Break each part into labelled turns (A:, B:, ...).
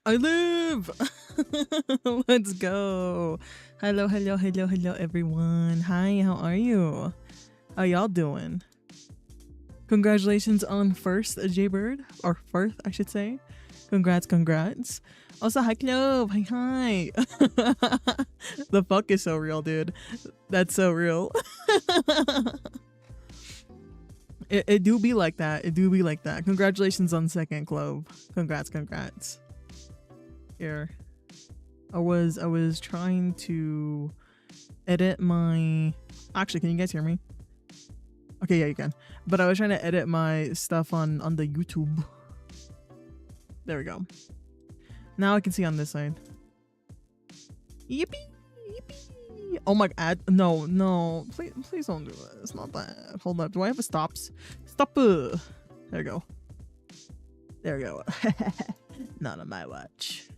A: I live. Let's go. Hello, hello, hello, hello, everyone. Hi, how are you? How y'all doing? Congratulations on first, Jaybird, or first, I should say. Congrats, congrats. Also, hi, Clove. Hi, hi. The fuck is so real, dude. That's so real. It do be like that. It do be like that. Congratulations on second, Clove. Congrats, congrats. Here. I was trying to edit my... Actually, can you guys hear me? Okay, yeah, you can. But I was trying to edit my stuff on the YouTube. There we go. Now I can see on this side. Yippee! Yippee! Oh my god. No. Please don't do it. It's not that. Hold up. Do I have a stops? Stop! There we go. There we go. Not on my watch.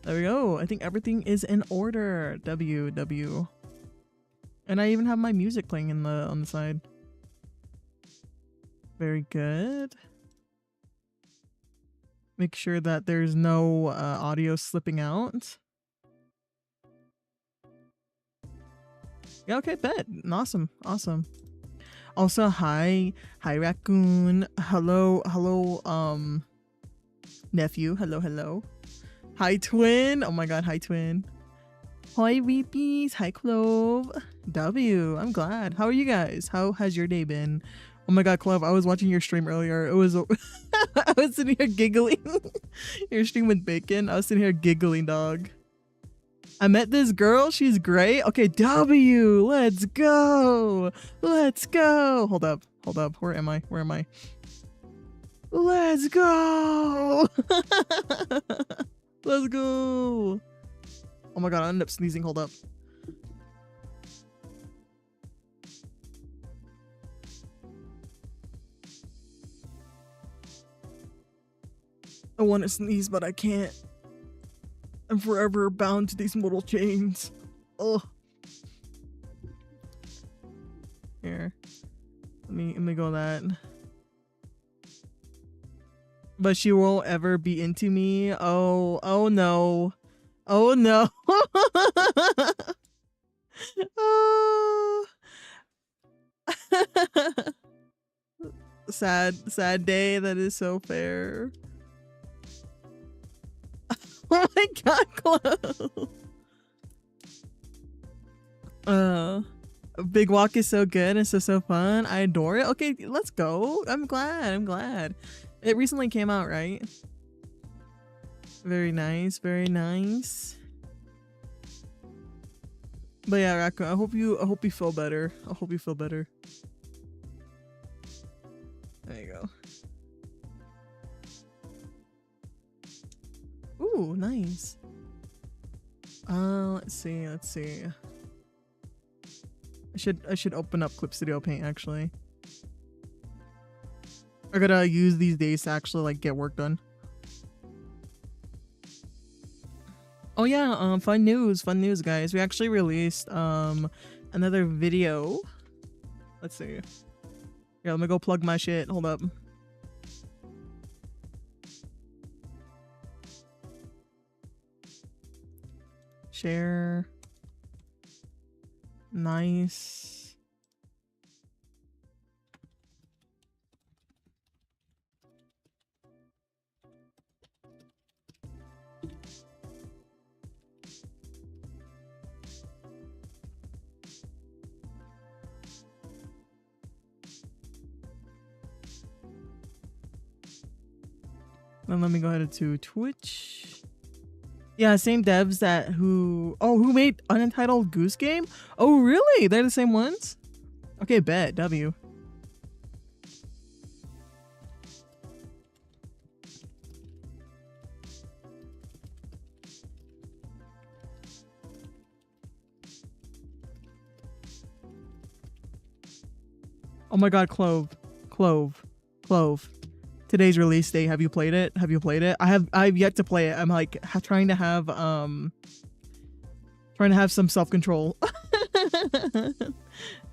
A: There we go. I think everything is in order. W. And I even have my music playing on the side. Very good. Make sure that there's no audio slipping out. Yeah, okay, bet. Awesome. Also, hi Raccoon. Hello, nephew. Hello. Hi, Twin. Oh my god, hi, Twin. Hi, Reepies. Hi, Clove. W. I'm glad. How are you guys? How has your day been? Oh my god, Clove, I was watching your stream earlier. It was... I was sitting here giggling. Your stream with Bacon. I was sitting here giggling, dog. I met this girl. She's great. Okay, W. Let's go. Hold up. Where am I? Let's go. Let's go. Oh my god, I ended up sneezing. Hold up. I want to sneeze, but I can't. I'm forever bound to these mortal chains. Oh. Here. Let me go that. But she won't ever be into me. Oh no. Oh no. Oh. Sad day. That is so fair. Oh my god, Chloe. Big Walk is so good and so fun. I adore it. Okay, let's go. I'm glad. It recently came out, right? Very nice. But yeah, Raccoon, I hope you feel better. There you go. Ooh, nice. Let's see. I should open up Clip Studio Paint actually. I gotta use these days to actually like get work done. Oh yeah, fun news guys. We actually released another video. Let's see. Here, let me go plug my shit. Hold up. Share. Nice. Then let me go ahead to Twitch. Yeah, same devs who made Unentitled Goose Game? Oh really? They're the same ones? Okay, bet. W. Oh my god, Clove. Today's release date. Have you played it? I've yet to play it. I'm like trying to have some self-control.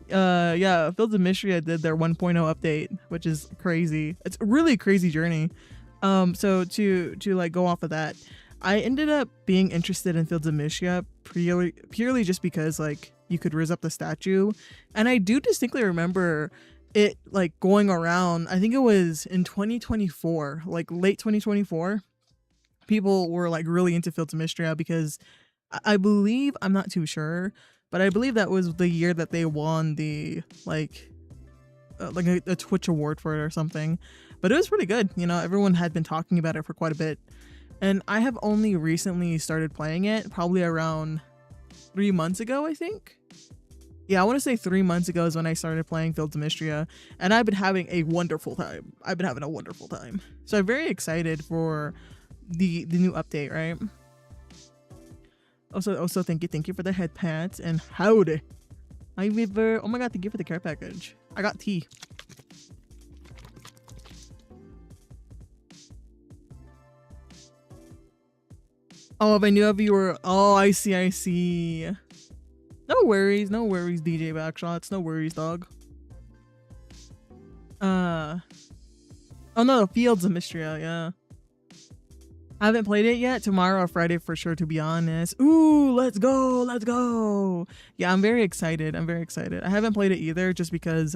A: Yeah, Fields of Mystery, I did their 1.0 update, which is crazy. It's a really crazy journey. So to like go off of that, I ended up being interested in Fields of Mishra purely just because like you could raise up the statue, and I do distinctly remember it like going around. I think it was in 2024, like late 2024. People were like really into Fields of Mishra because I believe, I'm not too sure, but I believe that was the year that they won the like a Twitch award for it or something. But it was pretty good. You know, everyone had been talking about it for quite a bit. And I have only recently started playing it, probably around 3 months ago, I think. Yeah, I want to say 3 months ago is when I started playing Fields of Mistria, and I've been having a wonderful time. So I'm very excited for the new update, right? Also thank you for the head pats and howdy. Oh my god, thank you for the care package. I got tea. Oh, if I knew if you were, oh, I see. No worries, DJ Backshots. No worries, dog. Oh no, Fields of Mistria, yeah. I haven't played it yet. Tomorrow or Friday for sure, to be honest. Ooh, let's go. Yeah, I'm very excited. I haven't played it either just because,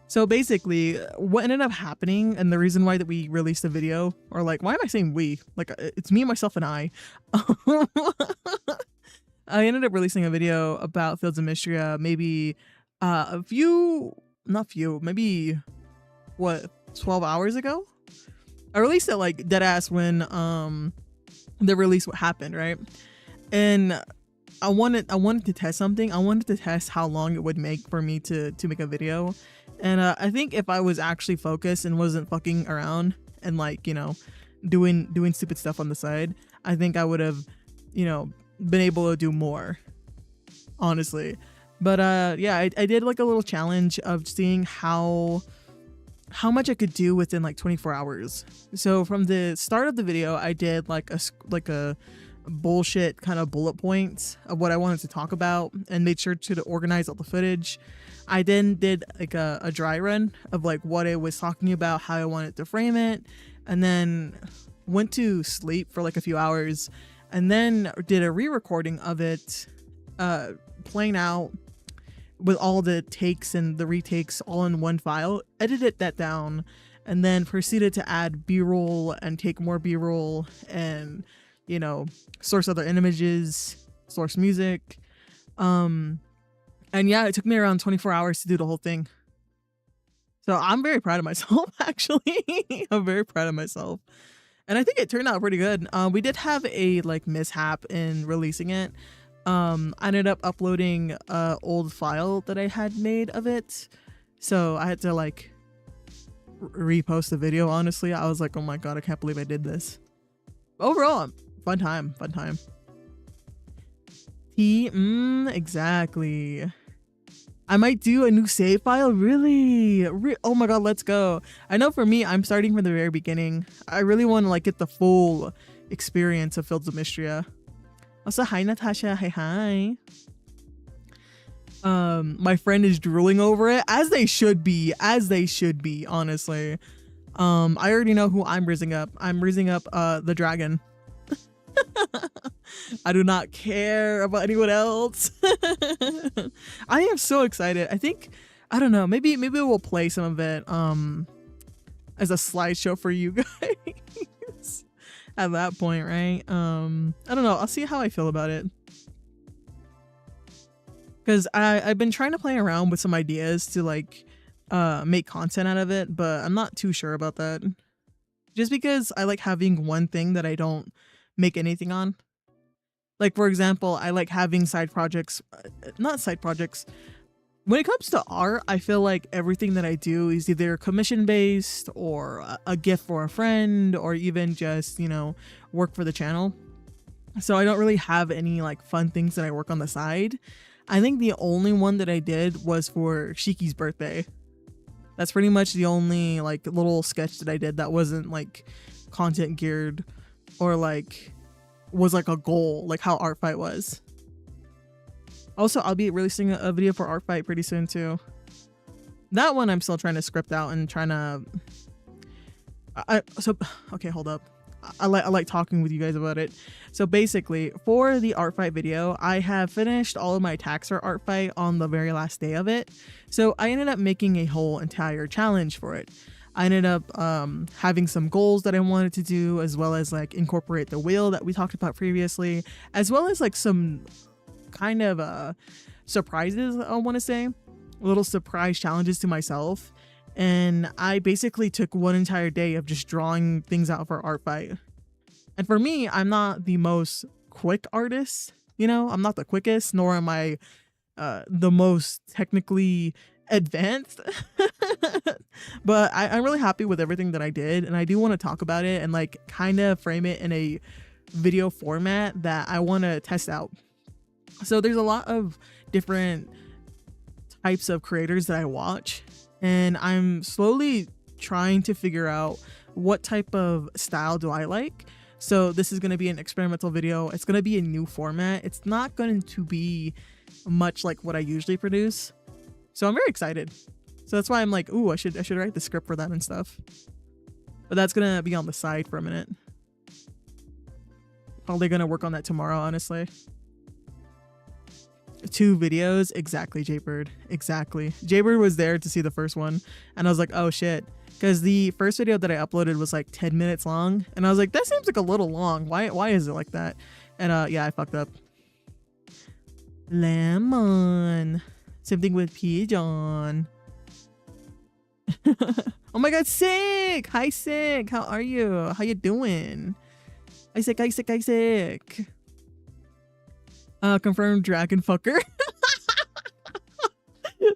A: so basically what ended up happening, and the reason why that we released a video, or like, why am I saying we? Like, it's me, myself, and I. I ended up releasing a video about Fields of Mistria maybe maybe what, 12 hours ago? I released it like dead ass when the release happened, right? And I wanted to test something. I wanted to test how long it would make for me to make a video. And I think if I was actually focused and wasn't fucking around and like, you know, doing stupid stuff on the side, I think I would have, you know, been able to do more, honestly. But yeah, I did like a little challenge of seeing how much I could do within like 24 hours. So from the start of the video, I did like a bullshit kind of bullet points of what I wanted to talk about and made sure to organize all the footage. I then did like a dry run of like what I was talking about, how I wanted to frame it, and then went to sleep for like a few hours, and then did a re-recording of it, playing out with all the takes and the retakes all in one file, edited that down, and then proceeded to add b-roll and take more b-roll and, you know, source other images, source music. And yeah, it took me around 24 hours to do the whole thing. So I'm very proud of myself, actually. I'm very proud of myself. And I think it turned out pretty good. We did have a like mishap in releasing it. I ended up uploading an old file that I had made of it. So I had to like repost the video, honestly. I was like, oh my god, I can't believe I did this. Overall, fun time. Exactly. I might do a new save file. Really? Oh my god, let's go. I know for me, I'm starting from the very beginning. I really want to like get the full experience of Fields of Mistria. Also, hi Natasha. Hi. My friend is drooling over it, as they should be, honestly. I already know who I'm raising up. I'm raising up the dragon. I do not care about anyone else. I am so excited. I don't know, maybe we'll play some of it as a slideshow for you guys at that point, right? I don't know, I'll see how I feel about it, because I've been trying to play around with some ideas to like make content out of it, but I'm not too sure about that, just because I like having one thing that I don't make anything on. Like, for example, I like having side projects, not side projects. When it comes to art, I feel like everything that I do is either commission based or a gift for a friend, or even just, you know, work for the channel. So I don't really have any like fun things that I work on the side. I think the only one that I did was for Shiki's birthday. That's pretty much the only like little sketch that I did that wasn't like content geared or like was like a goal, like how Art Fight was. Also, I'll be releasing a video for Art Fight pretty soon too. That one I'm still trying to script out and trying to So okay, hold up. I like talking with you guys about it. So basically, for the art fight video, I have finished all of my taxer art fight on the very last day of it. So I ended up making a whole entire challenge for it. I ended up having some goals that I wanted to do, as well as like incorporate the wheel that we talked about previously, as well as like some kind of surprises, I want to say, little surprise challenges to myself. And I basically took one entire day of just drawing things out for art fight. And for me, I'm not the most quick artist, you know, I'm not the quickest, nor am I the most technically advanced. But I'm really happy with everything that I did, and I do want to talk about it and like kind of frame it in a video format that I want to test out. So there's a lot of different types of creators that I watch, and I'm slowly trying to figure out what type of style do I like. So this is going to be an experimental video. It's going to be a new format. It's not going to be much like what I usually produce. So I'm very excited. So that's why I'm like, ooh, I should write the script for that and stuff. But that's going to be on the side for a minute. Probably going to work on that tomorrow, honestly. 2 videos, exactly, Jaybird, exactly. Jaybird was there to see the first one, and I was like, oh shit, because the first video that I uploaded was like 10 minutes long, and I was like, that seems like a little long. Why is it like that? And yeah, I fucked up. Lemon. Same thing with Pigeon. Oh my god, Sick! Hi, Sick! How are you? How you doing? Hi, Sick, hi, Sick, hi, Sick. Confirmed dragon fucker.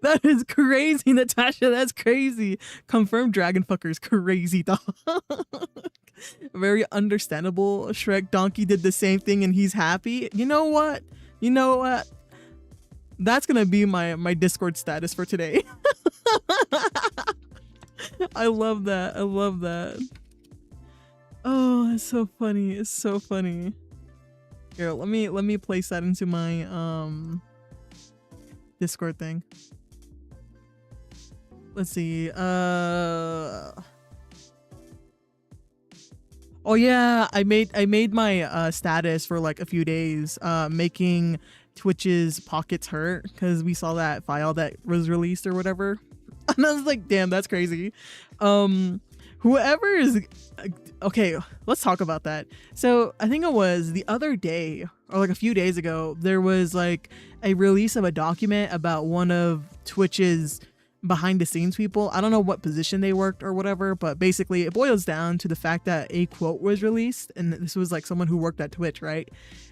A: That is crazy, Natasha. That's crazy. Confirmed dragon fucker is crazy, dog. Very understandable. Shrek Donkey did the same thing and he's happy. You know what? You know what? That's gonna be my Discord status for today. I love that. I love that. Oh, it's so funny. It's so funny. Here, let me place that into my Discord thing. Let's see. Oh yeah, I made my status for like a few days, making Twitch's pockets hurt, because we saw that file that was released or whatever. And I was like, damn, that's crazy. Whoever is okay, let's talk about that. So I think it was the other day, or like a few days ago, there was like a release of a document about one of Twitch's behind the scenes people. I don't know what position they worked or whatever, but basically it boils down to the fact that a quote was released, and this was like someone who worked at Twitch, right?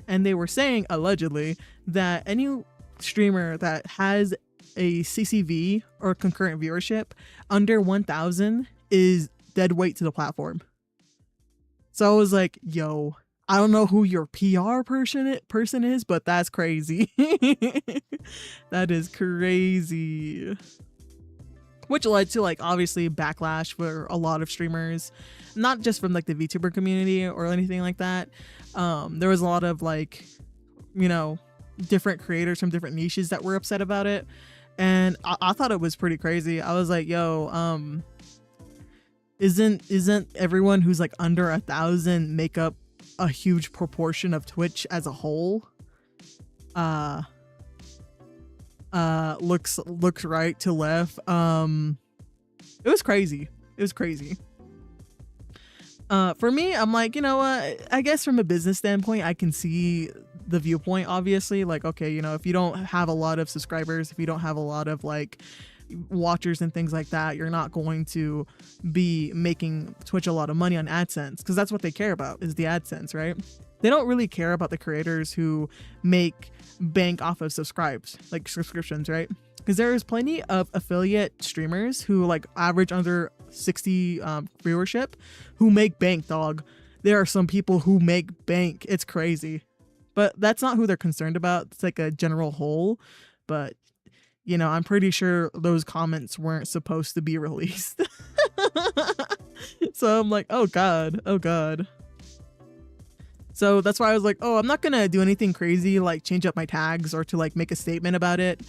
A: And they were saying, allegedly, that any streamer that has a CCV or concurrent viewership under 1,000 is dead weight to the platform. So I was like, yo, I don't know who your PR person is, but that's crazy. That is crazy. Which led to like obviously backlash for a lot of streamers, not just from like the VTuber community or anything like that. There was a lot of like, you know, different creators from different niches that were upset about it. And I thought it was pretty crazy. I was like, yo, isn't everyone who's like under 1,000 make up a huge proportion of Twitch as a whole? Looks right to left. It was crazy. It was crazy. For me, I'm like, you know what, I guess from a business standpoint, I can see the viewpoint, obviously. Like, okay, you know, if you don't have a lot of subscribers, if you don't have a lot of like watchers and things like that, you're not going to be making Twitch a lot of money on AdSense, because that's what they care about, is the AdSense, right? They don't really care about the creators who make bank off of subscriptions, right? Because there is plenty of affiliate streamers who like average under 60 viewership who make bank, dog. There are some people who make bank. It's crazy. But that's not who they're concerned about. It's like a general whole. But, you know, I'm pretty sure those comments weren't supposed to be released. So I'm like, oh God, oh God. So that's why I was like, oh, I'm not gonna do anything crazy, like change up my tags or to like make a statement about it.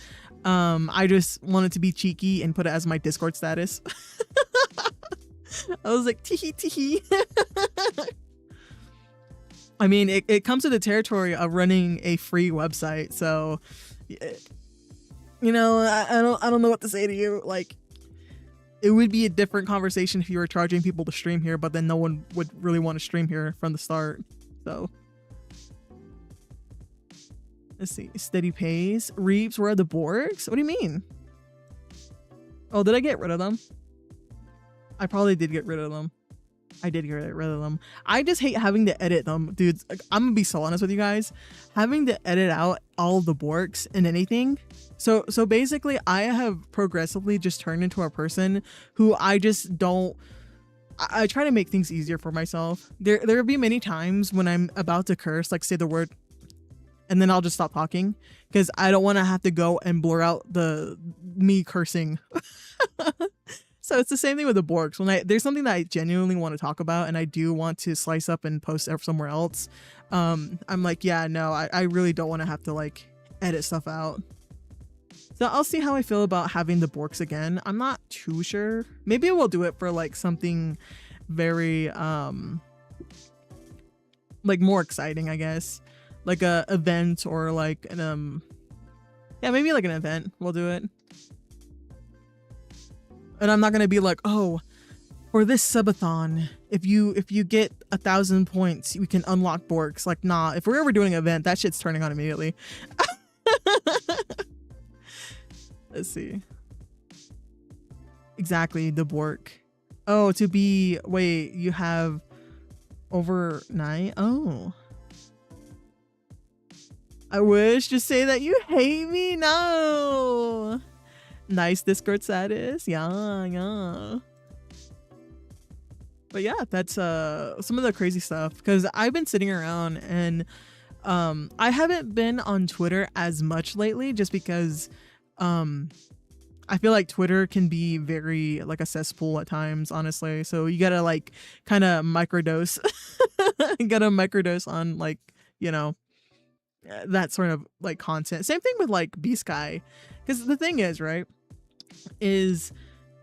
A: I just wanted to be cheeky and put it as my Discord status. I was like, tee tee. I mean, it comes to the territory of running a free website, so you know, I don't know what to say to you. Like, it would be a different conversation if you were charging people to stream here, but then no one would really want to stream here from the start. So let's see. Steady pace. Reeves, where are the Borgs? What do you mean? Oh, did I get rid of them? I probably did get rid of them. I did get rid of them. I just hate having to edit them, dudes. Like, I'm gonna be so honest with you guys. Having to edit out all the Borgs and anything. So basically, I have progressively just turned into a person who I just don't. I try to make things easier for myself. There will be many times when I'm about to curse, like say the word, and then I'll just stop talking because I don't want to have to go and blur out me cursing. So it's the same thing with the Borgs. When there's something that I genuinely want to talk about and I do want to slice up and post somewhere else, I'm like, yeah, no, I really don't want to have to like edit stuff out. So I'll see how I feel about having the Borgs again. I'm not too sure. Maybe we'll do it for like something very like more exciting, I guess. Like a event or like an yeah, maybe like an event. We'll do it. And I'm not gonna be like, oh, for this subathon, if you get 1,000 points, we can unlock Borgs. Like, nah, if we're ever doing an event, that shit's turning on immediately. Let's see. Exactly, the Borg. Oh, to be, wait, you have overnight? Oh. I wish, just say that you hate me. No. Nice Discord status. Yeah. But yeah, that's some of the crazy stuff, because I've been sitting around and I haven't been on Twitter as much lately just because I feel like Twitter can be very like a cesspool at times, honestly. So you gotta like kind of microdose. You gotta microdose on like, you know, that sort of like content. Same thing with like B-Sky. Because the thing is, right, is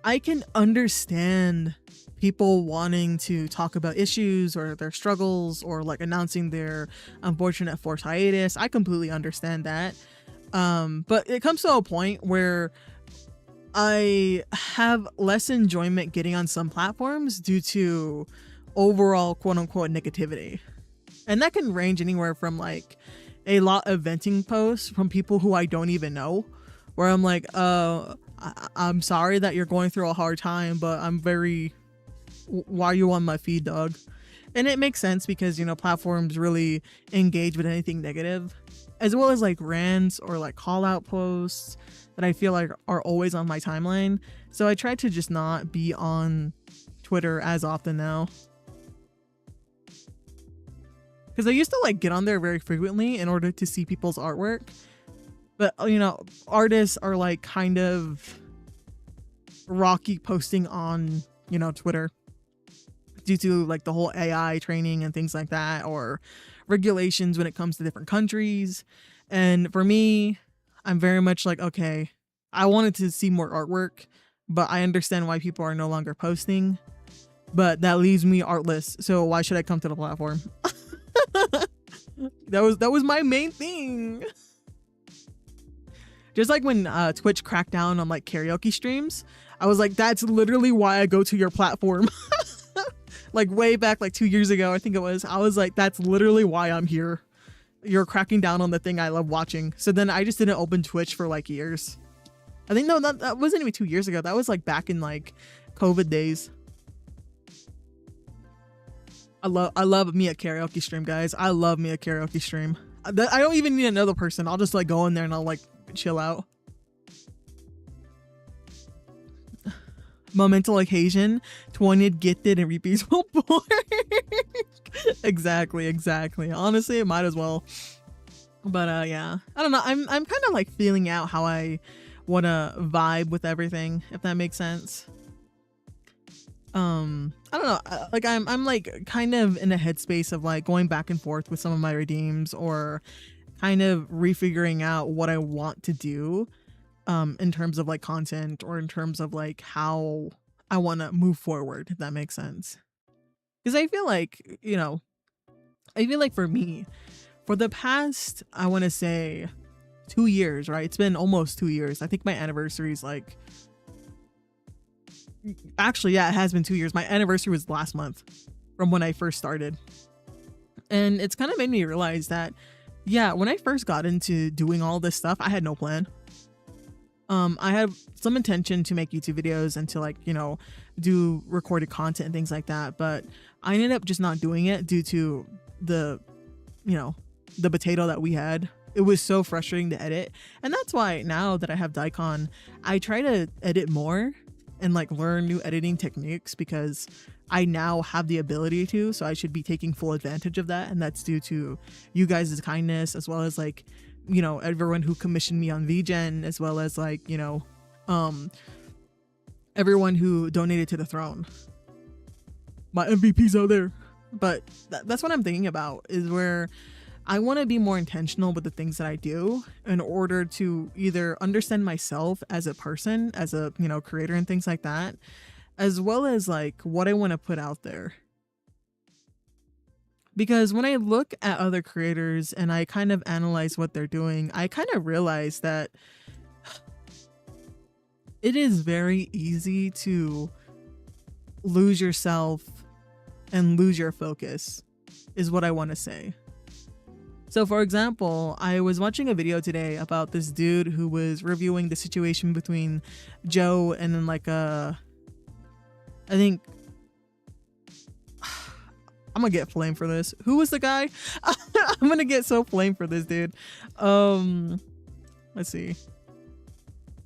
A: I can understand people wanting to talk about issues or their struggles or like announcing their unfortunate forced hiatus. I completely understand that. But it comes to a point where I have less enjoyment getting on some platforms due to overall quote unquote negativity. And that can range anywhere from like a lot of venting posts from people who I don't even know, where I'm like, I'm sorry that you're going through a hard time, but why are you on my feed, dog? And it makes sense because, you know, platforms really engage with anything negative, as well as like rants or like call out posts that I feel like are always on my timeline. So I try to just not be on Twitter as often now. Because I used to like get on there very frequently in order to see people's artwork. But, you know, artists are like kind of rocky posting on, you know, Twitter due to like the whole AI training and things like that, or regulations when it comes to different countries. And for me, I'm very much like, okay, I wanted to see more artwork, but I understand why people are no longer posting, but that leaves me artless. So why should I come to the platform? That was my main thing. Just like when Twitch cracked down on like karaoke streams, I was like, that's literally why I go to your platform. Like way back like 2 years ago, I think it was. I was like, that's literally why I'm here. You're cracking down on the thing I love watching. So then I just didn't open Twitch for like years. I think, no, that wasn't even 2 years ago. That was like back in like COVID days. I love me a karaoke stream, guys. I love me a karaoke stream. I don't even need another person. I'll just like go in there and I'll like chill out. Momental occasion, 20 gifted and repeats will work. Exactly. Honestly, it might as well. But yeah, I don't know. I'm kind of like feeling out how I want to vibe with everything, if that makes sense. I don't know. Like I'm like kind of in a headspace of like going back and forth with some of my redeems, or kind of refiguring out what I want to do in terms of like content, or in terms of like how I want to move forward, if that makes sense. Because I feel like, I feel like for me, for the past, I want to say 2 years, right? It's been almost 2 years. I think my anniversary is like, actually, yeah, it has been 2 years. My anniversary was last month from when I first started. And it's kind of made me realize that, yeah, when I first got into doing all this stuff, I had no plan. I had some intention to make YouTube videos and to like, do recorded content and things like that. But I ended up just not doing it due to the potato that we had. It was so frustrating to edit. And that's why now that I have Daikon, I try to edit more and like learn new editing techniques, because I now have the ability to, so I should be taking full advantage of that. And that's due to you guys' kindness, as well as like, everyone who commissioned me on VGen, as well as like, everyone who donated to the throne. My MVPs out there. But that's what I'm thinking about, is where I want to be more intentional with the things that I do in order to either understand myself as a person, as a, creator and things like that, as well as like what I want to put out there. Because when I look at other creators and I kind of analyze what they're doing, I kind of realize that it is very easy to lose yourself and lose your focus, is what I want to say. So for example, I was watching a video today about this dude who was reviewing the situation between Joe and then like I think I'm gonna get flamed for this. Who was the guy? I'm gonna get so flamed for this dude. Let's see.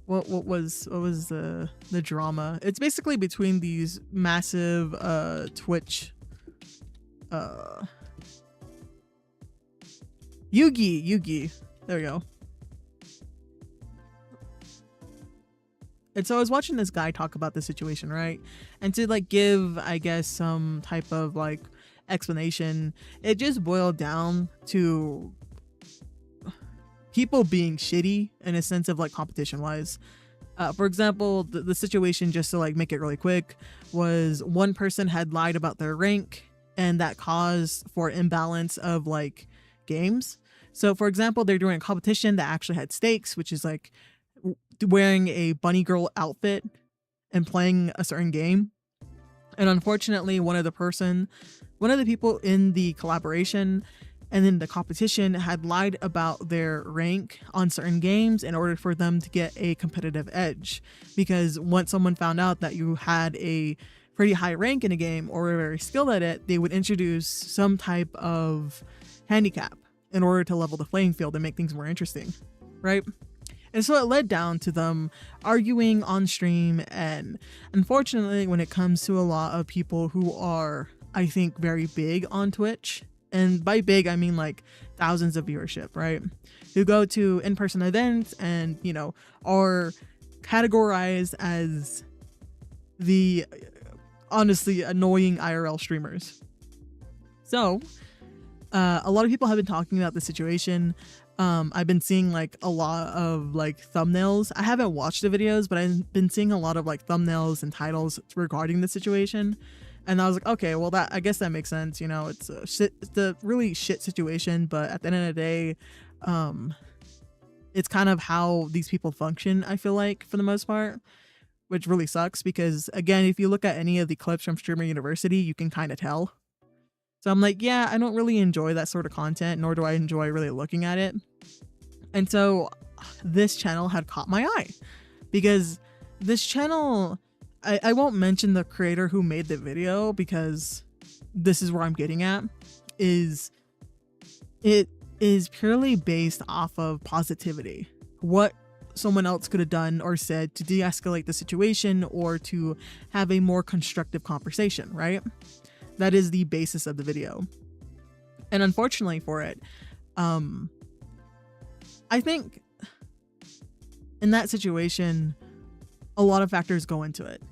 A: What was the drama? It's basically between these massive Twitch Yugi. There we go. And so I was watching this guy talk about the situation, right? And to like give, I guess, some type of like explanation, it just boiled down to people being shitty in a sense of like competition wise. For example, the situation, just to like make it really quick, was one person had lied about their rank, and that caused for imbalance of like games. So for example, they're doing a competition that actually had stakes, which is like wearing a bunny girl outfit and playing a certain game. And unfortunately, one of the people in the collaboration and then the competition had lied about their rank on certain games in order for them to get a competitive edge. Because once someone found out that you had a pretty high rank in a game or were very skilled at it, they would introduce some type of handicap in order to level the playing field and make things more interesting, right? And so it led down to them arguing on stream. And unfortunately, when it comes to a lot of people who are, I think, very big on Twitch, and by big, I mean like thousands of viewership, right? Who go to in-person events and, are categorized as the honestly annoying IRL streamers. So a lot of people have been talking about the situation. I've been seeing like a lot of like thumbnails. I haven't watched the videos, but I've been seeing a lot of like thumbnails and titles regarding the situation. And I was like, okay, well, I guess that makes sense. It's a really shit situation, but at the end of the day, it's kind of how these people function, I feel like, for the most part, which really sucks because, again, if you look at any of the clips from Streamer University, you can kind of tell. So I'm like, yeah, I don't really enjoy that sort of content, nor do I enjoy really looking at it. And so this channel had caught my eye because this channel, I won't mention the creator who made the video because this is where I'm getting at, it is purely based off of positivity. What someone else could have done or said to de-escalate the situation or to have a more constructive conversation, right? That is the basis of the video. And unfortunately for it, I think in that situation, a lot of factors go into it.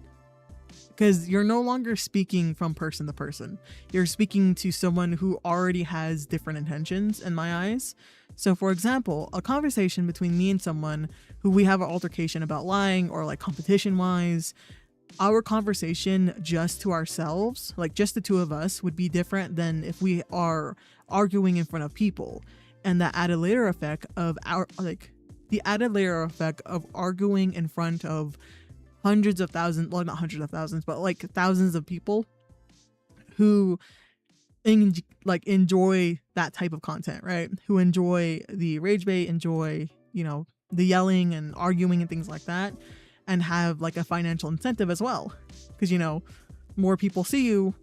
A: Because you're no longer speaking from person to person. You're speaking to someone who already has different intentions in my eyes. So for example, a conversation between me and someone who we have an altercation about lying or like competition wise, our conversation just to ourselves, like just the two of us, would be different than if we are arguing in front of people. And the added layer effect of arguing in front of hundreds of thousands, well, not hundreds of thousands, but like thousands of people who enjoy that type of content, right? Who enjoy the rage bait, enjoy, the yelling and arguing and things like that, and have like a financial incentive as well. Because, more people see you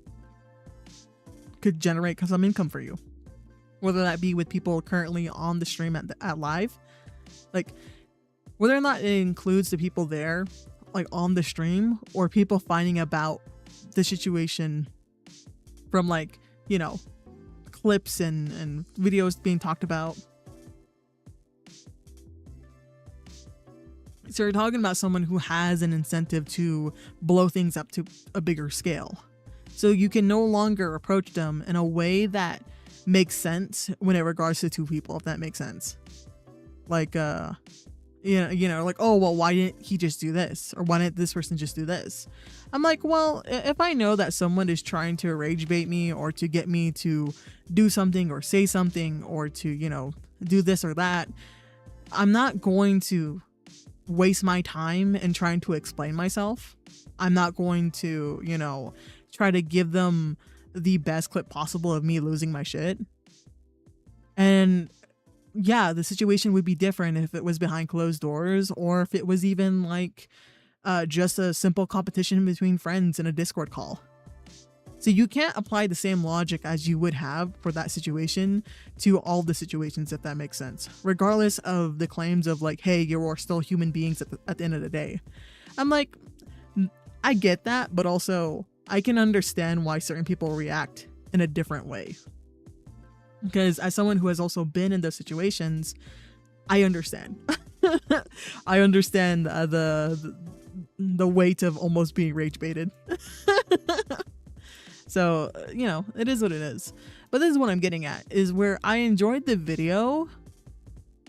A: could generate some income for you. Whether that be with people currently on the stream at live, like whether or not it includes the people there, like on the stream, or people finding about the situation from clips and videos being talked about. So you're talking about someone who has an incentive to blow things up to a bigger scale. So you can no longer approach them in a way that makes sense when it regards to two people, if that makes sense. Like, oh, well, why didn't he just do this? Or why didn't this person just do this? I'm like, well, if I know that someone is trying to rage bait me or to get me to do something or say something or to, do this or that, I'm not going to waste my time in trying to explain myself. I'm not going to, try to give them the best clip possible of me losing my shit. And yeah, the situation would be different if it was behind closed doors, or if it was even just a simple competition between friends in a Discord call. So you can't apply the same logic as you would have for that situation to all the situations, if that makes sense, regardless of the claims of hey, you're still human beings at the end of the day. I'm like, I get that, but also I can understand why certain people react in a different way. Because as someone who has also been in those situations, I understand. I understand the weight of almost being rage baited. So, it is what it is. But this is what I'm getting at, is where I enjoyed the video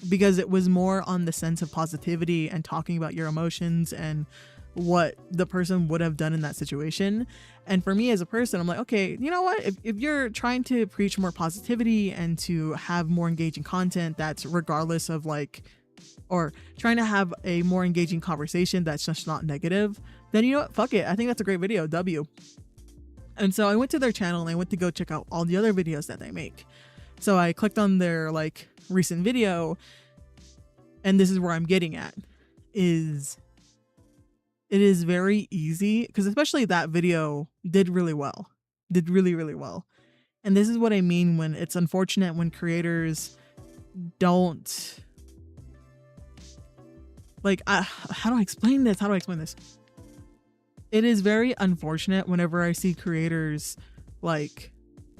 A: because it was more on the sense of positivity and talking about your emotions and what the person would have done in that situation. And for me as a person, I'm like, okay, you know what? If you're trying to preach more positivity and to have more engaging content that's regardless of or trying to have a more engaging conversation that's just not negative, then you know what? Fuck it. I think that's a great video. W. And so I went to their channel and I went to go check out all the other videos that they make. So I clicked on their recent video, and this is where I'm getting at, is it is very easy, because especially that video did really well, did really, really well. And this is what I mean when it's unfortunate when creators don't how do I explain this? It is very unfortunate whenever I see creators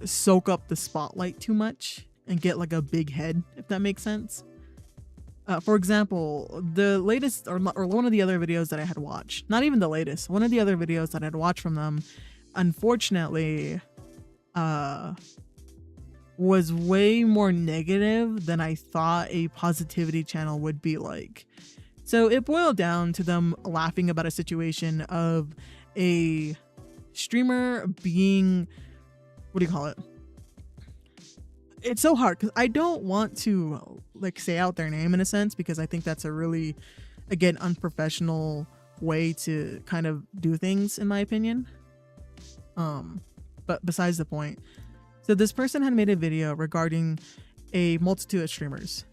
A: soak up the spotlight too much and get a big head, if that makes sense. For example, the latest or one of the other videos that I had watched, not even the latest, one of the other videos that I had watched from them, unfortunately, was way more negative than I thought a positivity channel would be like. So it boiled down to them laughing about a situation of a streamer being, what do you call it? It's so hard because I don't want to say out their name in a sense, because I think that's a really, again, unprofessional way to kind of do things, in my opinion. But besides the point. So this person had made a video regarding a multitude of streamers.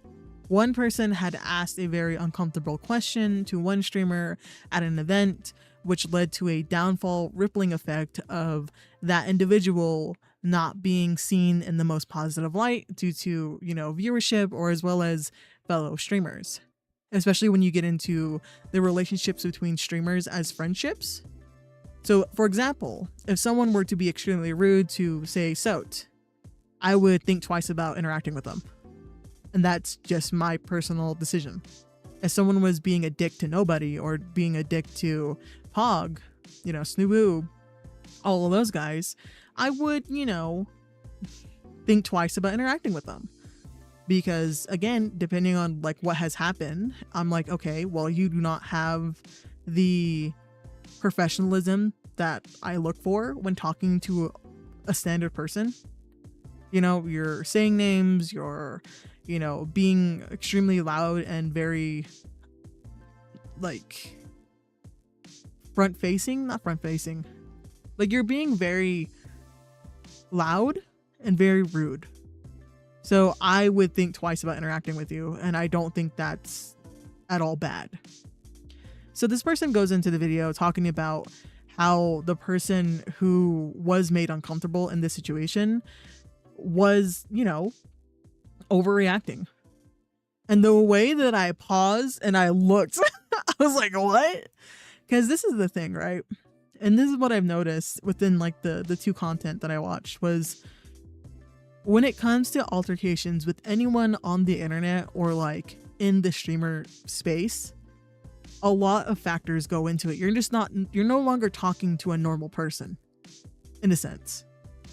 A: One person had asked a very uncomfortable question to one streamer at an event, which led to a downfall rippling effect of that individual not being seen in the most positive light due to, viewership, or as well as fellow streamers, especially when you get into the relationships between streamers as friendships. So for example, if someone were to be extremely rude to, say, Soat, I would think twice about interacting with them. And that's just my personal decision. If someone was being a dick to Nobody or being a dick to Pog, Snoo, all of those guys, I would, think twice about interacting with them. Because again, depending on what has happened, I'm like, okay, well, you do not have the professionalism that I look for when talking to a standard person. You know, you're saying names, you're, you know, being extremely loud and very like not front facing. Like you're being very loud and very rude. So I would think twice about interacting with you, and I don't think that's at all bad. So this person goes into the video talking about how the person who was made uncomfortable in this situation was, you know, overreacting. And the way that I paused and I looked, I was like, what? Because this is the thing, right? And this is what I've noticed within like the two content that I watched was when it comes to altercations with anyone on the internet or like in the streamer space, a lot of factors go into it. You're no longer talking to a normal person in a sense.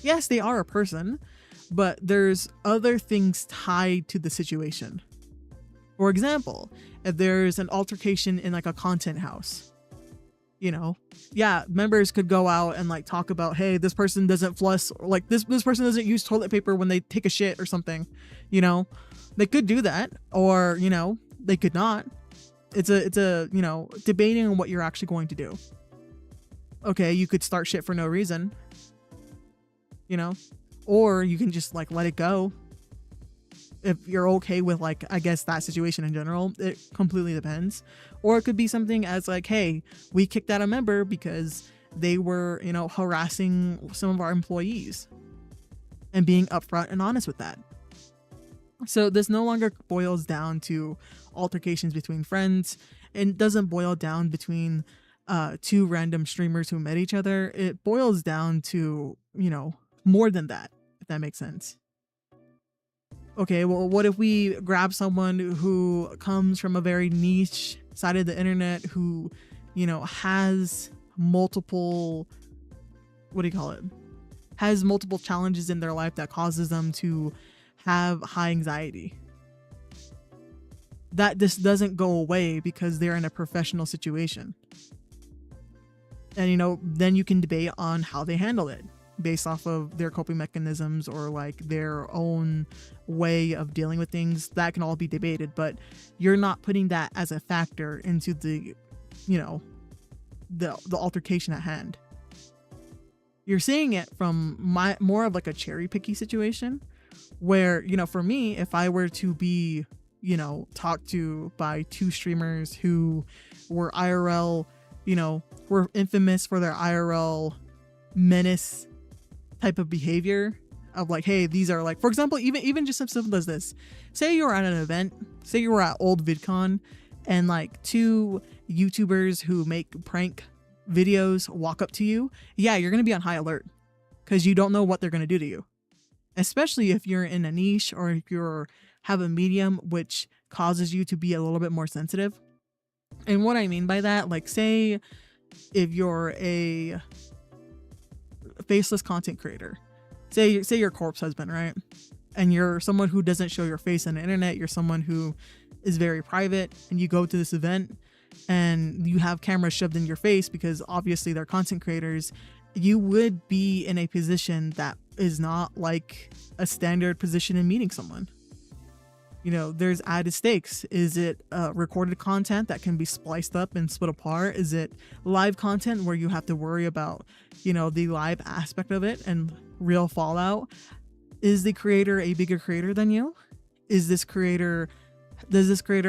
A: Yes, they are a person, but there's other things tied to the situation. For example, if there's an altercation in like a content house, you know, yeah, members could go out and like talk about, hey, this person doesn't flush, or like this person doesn't use toilet paper when they take a shit or something, you know, they could do that, or, you know, they could not. It's a, you know, debating on what you're actually going to do. Okay, you could start shit for no reason, you know, or you can just like let it go. If you're okay with like, I guess that situation in general, it completely depends. Or it could be something as like, hey, we kicked out a member because they were, you know, harassing some of our employees, and being upfront and honest with that. So this no longer boils down to altercations between friends. It doesn't boil down between two random streamers who met each other. It boils down to, you know, more than that, if that makes sense. Okay, well, what if we grab someone who comes from a very niche side of the internet, who, you know, has multiple, has multiple challenges in their life that causes them to have high anxiety. That just doesn't go away because they're in a professional situation. And, you know, then you can debate on how they handle it based off of their coping mechanisms or like their own way of dealing with things. That can all be debated, but you're not putting that as a factor into the, you know, the altercation at hand. You're seeing it from more of like a cherry picky situation where, you know, for me, if I were to be, you know, talked to by two streamers who were IRL, you know, were infamous for their IRL menace type of behavior of like, hey, these are like, for example, even just as simple as this. Say you were at an event, say you were at Old VidCon, and like two YouTubers who make prank videos walk up to you. Yeah, you're going to be on high alert because you don't know what they're going to do to you. Especially if you're in a niche or if you have a medium which causes you to be a little bit more sensitive. And what I mean by that, like say if you're a faceless content creator, say you're corpse husband, right? And you're someone who doesn't show your face on the internet, you're someone who is very private, and you go to this event and you have cameras shoved in your face because obviously they're content creators. You would be in a position that is not like a standard position in meeting someone. You know, there's added stakes. Is it recorded content that can be spliced up and split apart? Is it live content where you have to worry about, you know, the live aspect of it and real fallout? Is the creator a bigger creator than you? Does this creator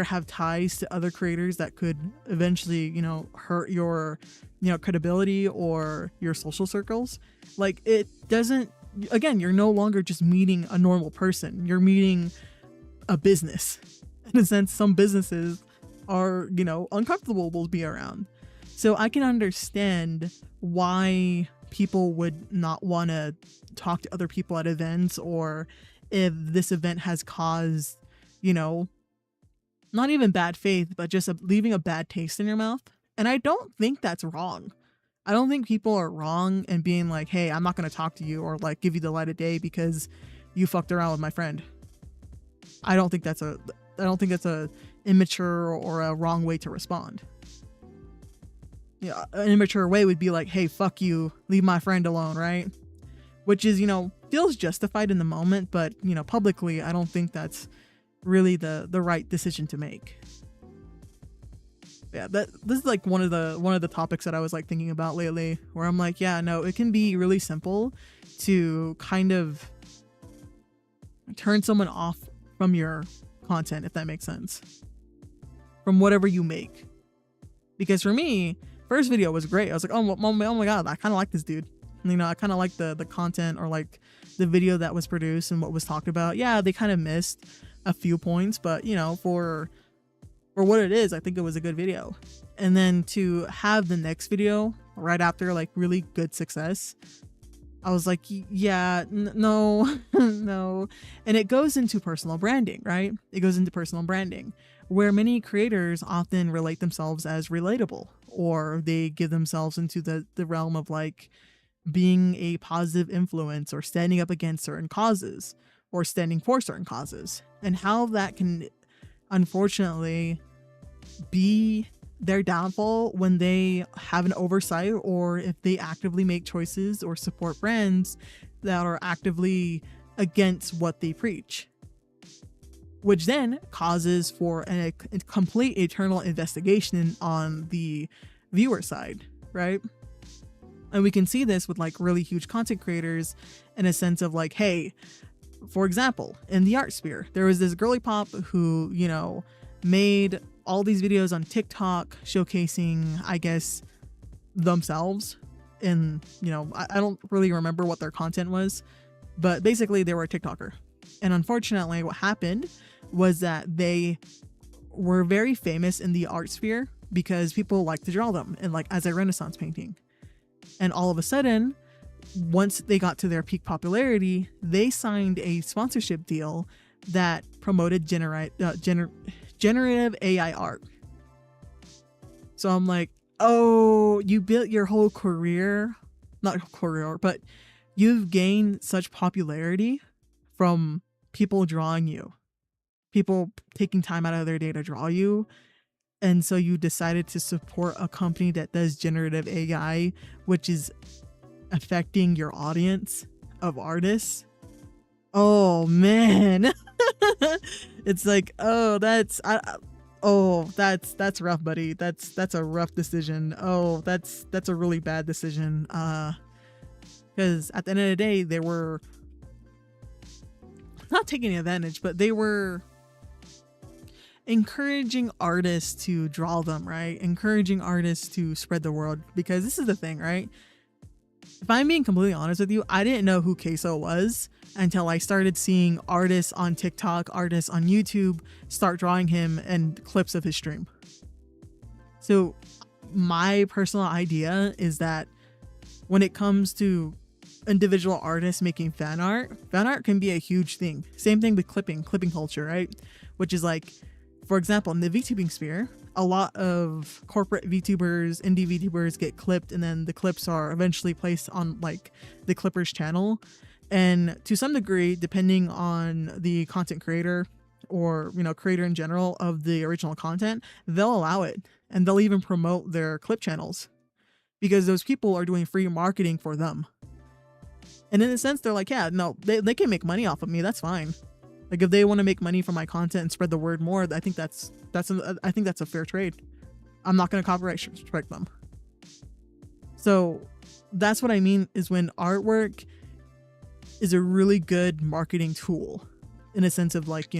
A: have ties to other creators that could eventually, you know, hurt your, you know, credibility or your social circles? Like, it doesn't, again, you're no longer just meeting a normal person. You're meeting a business. In a sense, some businesses are, you know, uncomfortable to be around. So I can understand why people would not want to talk to other people at events, or if this event has caused, you know, not even bad faith, but just leaving a bad taste in your mouth. And I don't think that's wrong. I don't think people are wrong in being like, hey, I'm not going to talk to you or like give you the light of day because you fucked around with my friend. I don't think that's a immature or a wrong way to respond. an immature way would be like, hey, fuck you, leave my friend alone, right? Which is, feels justified in the moment, but, publicly, I don't think that's really the right decision to make. Yeah, this is like one of the topics that I was like thinking about lately, where I'm like, yeah, no, it can be really simple to kind of turn someone off from your content, if that makes sense, from whatever you make. Because for me, first video was great. I was like, oh my god, I kind of like this dude. I kind of like the content, or like the video that was produced and what was talked about. Yeah, they kind of missed a few points, but for what it is, I think it was a good video. And then to have the next video right after like really good success, I was like, yeah, no, no. And it goes into personal branding, right? It goes into personal branding, where many creators often relate themselves as relatable, or they give themselves into the realm of like being a positive influence, or standing up against certain causes, or standing for certain causes, and how that can unfortunately be their downfall when they have an oversight, or if they actively make choices or support brands that are actively against what they preach, which then causes for a complete eternal investigation on the viewer side, right? And we can see this with like really huge content creators in a sense of like, hey, for example, in the art sphere, there was this girly pop who, made all these videos on TikTok showcasing, I guess, themselves. And, I don't really remember what their content was, but basically they were a TikToker. And unfortunately, what happened was that they were very famous in the art sphere because people like to draw them, and like as a Renaissance painting. And all of a sudden, once they got to their peak popularity, they signed a sponsorship deal that promoted generative AI art. So I'm like, oh, you built your whole career, not career, but you've gained such popularity from people drawing you, people taking time out of their day to draw you. And so you decided to support a company that does generative AI, which is affecting your audience of artists. Oh man. It's like, oh, that's rough, buddy. That's a rough decision. Oh, that's a really bad decision. Because at the end of the day, they were not taking advantage, but they were encouraging artists to draw them, right? Encouraging artists to spread the word. Because this is the thing, right? If I'm being completely honest with you, I didn't know who Queso was until I started seeing artists on TikTok, artists on YouTube start drawing him and clips of his stream. So my personal idea is that when it comes to individual artists making fan art can be a huge thing. Same thing with clipping culture, right? Which is like, for example, in the VTubing sphere, a lot of corporate VTubers, indie VTubers get clipped, and then the clips are eventually placed on like the Clippers channel. And to some degree, depending on the content creator or, creator in general of the original content, they'll allow it, and they'll even promote their clip channels because those people are doing free marketing for them. And in a sense, they're like, yeah, no, they can make money off of me. That's fine. Like if they want to make money from my content and spread the word more, I think that's a fair trade. I'm not going to copyright strike them. So that's what I mean is when artwork is a really good marketing tool in a sense of like,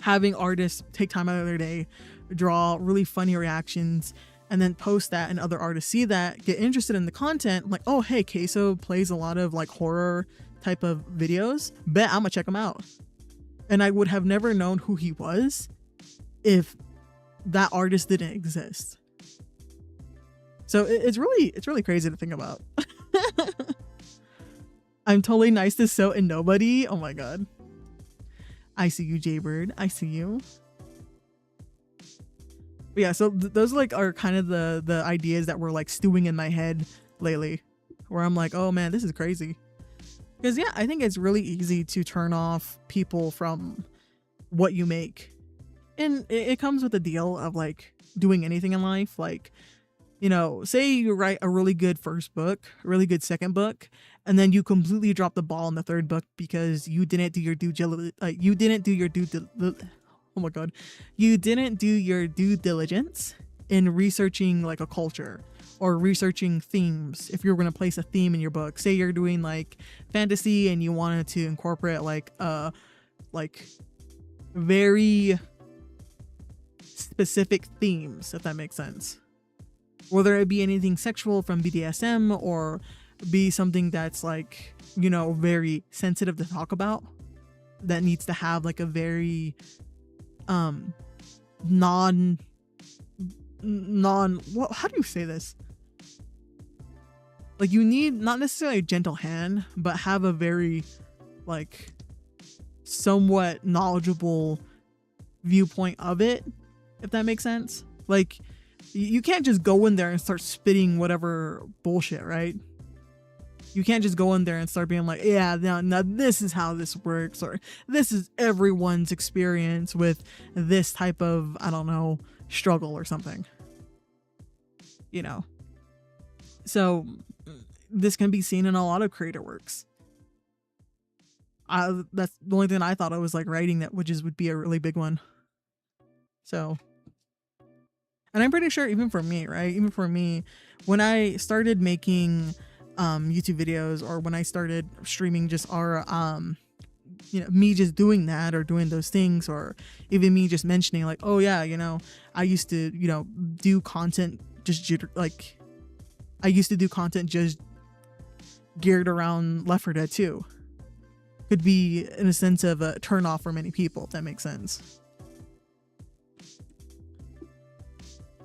A: having artists take time out of their day, draw really funny reactions, and then post that, and other artists see that, get interested in the content, like, oh, hey, Queso plays a lot of like horror type of videos, bet I'm gonna check him out. And I would have never known who he was if that artist didn't exist. So it's really crazy to think about. I'm totally nice to so and nobody. Oh my god. I see you, Jaybird. I see you. But yeah, so those like are kind of the ideas that were like stewing in my head lately, where I'm like, oh man, this is crazy. Because yeah, I think it's really easy to turn off people from what you make. And it comes with a deal of like doing anything in life. Like, you know, say you write a really good first book, a really good second book, and then you completely drop the ball in the third book because you didn't do your oh my god, you didn't do your due diligence in researching like a culture or researching themes. If you're going to place a theme in your book, say you're doing like fantasy and you wanted to incorporate like very specific themes, if that makes sense, whether it be anything sexual from BDSM or be something that's like, you know, very sensitive to talk about, that needs to have like a very non what, how do you say this, like you need not necessarily a gentle hand, but have a very like somewhat knowledgeable viewpoint of it, if that makes sense. Like you can't just go in there and start spitting whatever bullshit, right? You can't just go in there and start being like, yeah, now this is how this works, or this is everyone's experience with this type of, I don't know, struggle or something, you know. So this can be seen in a lot of creator works. That's the only thing I thought I was like writing that would be a really big one. So, and I'm pretty sure even for me, right? Even for me, when I started making YouTube videos, or when I started streaming just our you know, me just doing that or doing those things, or even me just mentioning like, oh yeah, you know, I used to, you know, do content just like I used to do content just geared around Left 4 Dead 2, could be in a sense of a turn off for many people, if that makes sense.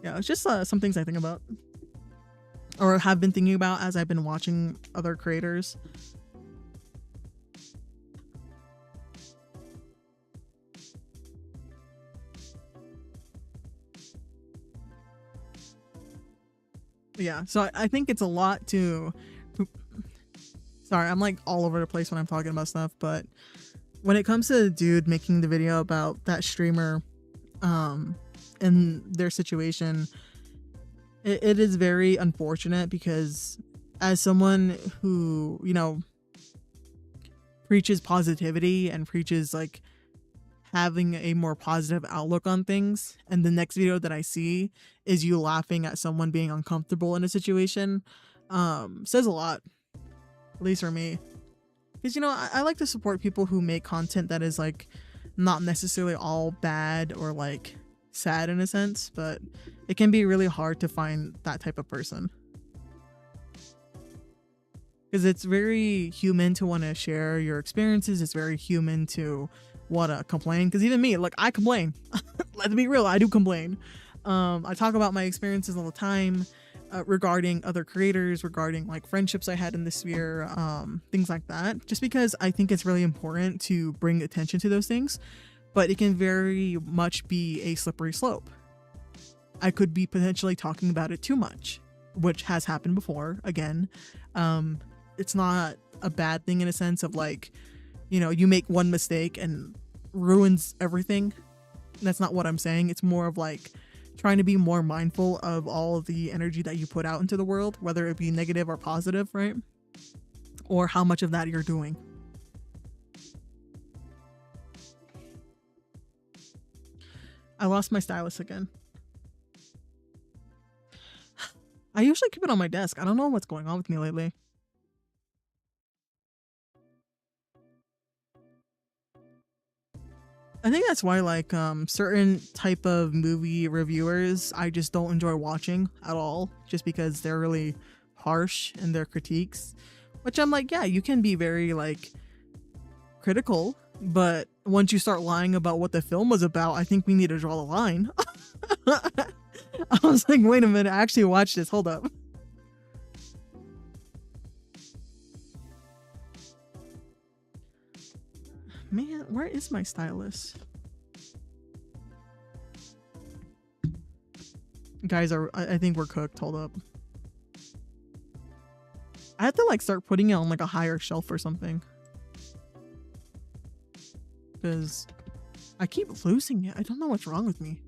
A: Yeah, it's just some things I think about, or have been thinking about as I've been watching other creators. Yeah, so I think it's a lot to... Sorry, I'm like all over the place when I'm talking about stuff, but when it comes to the dude making the video about that streamer and their situation, it is very unfortunate, because as someone who, you know, preaches positivity and preaches like having a more positive outlook on things, and the next video that I see is you laughing at someone being uncomfortable in a situation, says a lot, at least for me. Because, you know, I like to support people who make content that is like not necessarily all bad or like sad in a sense, but it can be really hard to find that type of person, because it's very human to want to share your experiences. It's very human to want to complain, because even me, like, I complain. Let's be real, I do complain. I talk about my experiences all the time, regarding other creators, regarding like friendships I had in the sphere, things like that, just because I think it's really important to bring attention to those things. But it can very much be a slippery slope. I could be potentially talking about it too much, which has happened before. Again, it's not a bad thing in a sense of like, you know, you make one mistake and ruins everything. That's not what I'm saying. It's more of like trying to be more mindful of all of the energy that you put out into the world, whether it be negative or positive, right? Or how much of that you're doing. I lost my stylus again. I usually keep it on my desk. I don't know what's going on with me lately. I think that's why like certain type of movie reviewers I just don't enjoy watching at all, just because they're really harsh in their critiques, which I'm like, yeah, you can be very like critical, but once you start lying about what the film was about, I think we need to draw the line. I was like, wait a minute, I actually watched this, hold up. Man, where is my stylus? Guys, I think we're cooked, hold up. I have to like start putting it on like a higher shelf or something, because I keep losing it. I don't know what's wrong with me.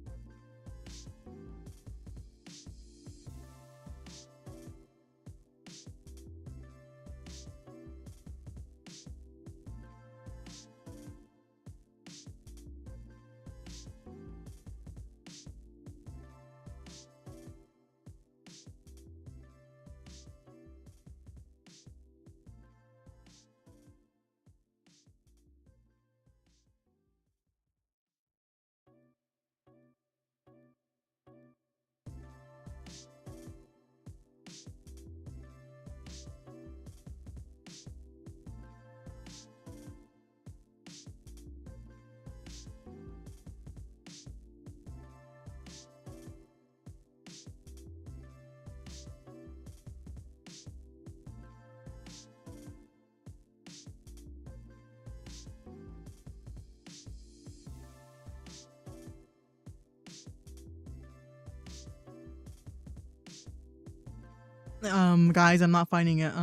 A: Guys, I'm not finding it.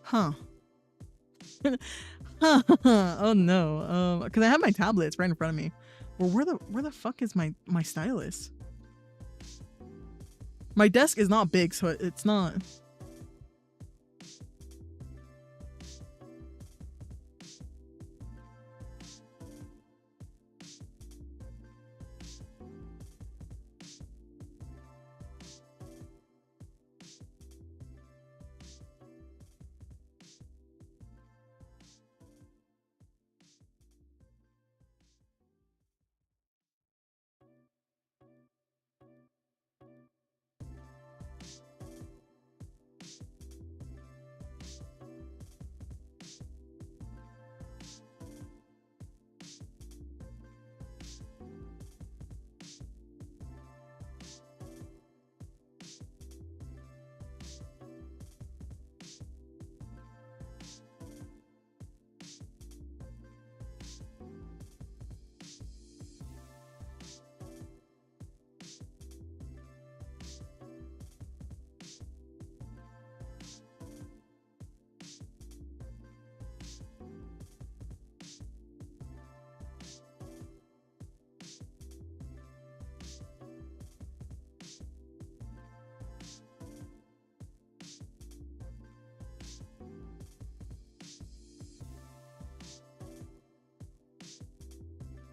A: Huh. Oh no. Because I have my tablets right in front of me. Well, where the fuck is my stylus? My desk is not big, so it's not.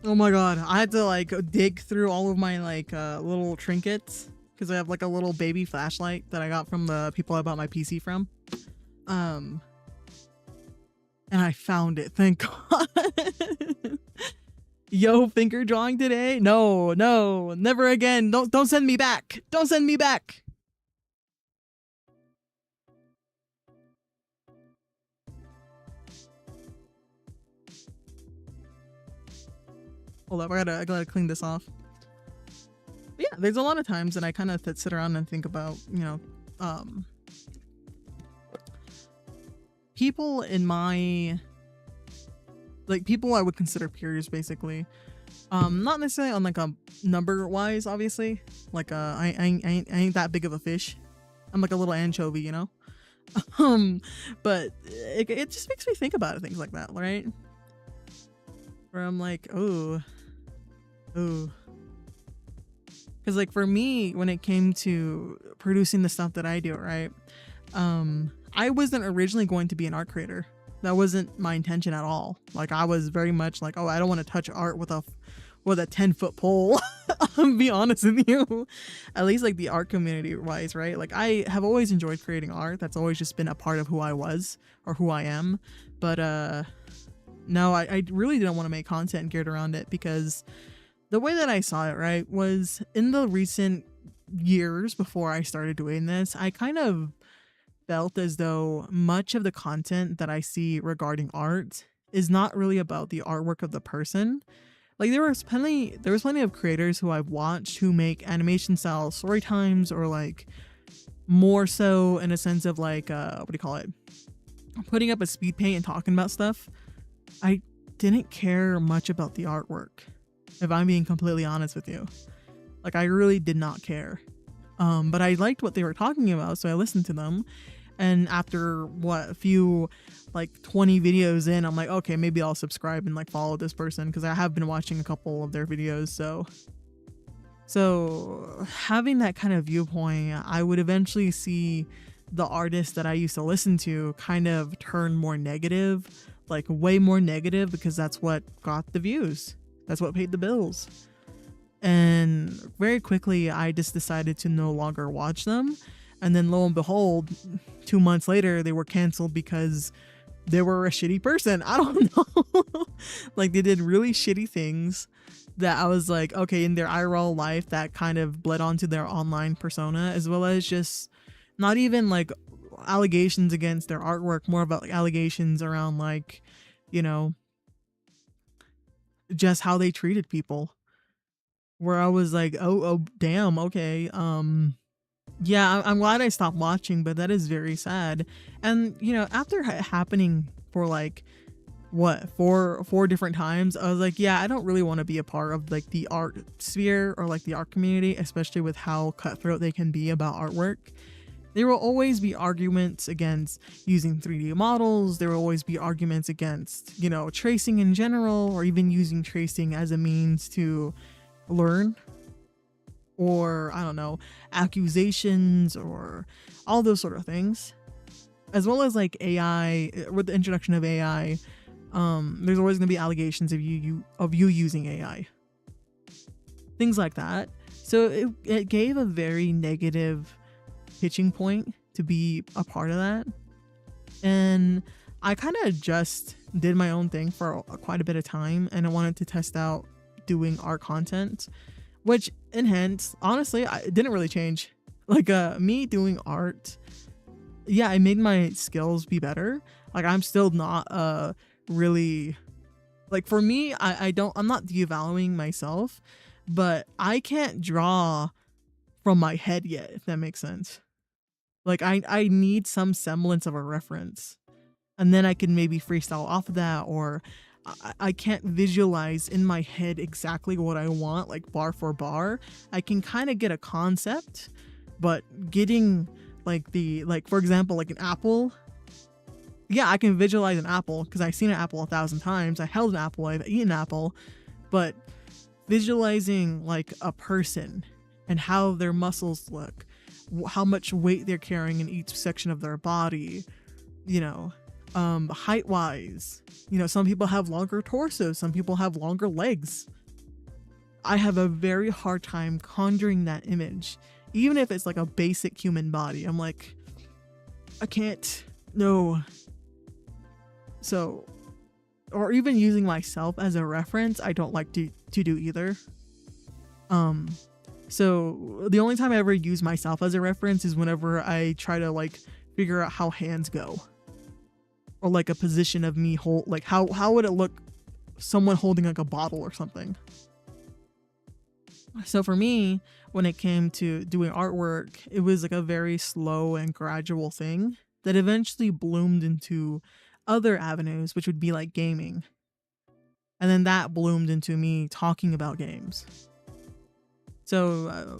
A: Oh my god, I had to like dig through all of my like little trinkets because I have like a little baby flashlight that I got from the people I bought my PC from. And I found it, thank god. Yo, finger drawing today? No, no, never again. Don't send me back. Don't send me back. Hold up, I gotta clean this off. But yeah, there's a lot of times that I kind of sit around and think about, you know, people in my, like, people I would consider peers, basically. Not necessarily on like a number wise, obviously. Like, I ain't that big of a fish. I'm like a little anchovy, you know. But it just makes me think about things like that, right? Where I'm like, oh. Because like for me, when it came to producing the stuff that I do, right, I wasn't originally going to be an art creator. That wasn't my intention at all. Like I was very much like, oh, I don't want to touch art with a 10-foot pole. I'll be honest with you. At least like the art community wise, right? Like I have always enjoyed creating art. That's always just been a part of who I was or who I am. But no, I really didn't want to make content geared around it because the way that I saw it, right, was in the recent years before I started doing this, I kind of felt as though much of the content that I see regarding art is not really about the artwork of the person. Like there was plenty of creators who I've watched who make animation style story times or like more so in a sense of like what do you call it? Putting up a speed paint and talking about stuff. I didn't care much about the artwork, if I'm being completely honest with you. Like I really did not care. But I liked what they were talking about, so I listened to them. And after a few like 20 videos in, I'm like, okay, maybe I'll subscribe and like follow this person because I have been watching a couple of their videos. So having that kind of viewpoint, I would eventually see the artists that I used to listen to kind of turn more negative, like way more negative, because that's what got the views. That's what paid the bills. And very quickly, I just decided to no longer watch them. And then lo and behold, 2 months later, they were canceled because they were a shitty person. I don't know. Like they did really shitty things that I was like, okay, in their IRL life, that kind of bled onto their online persona, as well as just not even like allegations against their artwork, more about like allegations around like, you know, just how they treated people. Where I was like, oh damn, okay. Yeah, I'm glad I stopped watching, but that is very sad. And you know, after happening for like what, four different times. I was like, yeah, I don't really want to be a part of like the art sphere or like the art community, especially with how cutthroat they can be about artwork. There will always be arguments against using 3D models. There will always be arguments against, you know, tracing in general, or even using tracing as a means to learn, or I don't know, accusations or all those sort of things. As well as like AI, with the introduction of AI, there's always going to be allegations of you using AI, things like that. So it gave a very negative pitching point to be a part of that, and I kind of just did my own thing for quite a bit of time, and I wanted to test out doing art content, which in hence, honestly, it didn't really change. Like me doing art, yeah, it made my skills be better. Like I'm still not really, like for me, I'm not devaluing myself, but I can't draw from my head yet, if that makes sense. Like I need some semblance of a reference, and then I can maybe freestyle off of that, or I can't visualize in my head exactly what I want, like bar for bar. I can kind of get a concept, but getting like for example, like an apple. Yeah, I can visualize an apple because I've seen an apple 1,000 times. I held an apple, I've eaten an apple, but visualizing like a person and how their muscles look, how much weight they're carrying in each section of their body, you know, height wise, you know, some people have longer torsos, some people have longer legs. I have a very hard time conjuring that image, even if it's like a basic human body. I'm like, I can't, no. So, or even using myself as a reference, I don't like to do either. So the only time I ever use myself as a reference is whenever I try to like figure out how hands go, or like a position of me hold, like how would it look someone holding like a bottle or something. So for me, when it came to doing artwork, it was like a very slow and gradual thing that eventually bloomed into other avenues, which would be like gaming. And then that bloomed into me talking about games. So,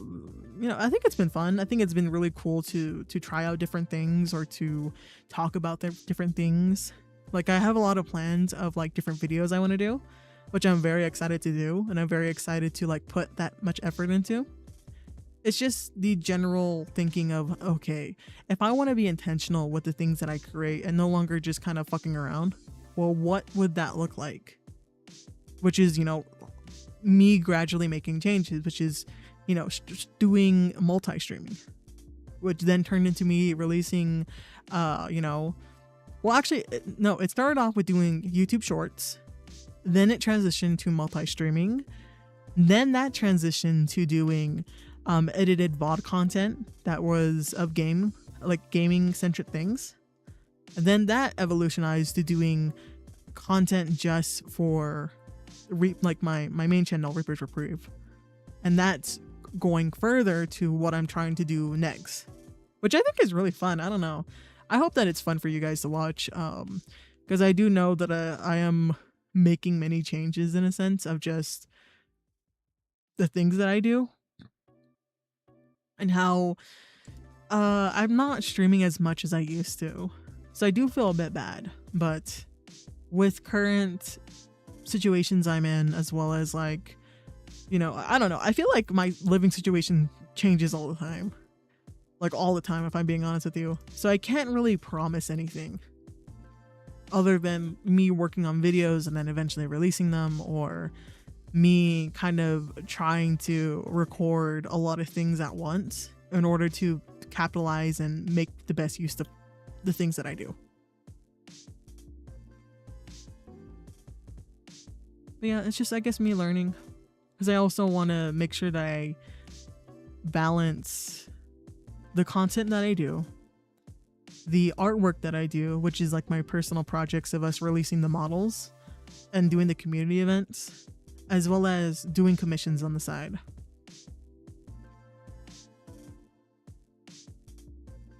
A: you know, I think it's been fun. I think it's been really cool to try out different things, or to talk about different things. Like I have a lot of plans of like different videos I want to do, which I'm very excited to do, and I'm very excited to like put that much effort into. It's just the general thinking of, okay, if I want to be intentional with the things that I create and no longer just kind of fucking around, well, what would that look like? Which is, you know, me gradually making changes, which is, you know, doing multi-streaming, which then turned into me releasing, you know, well, actually, no, it started off with doing YouTube shorts, then it transitioned to multi-streaming, then that transitioned to doing edited VOD content that was of gaming centric things, and then that evolutionized to doing content just for like my main channel, Reaper's Reprieve, and that's going further to what I'm trying to do next, which I think is really fun. I don't know, I hope that it's fun for you guys to watch, because I do know that I am making many changes in a sense of just the things that I do, and how I'm not streaming as much as I used to. So I do feel a bit bad, but with current situations I'm in, as well as like, you know, I don't know, I feel like my living situation changes all the time, like all the time, if I'm being honest with you. So I can't really promise anything other than me working on videos and then eventually releasing them, or me kind of trying to record a lot of things at once in order to capitalize and make the best use of the things that I do. But yeah, it's just, I guess, me learning, because I also want to make sure that I balance the content that I do, the artwork that I do, which is like my personal projects of us releasing the models and doing the community events, as well as doing commissions on the side.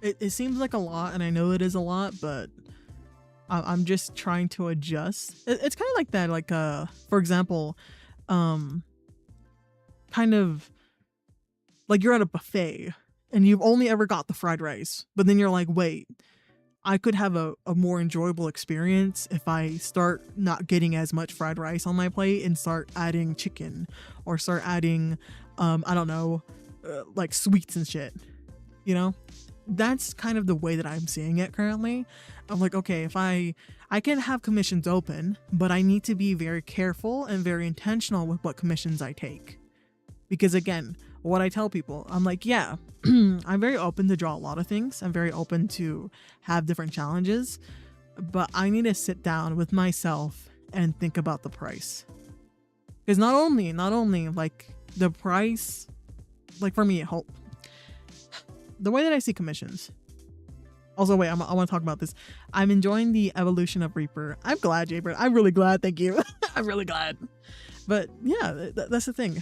A: It seems like a lot, and I know it is a lot, but I'm just trying to adjust. It's kind of like that, like for example, kind of like you're at a buffet and you've only ever got the fried rice, but then you're like, wait, I could have a more enjoyable experience if I start not getting as much fried rice on my plate and start adding chicken or start adding, I don't know, like sweets and shit, you know? That's kind of the way that I'm seeing it currently. I'm like, okay, if I can have commissions open, but I need to be very careful and very intentional with what commissions I take. Because again, what I tell people, I'm like, yeah, I'm very open to draw a lot of things. I'm very open to have different challenges, but I need to sit down with myself and think about the price. Because not only like the price, like for me, the way that I see commissions. Also, wait, I want to talk about this. I'm enjoying the evolution of Reaper. I'm glad, Jaybird. I'm really glad. Thank you. I'm really glad. But yeah, that's the thing.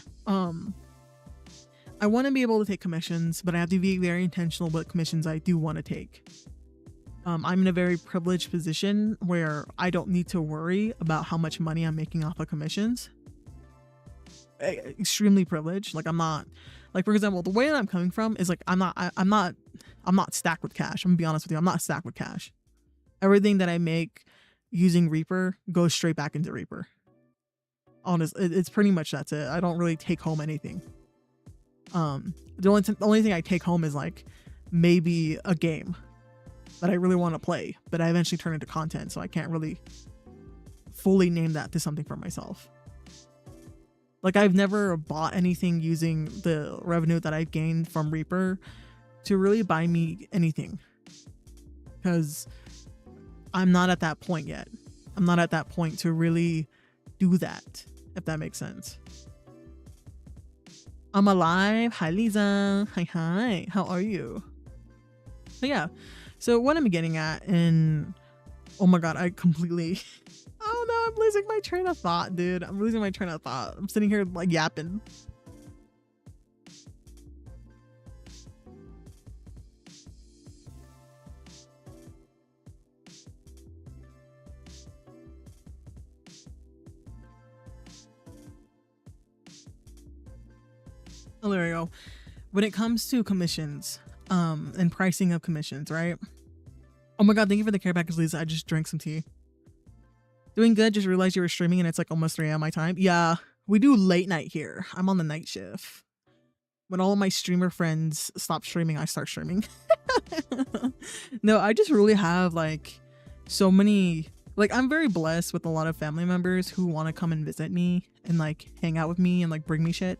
A: I want to be able to take commissions, but I have to be very intentional what commissions I do want to take. I'm in a very privileged position where I don't need to worry about how much money I'm making off of commissions. Extremely privileged. Like I'm not, like for example, the way that I'm coming from is like I'm not stacked with cash. I'm gonna be honest with you. I'm not stacked with cash. Everything that I make using Reaper goes straight back into Reaper. Honest, it's pretty much that's it. I don't really take home anything. The only thing I take home is like maybe a game that I really want to play, but I eventually turn into content, so I can't really fully name that to something for myself. Like I've never bought anything using the revenue that I've gained from Reaper to really buy me anything, because I'm not at that point yet. I'm not at that point to really do that, if that makes sense. I'm alive. Hi, Lisa. Hi. How are you? But yeah, so what I'm getting at, and oh my god, I completely, oh no, I'm losing my train of thought, dude. I'm losing my train of thought. I'm sitting here like yapping. Oh, there we go. When it comes to commissions, and pricing of commissions, right? Oh my god, thank you for the care package, Lisa. I just drank some tea. Doing good. Just realized you were streaming and it's like almost 3 a.m. my time. Yeah, we do late night here. I'm on the night shift. When all of my streamer friends stop streaming, I start streaming. No, I just really have like so many, like I'm very blessed with a lot of family members who want to come and visit me and like hang out with me and like bring me shit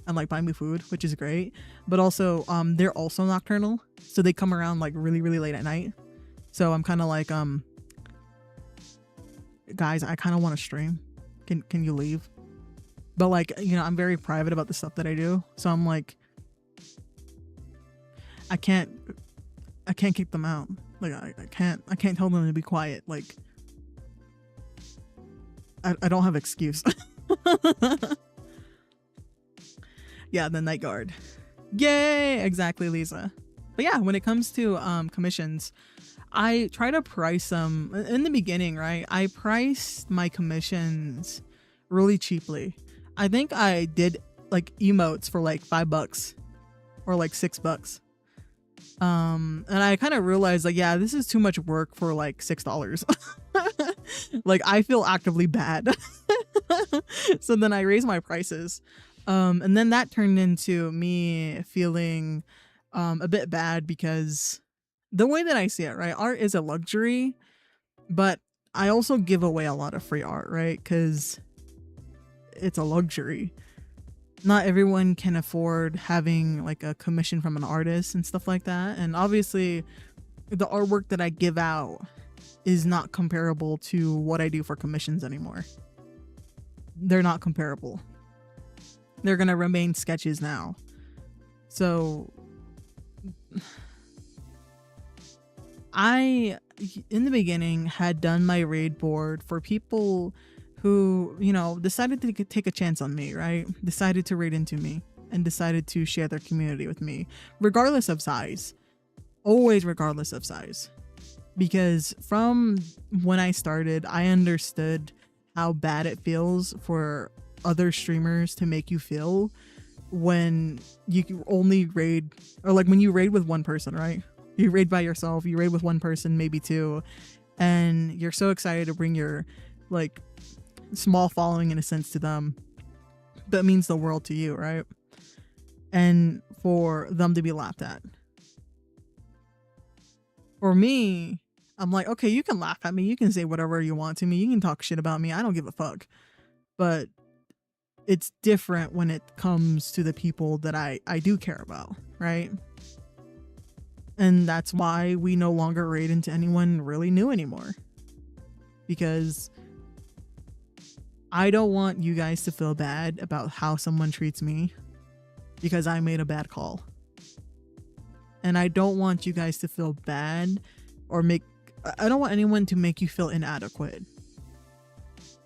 A: and like buy me food, which is great. But also they're also nocturnal, so they come around like really late at night. So I'm kind of like guys, I kind of want to stream. Can you leave? But like, you know, I'm very private about the stuff that I do, so I'm like, I can't kick them out. Like I can't tell them to be quiet. Like I don't have excuse. Yeah, the night guard. Yay! Exactly, Lisa. But yeah, when it comes to commissions, I try to price them in the beginning, right? I priced my commissions really cheaply. I think I did like emotes for like $5 or like $6. And I kind of realized like, yeah, this is too much work for like $6. Like I feel actively bad. So then I raised my prices. And then that turned into me feeling a bit bad, because the way that I see it, right, art is a luxury, but I also give away a lot of free art, right? Because it's a luxury. Not everyone can afford having like a commission from an artist and stuff like that. And obviously the artwork that I give out is not comparable to what I do for commissions anymore. They're not comparable. They're gonna remain sketches now. So I, in the beginning, had done my raid board for people who, you know, decided to take a chance on me, right? Decided to raid into me and decided to share their community with me, regardless of size. Always regardless of size. because from when I started, I understood how bad it feels for other streamers to make you feel when you only raid, or like when you raid with one person, right? You raid by yourself, you raid with one person, maybe two, and you're so excited to bring your like small following in a sense to them. That means the world to you, right? And for them to be laughed at. For me, I'm like, okay, you can laugh at me, you can say whatever you want to me, you can talk shit about me, I don't give a fuck. But it's different when it comes to the people that I do care about, right? And that's why we no longer raid into anyone really new anymore. Because I don't want you guys to feel bad about how someone treats me because I made a bad call. And I don't want you guys to feel bad or I don't want anyone to make you feel inadequate.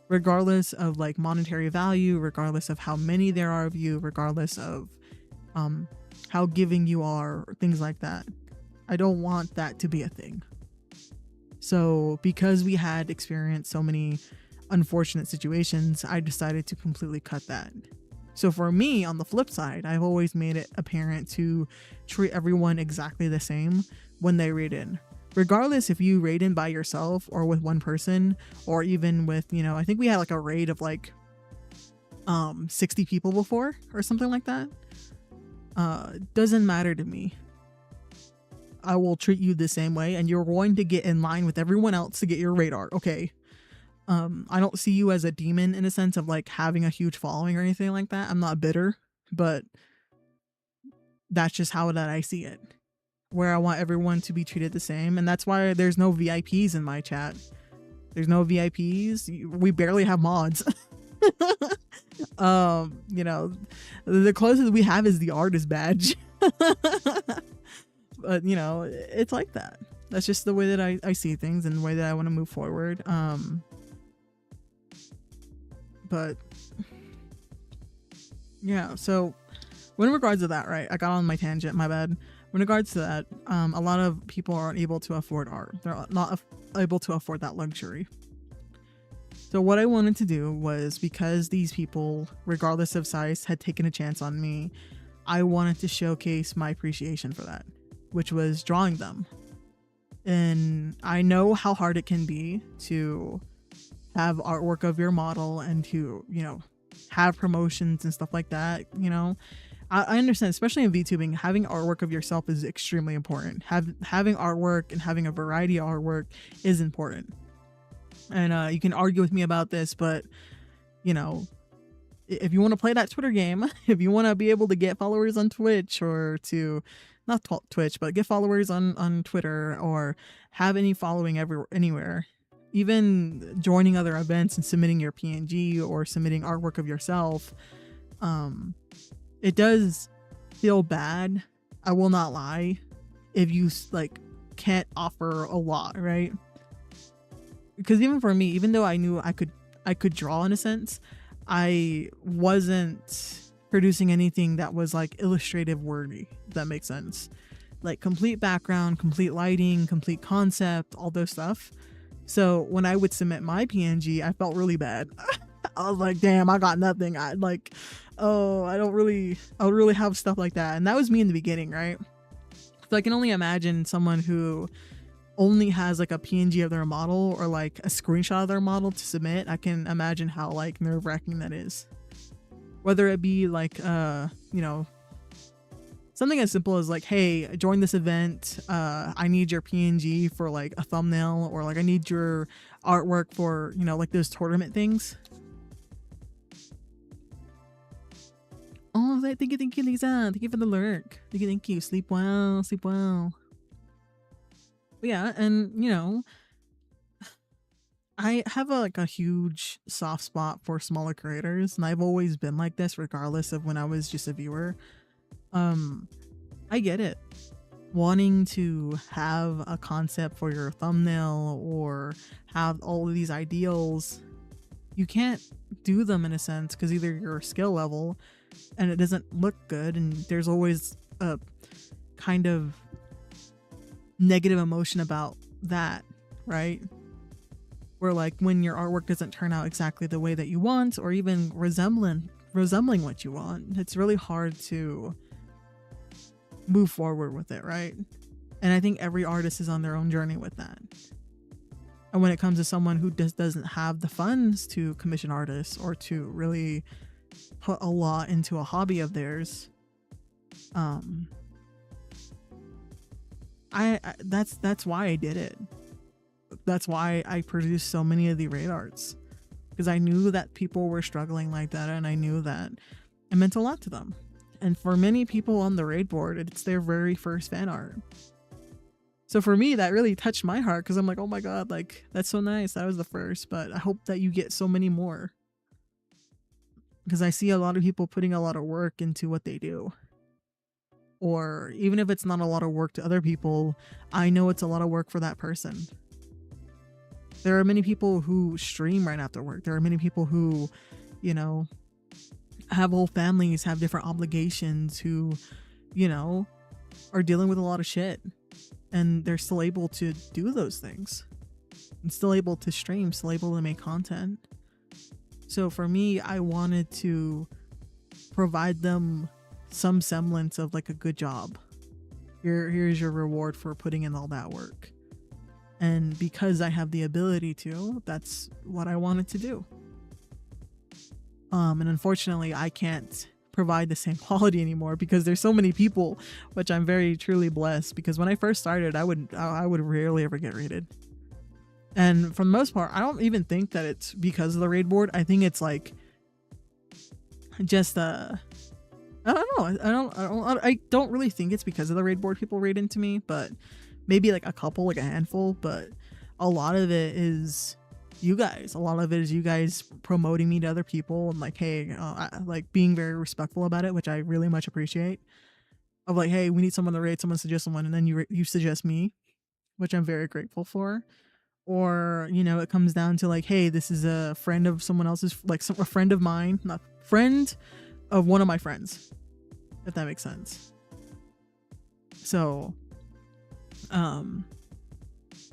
A: Regardless of like monetary value, regardless of how many there are of you, regardless of how giving you are, or things like that. I don't want that to be a thing. So because we had experienced so many unfortunate situations, I decided to completely cut that. So for me, on the flip side, I've always made it apparent to treat everyone exactly the same when they raid in. Regardless if you raid in by yourself or with one person, or even with, you know, I think we had like a raid of like 60 people before or something like that. Doesn't matter to me. I will treat you the same way, and you're going to get in line with everyone else to get your radar, okay? I don't see you as a demon in a sense of like having a huge following or anything like that. I'm not bitter, but that's just how that I see it. Where I want everyone to be treated the same, and that's why there's no VIPs in my chat. There's no VIPs. We barely have mods. You know, the closest we have is the artist badge. But you know, it's like that. That's just the way that I see things and the way that I want to move forward. But yeah, so when in regards to that, right, I got on my tangent, my bad. In regards to that, a lot of people aren't able to afford art. They're not able to afford that luxury. So what I wanted to do was, because these people, regardless of size, had taken a chance on me, I wanted to showcase my appreciation for that, which was drawing them. And I know how hard it can be to have artwork of your model and to, you know, have promotions and stuff like that. You know, I understand, especially in VTubing, having artwork of yourself is extremely important. Having artwork and having a variety of artwork is important. And you can argue with me about this, but you know, if you want to play that Twitter game, if you want to be able to get followers on Twitch, or to not Twitch, but get followers on Twitter, or have any following anywhere, even joining other events and submitting your PNG or submitting artwork of yourself, it does feel bad, I will not lie, if you like can't offer a lot, right? Because even for me, even though I knew I could draw in a sense, I wasn't producing anything that was like illustrative worthy, if that makes sense. Like complete background, complete lighting, complete concept, all those stuff. So when I would submit my PNG, I felt really bad. I was like, damn, I got nothing. I don't really have stuff like that. And that was me in the beginning, right? So I can only imagine someone who only has like a PNG of their model, or like a screenshot of their model to submit. I can imagine how like nerve-wracking that is. Whether it be like, you know, something as simple as like, hey, join this event. I need your PNG for like a thumbnail, or like I need your artwork for, you know, like those tournament things. Oh, thank you, Lisa. Thank you for the lurk. Thank you. Sleep well. Sleep well. But yeah, and you know, I have like a huge soft spot for smaller creators, and I've always been like this, regardless of when I was just a viewer. I get it. Wanting to have a concept for your thumbnail, or have all of these ideals, you can't do them in a sense because either your skill level and it doesn't look good, and there's always a kind of negative emotion about that, right? Where like when your artwork doesn't turn out exactly the way that you want, or even resembling what you want, it's really hard to move forward with it, right? And I think every artist is on their own journey with that. And when it comes to someone who doesn't have the funds to commission artists or to really put a lot into a hobby of theirs, that's why I did it. That's why I produced so many of the raid arts, because I knew that people were struggling like that, and I knew that it meant a lot to them. And for many people on the raid board, it's their very first fan art. So for me, that really touched my heart, because I'm like, oh my god, like that's so nice. That was the first, but I hope that you get so many more, because I see a lot of people putting a lot of work into what they do. Or even if it's not a lot of work to other people, I know it's a lot of work for that person. There are many people who stream right after work. There are many people who, you know, have whole families, have different obligations, who, you know, are dealing with a lot of shit, and they're still able to do those things, and still able to stream, still able to make content. So for me, I wanted to provide them some semblance of like a good job. Here's your reward for putting in all that work. And because I have the ability to, that's what I wanted to do. And unfortunately, I can't provide the same quality anymore, because there's so many people, which I'm very truly blessed, because when I first started, I would rarely ever get raided. And for the most part, I don't even think that it's because of the raid board. I think it's like just I don't know. I don't really think it's because of the raid board people raid into me, but maybe like a couple, like a handful. But a lot of it is you guys. A lot of it is you guys promoting me to other people, and like, hey, like being very respectful about it, which I really much appreciate. Of like, hey, we need someone to raid. Someone suggest someone, and then you suggest me, which I'm very grateful for. Or, you know, it comes down to like, hey, this is a friend of someone else's, like a friend of mine, not friend of one of my friends, if that makes sense. So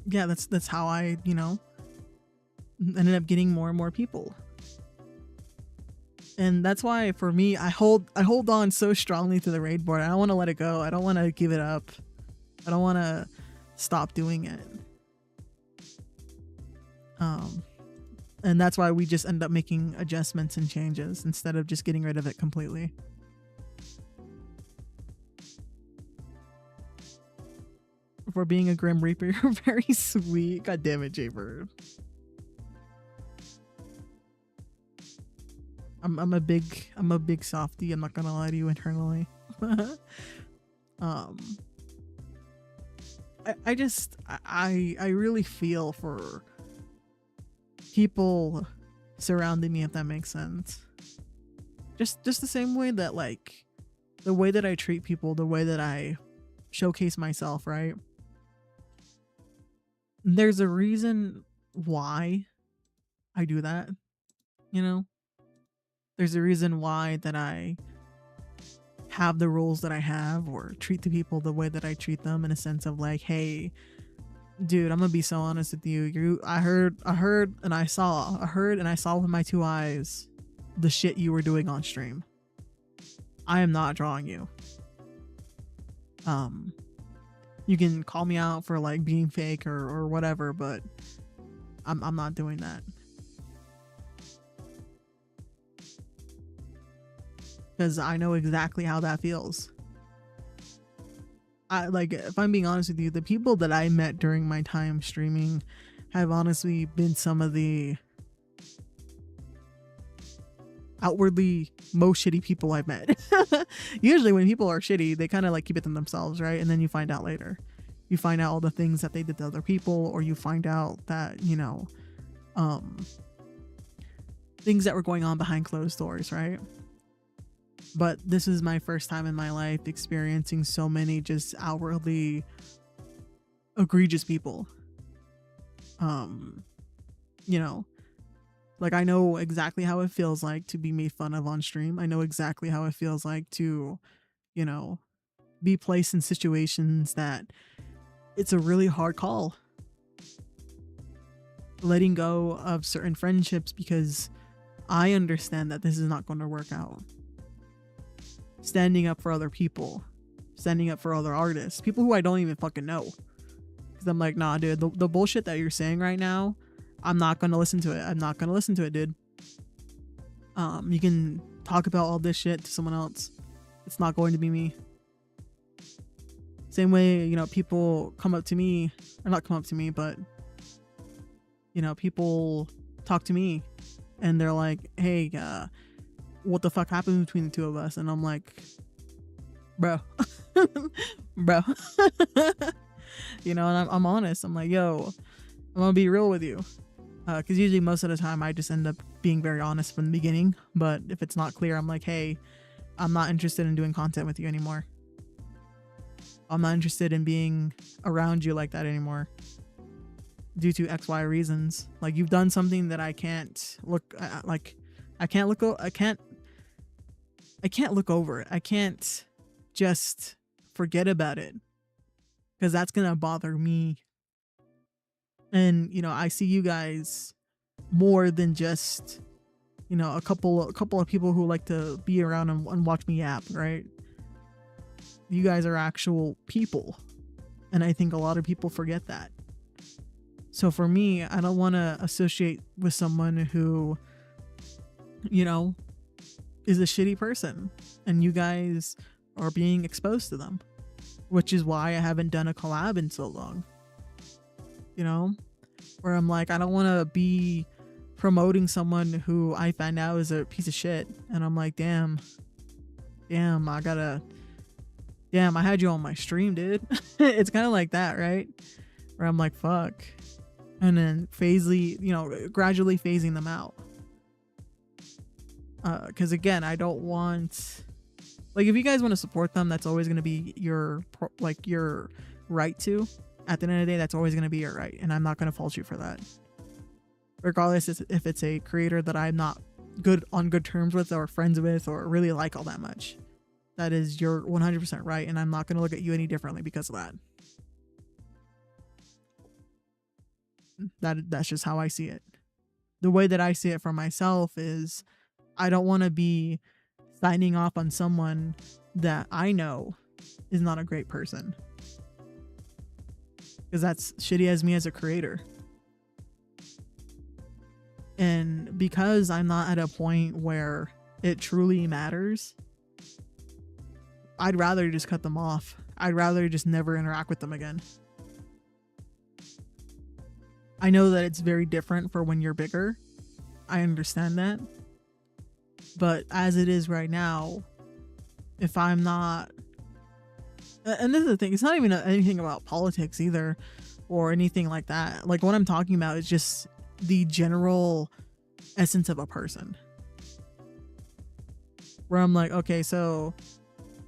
A: yeah, that's how I, you know, ended up getting more and more people. And that's why for me, I hold on so strongly to the raid board. I don't want to let it go. I don't want to give it up. I don't want to stop doing it. And that's why we just end up making adjustments and changes instead of just getting rid of it completely. For being a Grim Reaper, you're very sweet. God damn it, Jaybird. I'm a big softie. I'm not gonna lie to you internally. I really feel for people surrounding me, if that makes sense. Just the same way that, like, the way that I treat people, the way that I showcase myself, right? There's a reason why I do that, you know? There's a reason why that I have the rules that I have, or treat the people the way that I treat them, in a sense of like, hey, dude, I'm gonna be so honest with you. I heard and I saw with my two eyes the shit you were doing on stream. I am not drawing you. You can call me out for like being fake or whatever, but I'm not doing that. Because I know exactly how that feels. If I'm being honest with you, the people that I met during my time streaming have honestly been some of the outwardly most shitty people I've met. Usually when people are shitty, they kind of like keep it to themselves, right? And then you find out later. You find out all the things that they did to other people, or you find out that, you know, things that were going on behind closed doors, right? But this is my first time in my life experiencing so many just outwardly egregious people. You know, like, I know exactly how it feels like to be made fun of on stream. I know exactly how it feels like to, you know, be placed in situations that it's a really hard call. letting go of certain friendships because I understand that this is not going to work out. Standing up for other people, standing up for other artists, people who I don't even fucking know. Because I'm like, nah, dude, the bullshit that you're saying right now, I'm not going to listen to it. I'm not going to listen to it, dude. You can talk about all this shit to someone else. It's not going to be me. Same way, you know, people come up to me, or not come up to me, but, you know, people talk to me and they're like, hey, what the fuck happened between the two of us? And I'm like, bro, bro, you know, and I'm honest. I'm like, yo, I'm gonna be real with you. Because usually most of the time I just end up being very honest from the beginning. But if it's not clear, I'm like, hey, I'm not interested in doing content with you anymore. I'm not interested in being around you like that anymore. Due to XY reasons. Like, you've done something that I can't look like. I can't look over it. I can't just forget about it, because that's gonna bother me. And, you know, I see you guys more than just, you know, a couple of people who like to be around and watch me yap, right? You guys are actual people, and I think a lot of people forget that. So for me, I don't want to associate with someone who, you know, is a shitty person, and you guys are being exposed to them, which is why I haven't done a collab in so long. You know, where I'm like, I don't want to be promoting someone who I find out is a piece of shit, and I'm like, damn, I had you on my stream, dude. It's kind of like that, right? Where I'm like, fuck. And then gradually phasing them out. Because again, I don't want, like, if you guys want to support them, that's always going to be your right to. At the end of the day, that's always going to be your right, and I'm not going to fault you for that. Regardless if it's a creator that I'm not on good terms with, or friends with, or really like all that much. That is your 100% right, and I'm not going to look at you any differently because of that. That's just how I see it. The way that I see it for myself is, I don't want to be signing off on someone that I know is not a great person, because that's shitty as me as a creator. And because I'm not at a point where it truly matters, I'd rather just cut them off. I'd rather just never interact with them again. I know that it's very different for when you're bigger. I understand that. But as it is right now, if I'm not... And this is the thing, it's not even anything about politics either, or anything like that. Like, what I'm talking about is just the general essence of a person. Where I'm like, okay, so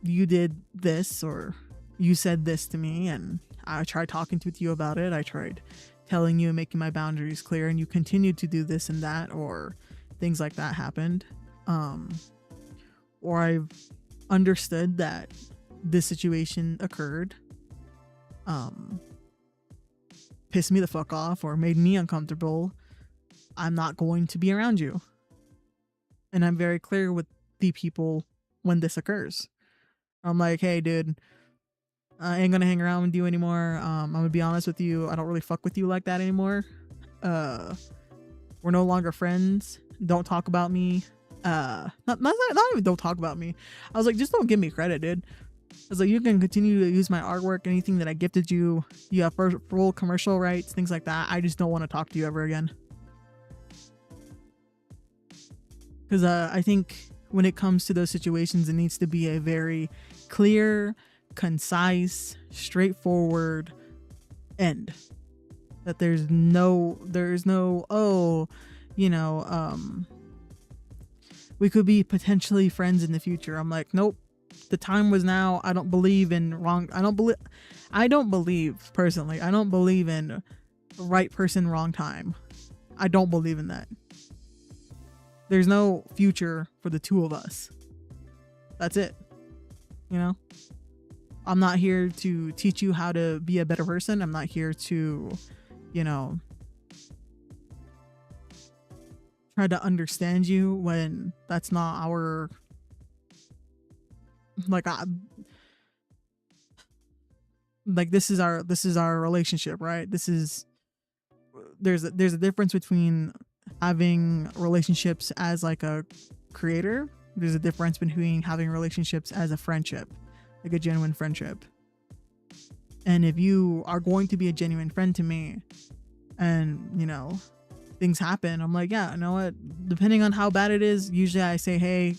A: you did this, or you said this to me, and I tried talking to you about it. I tried telling you and making my boundaries clear, and you continued to do this and that, or things like that happened. Or I've understood that this situation occurred, pissed me the fuck off, or made me uncomfortable. I'm not going to be around you. And I'm very clear with the people when this occurs. I'm like, hey, dude, I ain't gonna hang around with you anymore. I'm gonna be honest with you. I don't really fuck with you like that anymore. We're no longer friends. Don't talk about me. Not even don't talk about me. I was like, just don't give me credit, dude. I was like, you can continue to use my artwork, anything that I gifted you. You have full commercial rights, things like that. I just don't want to talk to you ever again. Because I think when it comes to those situations, it needs to be a very clear, concise, straightforward end. That there's no, oh, you know, we could be potentially friends in the future. I'm like, nope, the time was now. I don't believe in personally, I don't believe in right person, wrong time. I don't believe in that. There's no future for the two of us. That's it. You know? I'm not here to teach you how to be a better person. I'm not here to, you know, try to understand you when that's not our, like, like this is our relationship, right? There's a difference between having relationships as like a creator. There's a difference between having relationships as a friendship, like a genuine friendship. And if you are going to be a genuine friend to me, and you know, things happen, I'm like, yeah, you know what, depending on how bad it is, usually I say, hey,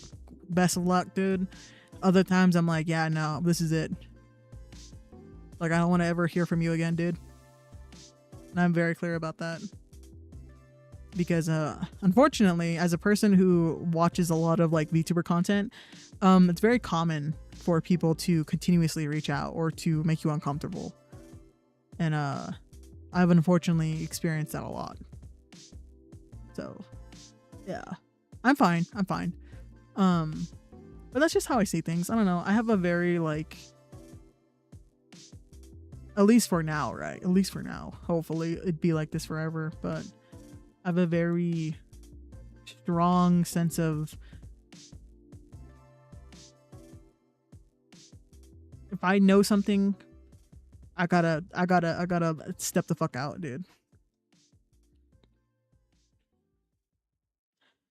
A: best of luck, dude. Other times I'm like, yeah, no, this is it. Like, I don't want to ever hear from you again, dude. And I'm very clear about that. Because unfortunately, as a person who watches a lot of like VTuber content, it's very common for people to continuously reach out or to make you uncomfortable. And I've unfortunately experienced that a lot. So yeah, I'm fine. But that's just how I see things. I don't know. I have a very like, at least for now, right? At least for now. Hopefully it'd be like this forever, but I have a very strong sense of, if I know something, I gotta step the fuck out, dude.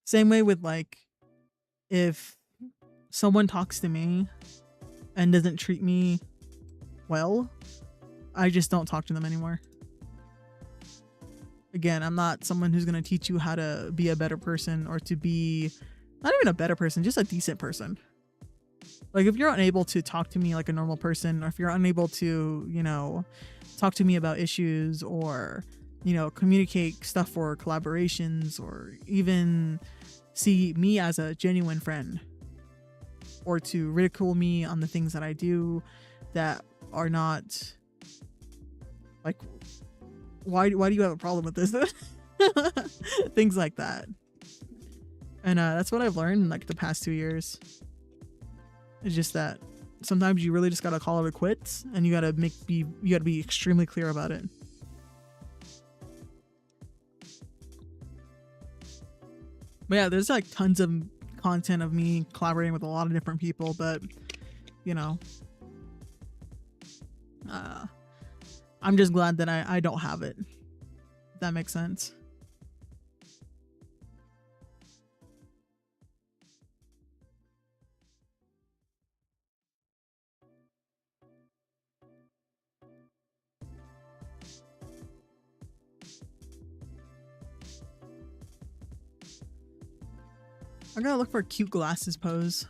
A: Same way with like, if someone talks to me and doesn't treat me well, I just don't talk to them anymore. Again, I'm not someone who's going to teach you how to be a better person, or to be not even a better person, just a decent person. Like, if you're unable to talk to me like a normal person, or if you're unable to, you know, talk to me about issues, or, you know, communicate stuff for collaborations, or even see me as a genuine friend, or to ridicule me on the things that I do that are not like, why do you have a problem with this? Things like that. And that's what I've learned in like the past 2 years. It's just that sometimes you really just gotta call it a quits, and you gotta be extremely clear about it. But yeah, there's like tons of content of me collaborating with a lot of different people, but you know, I'm just glad that I don't have it. If that makes sense. I gotta look for a cute glasses pose.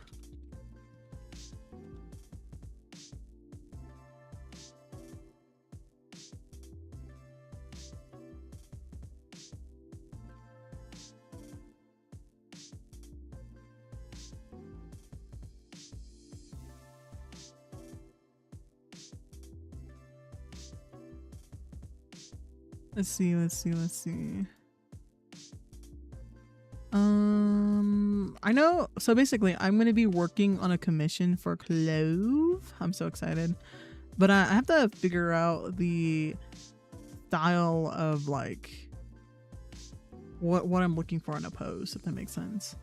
A: Let's see. I know. So basically, I'm gonna be working on a commission for Clove. I'm so excited, but I have to figure out the style of like what I'm looking for in a pose, if that makes sense.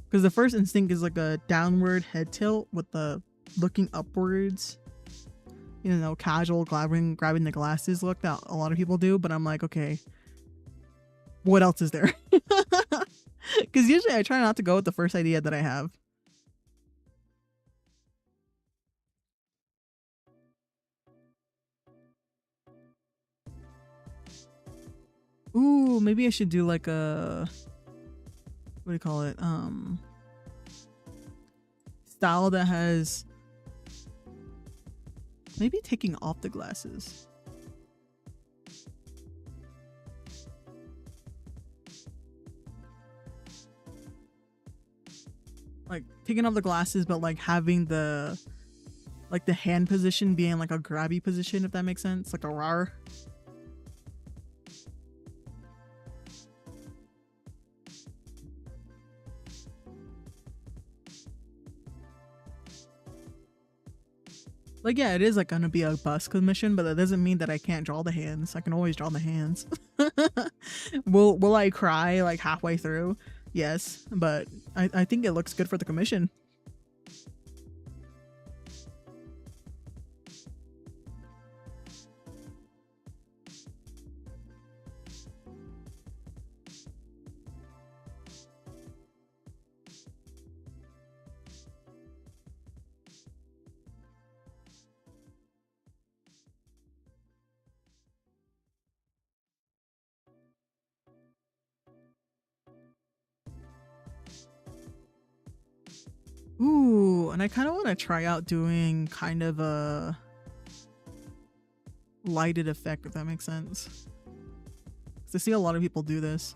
A: Because the first instinct is like a downward head tilt with the looking upwards, you know, casual grabbing the glasses look that a lot of people do. But I'm like, okay, what else is there? Because usually I try not to go with the first idea that I have. Ooh, maybe I should do like a, what do you call it? Style that has maybe taking off the glasses. Like taking off the glasses, but like having the hand position being like a grabby position, if that makes sense, like a rar. Like, yeah, it is like gonna be a bust commission, but that doesn't mean that I can't draw the hands. I can always draw the hands. Will I cry like halfway through? Yes, but I think it looks good for the commission. Ooh, and I kind of want to try out doing kind of a lighted effect, if that makes sense. 'Cause I see a lot of people do this.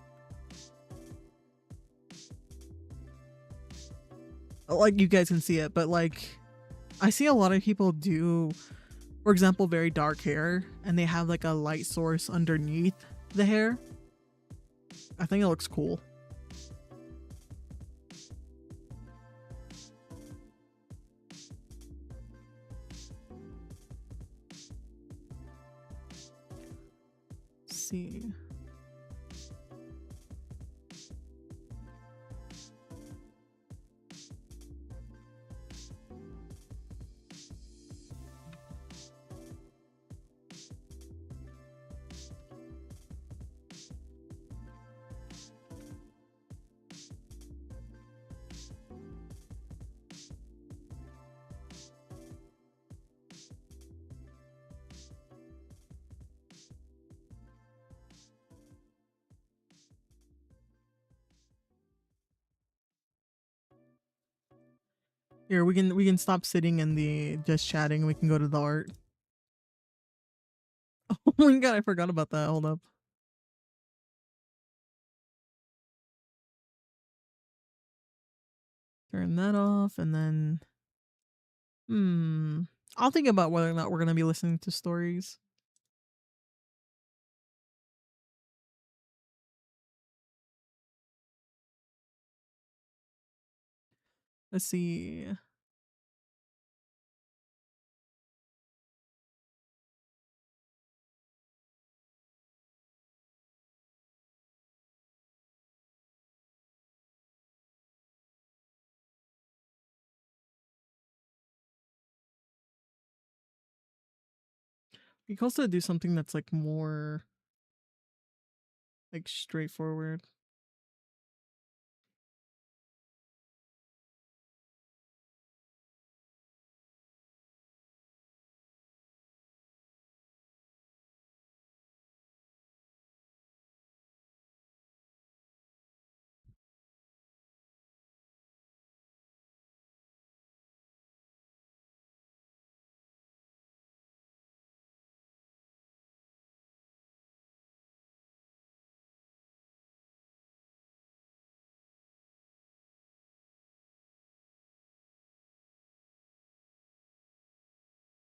A: Like, you guys can see it, but like, I see a lot of people do, for example, very dark hair, and they have like a light source underneath the hair. I think it looks cool. Let's see. Here, we can stop sitting in the just chatting and we can go to the art. Oh my god, I forgot about that. Hold up. Turn that off and then I'll think about whether or not we're gonna be listening to stories. Let's see. We can also do something that's like more like straightforward.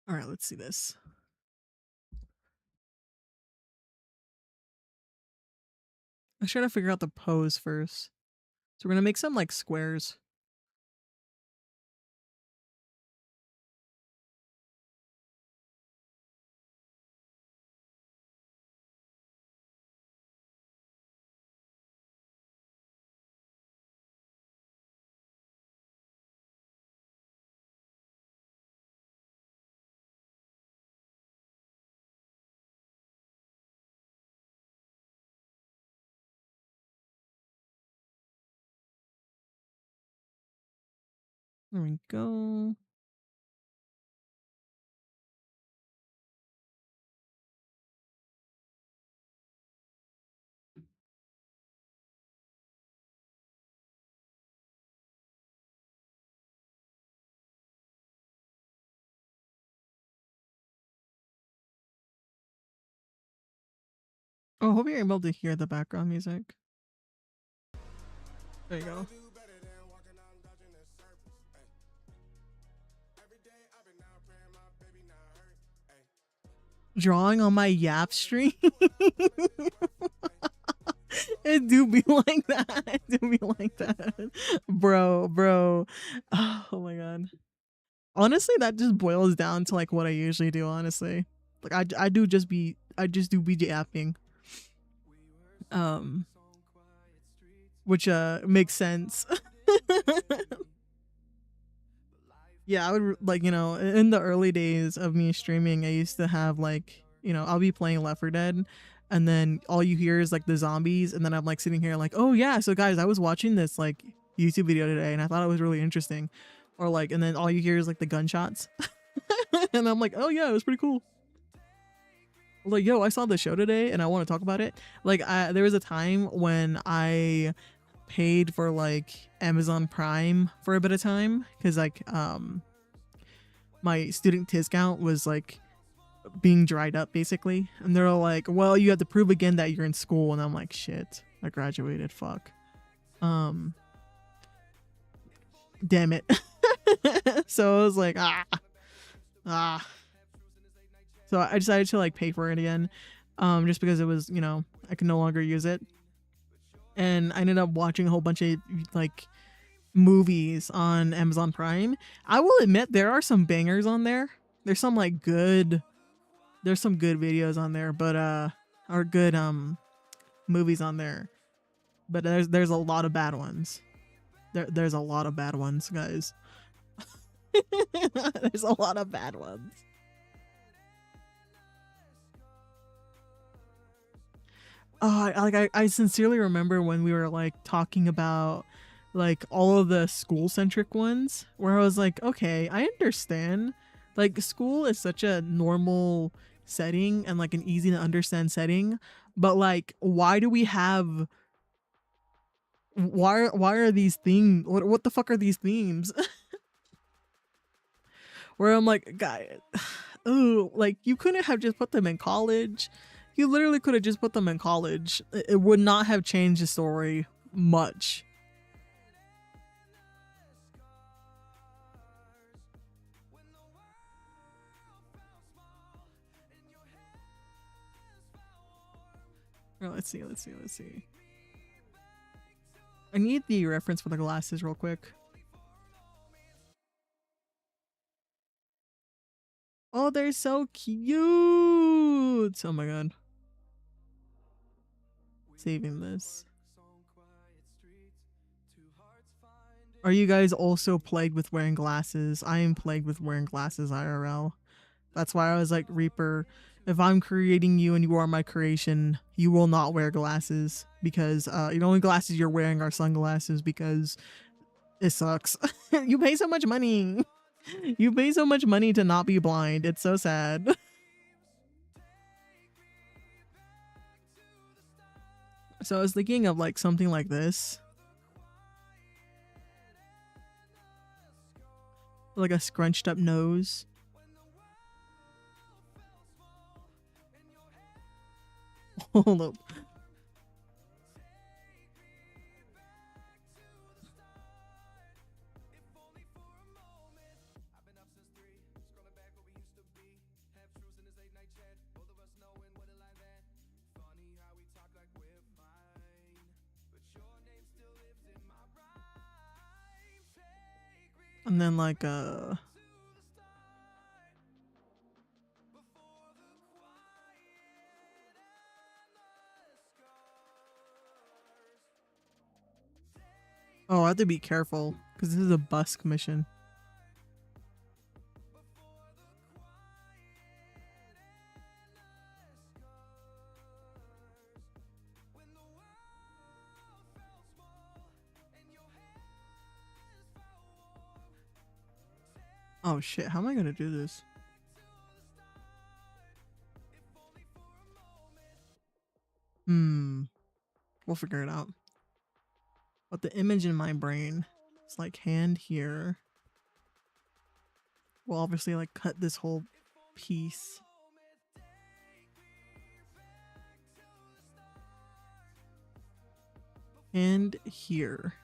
A: All right, let's see this. I'm trying to figure out the pose first. So we're gonna make some like squares. There we go. Oh, I hope you're able to hear the background music. There you go. Drawing on my Yap stream. It do be like that. It do be like that. Bro. Oh my god. Honestly, that just boils down to like what I usually do, honestly. Like I just do BJ apping. Um which makes sense. Yeah, I would like, you know, in the early days of me streaming, I used to have like, you know, I'll be playing Left 4 Dead and then all you hear is like the zombies and then I'm like sitting here like, "Oh yeah, so guys, I was watching this like YouTube video today and I thought it was really interesting." Or like and then all you hear is like the gunshots. And I'm like, "Oh yeah, it was pretty cool." Like, "Yo, I saw the show today and I want to talk about it." Like there was a time when I paid for like Amazon Prime for a bit of time because like my student discount was like being dried up basically, and they're like, "Well, you have to prove again that you're in school," and I'm like, "Shit, I graduated, fuck." um Damn it. So I was like, ah so I decided to like pay for it again, just because it was, you know, I could no longer use it, and I ended up watching a whole bunch of like movies on Amazon Prime. I will admit there are some bangers on there. There's some like good there's some good videos on there, but or good movies on there. But there's a lot of bad ones. There's a lot of bad ones, guys. There's a lot of bad ones. I sincerely remember when we were like talking about like all of the school centric ones where I was like, okay, I understand. Like school is such a normal setting and like an easy to understand setting, but like why are these themes, what the fuck are these themes? Where I'm like, guy, oh, like you couldn't have just put them in college. You literally could have just put them in college. It would not have changed the story much. Let's see. I need the reference for the glasses real quick. Oh, they're so cute. Oh my god. Saving this. Are you guys also plagued with wearing glasses? I am plagued with wearing glasses IRL. That's why I was like, Reaper, if I'm creating you and you are my creation, you will not wear glasses because the only glasses you're wearing are sunglasses because it sucks. You pay so much money. You pay so much money to not be blind. It's so sad. So I was thinking of like something like this. Like a scrunched up nose. Hold up. And then like oh, I have to be careful because this is a busk mission. Oh shit, how am I gonna do this? We'll figure it out. But the image in my brain is like hand here. We'll obviously like cut this whole piece. And here.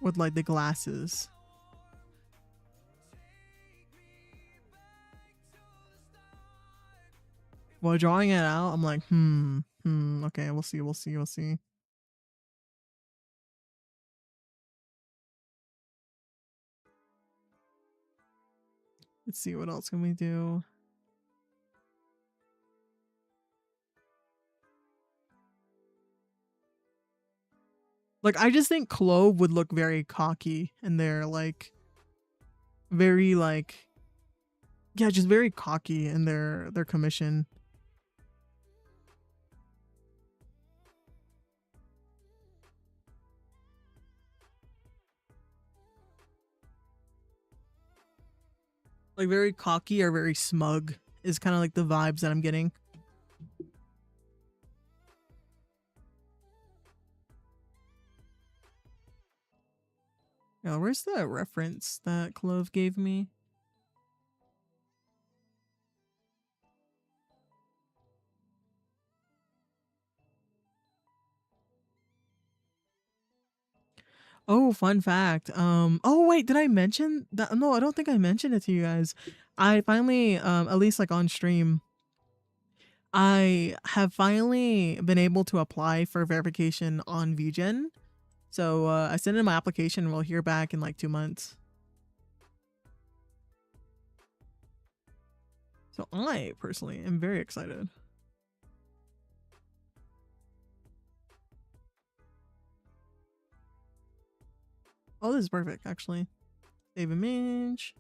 A: With like the glasses. While drawing it out, I'm like, Okay, we'll see, we'll see, we'll see. Let's see, what else can we do? Like, I just think Clove would look very cocky in their, like, very, like, yeah, just very cocky in their commission. Like, very cocky or very smug is kind of like the vibes that I'm getting. Yeah, where's the reference that Clove gave me? Oh, fun fact. Oh wait, did I mention that? No, I don't think I mentioned it to you guys. I finally, at least like on stream, I have finally been able to apply for verification on VGen. So I sent in my application and we'll hear back in like 2 months. So I personally am very excited. Oh, this is perfect actually. Save image.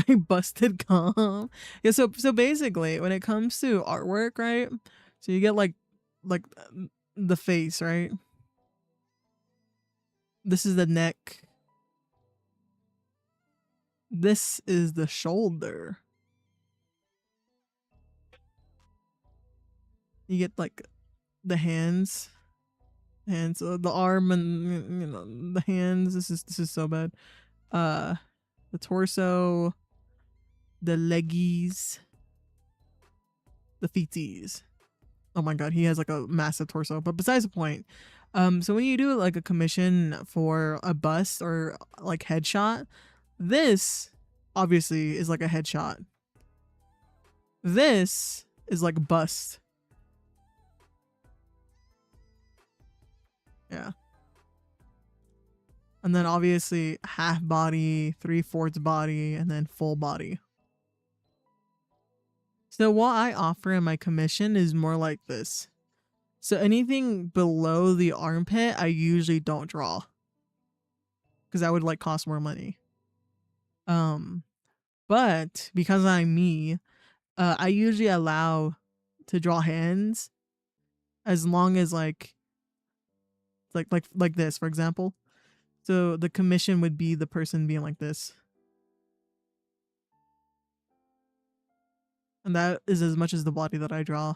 A: I busted calm. Yeah, so basically when it comes to artwork, right? So you get like the face, right? This is the neck. This is the shoulder. You get like the hands, the arm, and you know the hands. This is so bad. The torso, the leggies, the feeties. Oh my god, he has like a massive torso. But besides the point, so when you do like a commission for a bust or like headshot, this obviously is like a headshot. This is like bust. Yeah. And then obviously half body, 3/4 body, and then full body. So what I offer in my commission is more like this. So anything below the armpit, I usually don't draw. Because that would like cost more money. But because I'm me, I usually allow to draw hands as long as like this, for example. So the commission would be the person being like this. And that is as much as the body that I draw.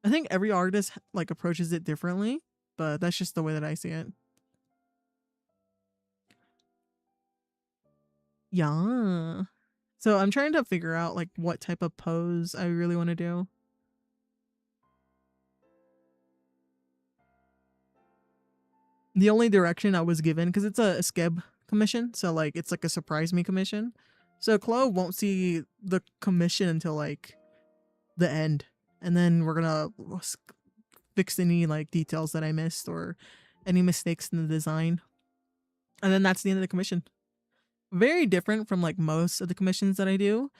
A: I think every artist like approaches it differently, but that's just the way that I see it. Yeah. So I'm trying to figure out like what type of pose I really want to do. The only direction I was given, because it's a skeb commission, so like it's like a surprise me commission. So Chloe won't see the commission until like the end, and then we're gonna fix any like details that I missed or any mistakes in the design, and then that's the end of the commission. Very different from like most of the commissions that I do.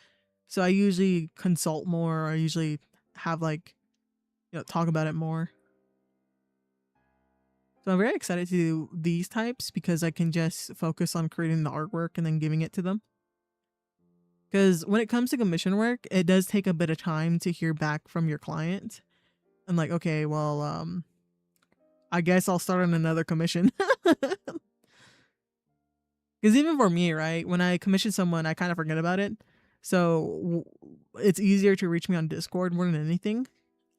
A: So I usually consult more. I usually have like, you know, talk about it more. So I'm very excited to do these types because I can just focus on creating the artwork and then giving it to them. Because when it comes to commission work, it does take a bit of time to hear back from your client. And like, okay, well, I guess I'll start on another commission. Because even for me, right, when I commission someone, I kind of forget about it. So it's easier to reach me on Discord more than anything.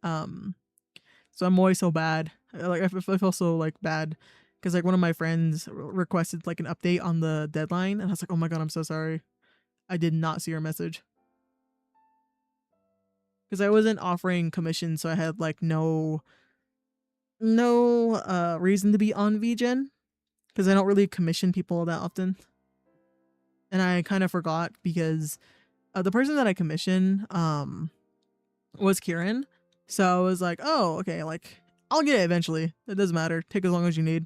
A: So I'm always so bad. Like I feel so like bad because like one of my friends requested like an update on the deadline, and I was like, oh my god, I'm so sorry. I did not see your message because I wasn't offering commission, so I had like no reason to be on VGen because I don't really commission people that often, and I kind of forgot because the person that I commissioned was Kieran. So I was like, oh, okay, like I'll get it eventually. It doesn't matter. Take as long as you need.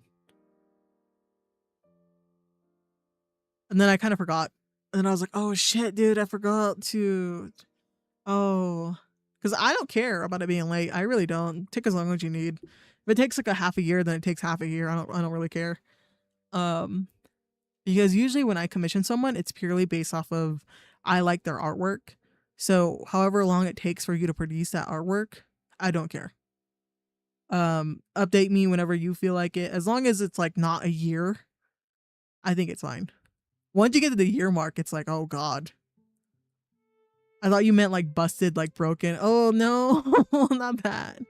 A: And then I kind of forgot. And then I was like, oh shit, dude, I forgot to. Oh, because I don't care about it being late. I really don't. Take as long as you need. If it takes like a half a year, then it takes half a year. I don't really care. Um, because usually when I commission someone, it's purely based off of I like their artwork. So however long it takes for you to produce that artwork, I don't care. Update me whenever you feel like it. As long as it's like not a year, I think it's fine. Once you get to the year mark, it's like, oh god. I thought you meant like busted, like broken. Oh no, not bad.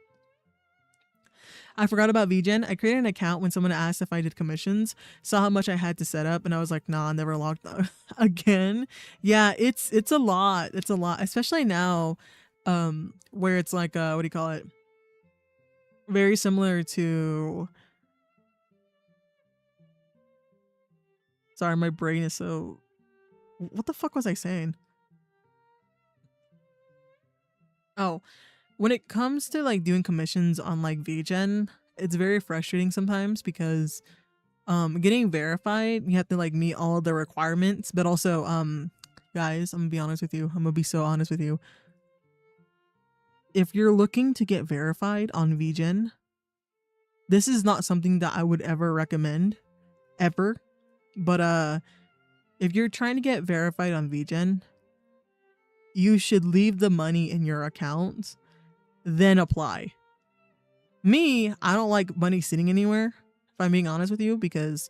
A: I forgot about VGen. I created an account when someone asked if I did commissions, saw how much I had to set up, and I was like, nah, never logged on again. Yeah, it's a lot. It's a lot, especially now, where it's like what do you call it? Very similar to. Sorry, my brain is so. What the fuck was I saying? Oh, when it comes to like doing commissions on like VGen, it's very frustrating sometimes because getting verified, you have to like meet all the requirements, but also guys, I'm gonna be honest with you. I'm gonna be so honest with you. If you're looking to get verified on VGen, this is not something that I would ever recommend ever. But if you're trying to get verified on VGen, you should leave the money in your account, then apply. Me, I don't like money sitting anywhere, if I'm being honest with you, because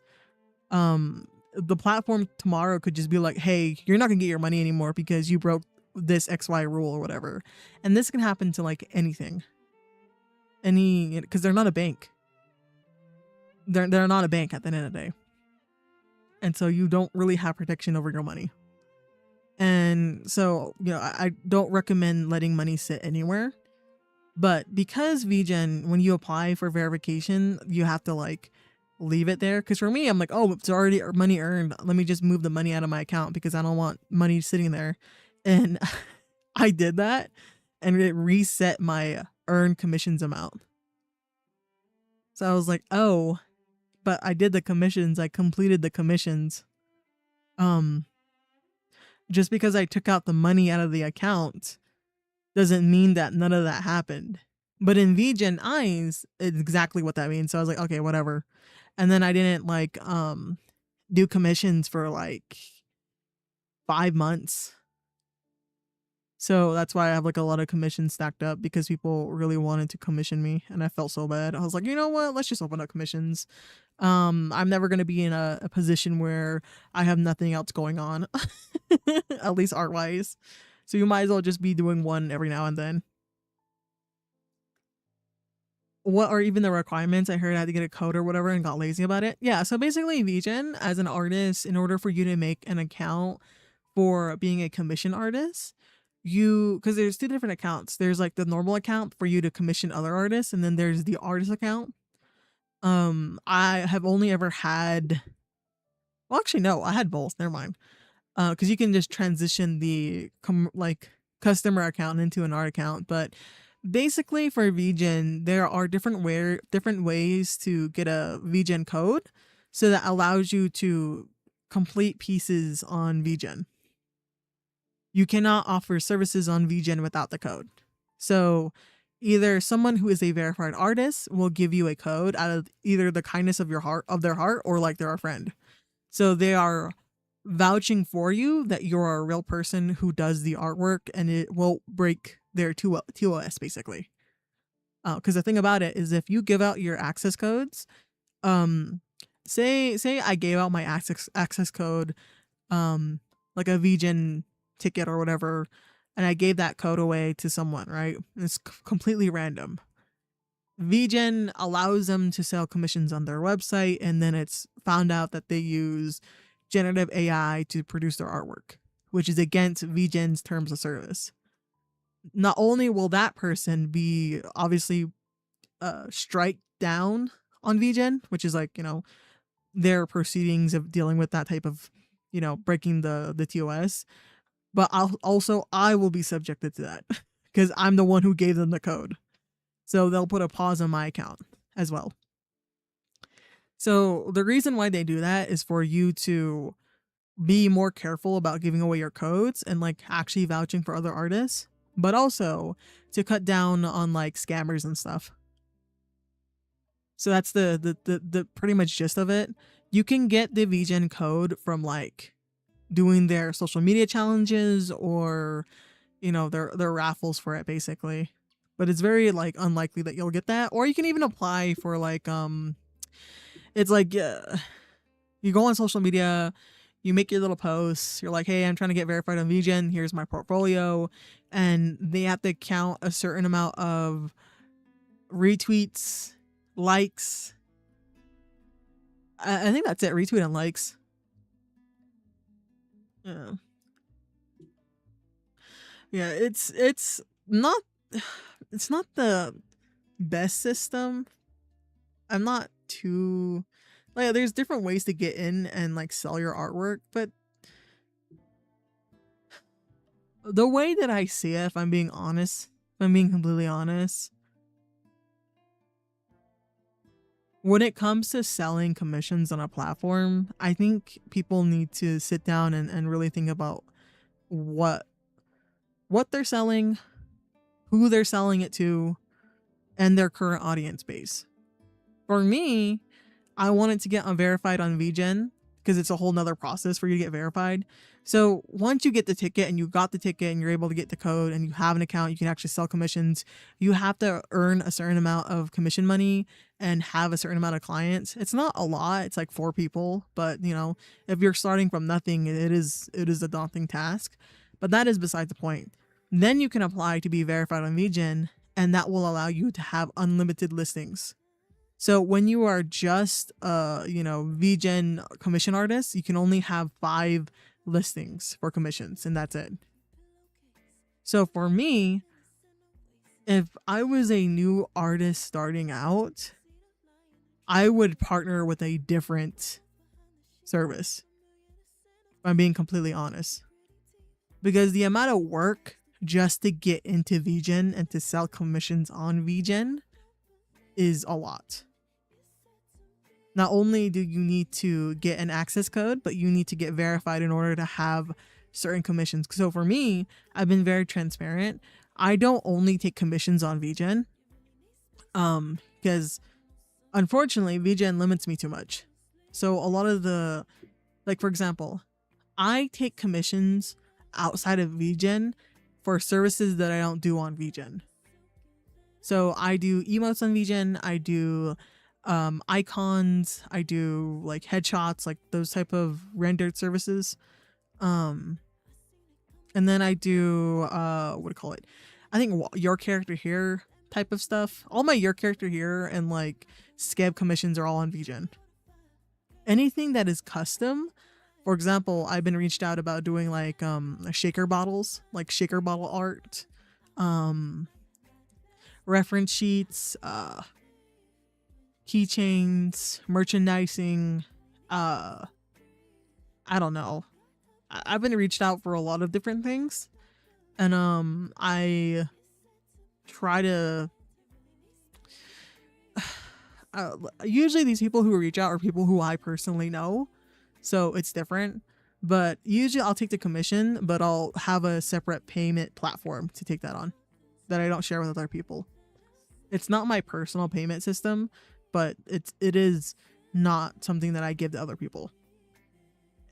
A: the platform tomorrow could just be like, hey, you're not gonna get your money anymore because you broke this XY rule or whatever. And this can happen to like anything. Because they're not a bank. They're not a bank at the end of the day. And so you don't really have protection over your money. And so, you know, I don't recommend letting money sit anywhere. But because VGen, when you apply for verification, you have to like leave it there. Because for me, I'm like, oh, it's already money earned. Let me just move the money out of my account because I don't want money sitting there. And I did that and it reset my earned commissions amount. So I was like, oh, but I did the commissions. I completed the commissions. Just because I took out the money out of the account doesn't mean that none of that happened. But in VGen eyes, it's exactly what that means. So I was like, okay, whatever. And then I didn't like do commissions for like 5 months. So that's why I have like a lot of commissions stacked up because people really wanted to commission me and I felt so bad. I was like, you know what? Let's just open up commissions. I'm never going to be in a position where I have nothing else going on, at least art wise. So you might as well just be doing one every now and then. What are even the requirements? I heard I had to get a code or whatever and got lazy about it. Yeah, so basically VGen, as an artist, in order for you to make an account for being a commission artist, because there's two different accounts. There's like the normal account for you to commission other artists, and then there's the artist account. I have only ever had, well, actually no, I had both. Never mind. Because you can just transition the customer account into an art account, but basically for VGen, there are different ways to get a VGen code, so that allows you to complete pieces on VGen. You cannot offer services on VGen without the code. So either someone who is a verified artist will give you a code out of either the kindness of their heart, or like they're a friend. So they are vouching for you that you're a real person who does the artwork, and it won't break their TOS basically. Because the thing about it is, if you give out your access codes, say I gave out my access code, like a VGen ticket or whatever, and I gave that code away to someone, right? It's completely random. VGen allows them to sell commissions on their website, and then it's found out that they use generative AI to produce their artwork, which is against VGen's terms of service. Not only will that person be obviously strike down on VGen, which is like, you know, their proceedings of dealing with that type of, you know, breaking the TOS, but I will be subjected to that because I'm the one who gave them the code. So they'll put a pause on my account as well. So the reason why they do that is for you to be more careful about giving away your codes and like actually vouching for other artists, but also to cut down on like scammers and stuff. So that's the pretty much gist of it. You can get the VGen code from like doing their social media challenges or, you know, their raffles for it basically. But it's very like unlikely that you'll get that. Or you can even apply for like it's like you go on social media, you make your little posts, you're like, hey, I'm trying to get verified on VGen, here's my portfolio, and they have to count a certain amount of retweets, likes. I think that's it, retweet and likes. Yeah. Yeah, it's not the best system. I'm not too like there's different ways to get in and like sell your artwork, but the way that I see it, if I'm being honest, if I'm being completely honest, when it comes to selling commissions on a platform, I think people need to sit down and really think about what they're selling, who they're selling it to, and their current audience base. For me, I wanted to get verified on VGen because it's a whole nother process for you to get verified. So once you get the ticket and you got the ticket and you're able to get the code and you have an account, you can actually sell commissions. You have to earn a certain amount of commission money and have a certain amount of clients. It's not a lot. It's like 4 people, but you know, if you're starting from nothing, it is a daunting task. But that is beside the point. Then you can apply to be verified on VGen, and that will allow you to have unlimited listings. So when you are just VGen commission artist, you can only have 5 listings for commissions, and that's it. So for me, if I was a new artist starting out, I would partner with a different service, if I'm being completely honest. Because the amount of work just to get into VGen and to sell commissions on VGen is a lot. Not only do you need to get an access code, but you need to get verified in order to have certain commissions. So for me, I've been very transparent. I don't only take commissions on VGen, because unfortunately VGen limits me too much. So a lot of the, like for example, I take commissions outside of VGen for services that I don't do on VGen. So I do emotes on VGen, I do icons, I do like headshots, like those type of rendered services, and then I do what do you call it, I think your character here type of stuff. All my your character here and like scab commissions are all on VGen. Anything that is custom, for example, I've been reached out about doing like shaker bottles, like shaker bottle art, reference sheets, keychains, merchandising, I don't know. I've been reached out for a lot of different things, and I try to usually these people who reach out are people who I personally know, so it's different. But usually I'll take the commission, but I'll have a separate payment platform to take that on that I don't share with other people. It's not my personal payment system, but it is not something that I give to other people.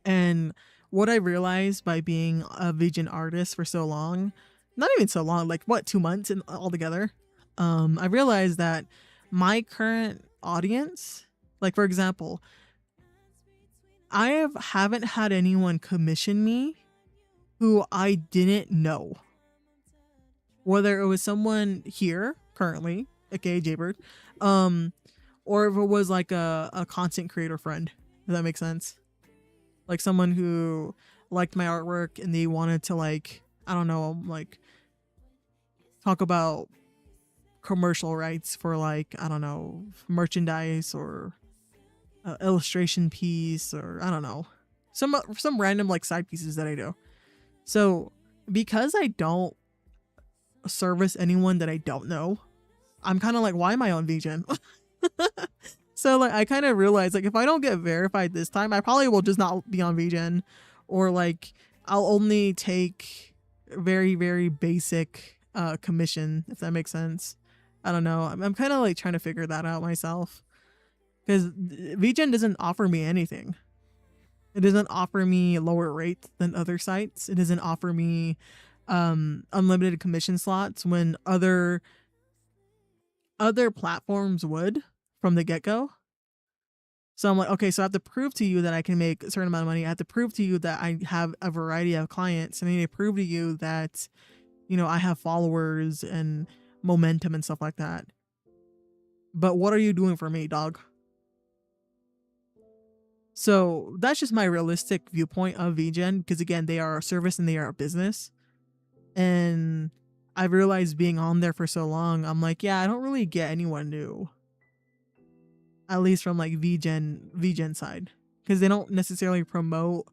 A: And what I realized by being a VGen artist for so long, not even so long, like what, 2 months in altogether, I realized that my current audience, like for example, I haven't had anyone commission me who I didn't know. Whether it was someone here currently, aka Jaybird, or if it was like a content creator friend, if that makes sense. Like someone who liked my artwork and they wanted to like, I don't know, like talk about commercial rights for like, I don't know, merchandise or illustration piece, or I don't know, some random like side pieces that I do. So because I don't service anyone that I don't know, I'm kind of like, why am I on VGen? So like I kind of realized like if I don't get verified this time, I probably will just not be on VGen, or like I'll only take very, very basic commission, if that makes sense. I don't know. I'm kind of like trying to figure that out myself, because VGen doesn't offer me anything. It doesn't offer me lower rates than other sites. It doesn't offer me unlimited commission slots when other platforms would from the get-go. So I'm like, okay, so I have to prove to you that I can make a certain amount of money. I have to prove to you that I have a variety of clients. And I need to prove to you that, you know, I have followers and momentum and stuff like that. But what are you doing for me, dog? So that's just my realistic viewpoint of VGen, because again, they are a service and they are a business. And I've realized being on there for so long, I'm like, yeah, I don't really get anyone new. At least from like VGen side, because they don't necessarily promote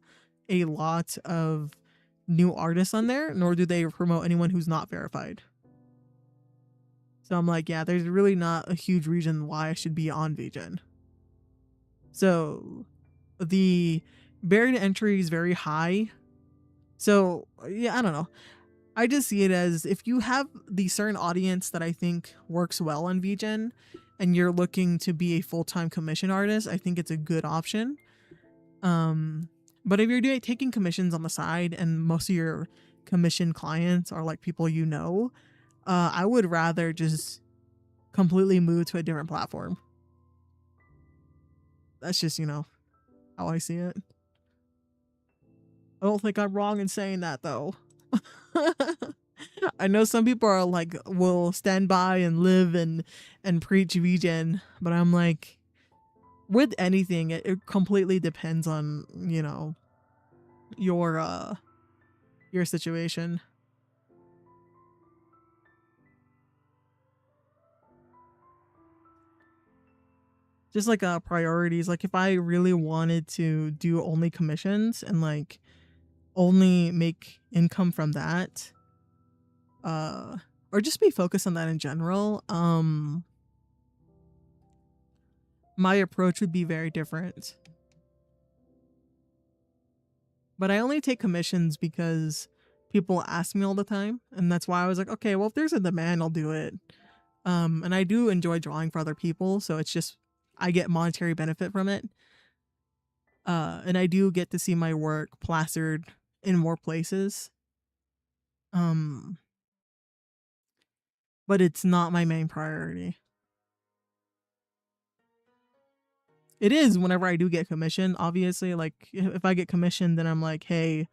A: a lot of new artists on there, nor do they promote anyone who's not verified. So I'm like, yeah, there's really not a huge reason why I should be on VGen. So the barrier to entry is very high. So yeah, I don't know. I just see it as if you have the certain audience that I think works well on VGen and you're looking to be a full-time commission artist, I think it's a good option. But if you're taking commissions on the side and most of your commission clients are like people you know, I would rather just completely move to a different platform. That's just, you know, how I see it. I don't think I'm wrong in saying that though. I know some people are like, will stand by and live and preach VGen, but I'm like, with anything, it completely depends on, you know, your situation. Just like priorities. Like if I really wanted to do only commissions and like only make income from that, or just be focused on that in general, my approach would be very different. But I only take commissions because people ask me all the time, and that's why I was like, okay, well if there's a demand, I'll do it. And I do enjoy drawing for other people, so it's just I get monetary benefit from it. And I do get to see my work plastered in more places. But it's not my main priority. It is whenever I do get commission, obviously. Like if I get commission, then I'm like, hey,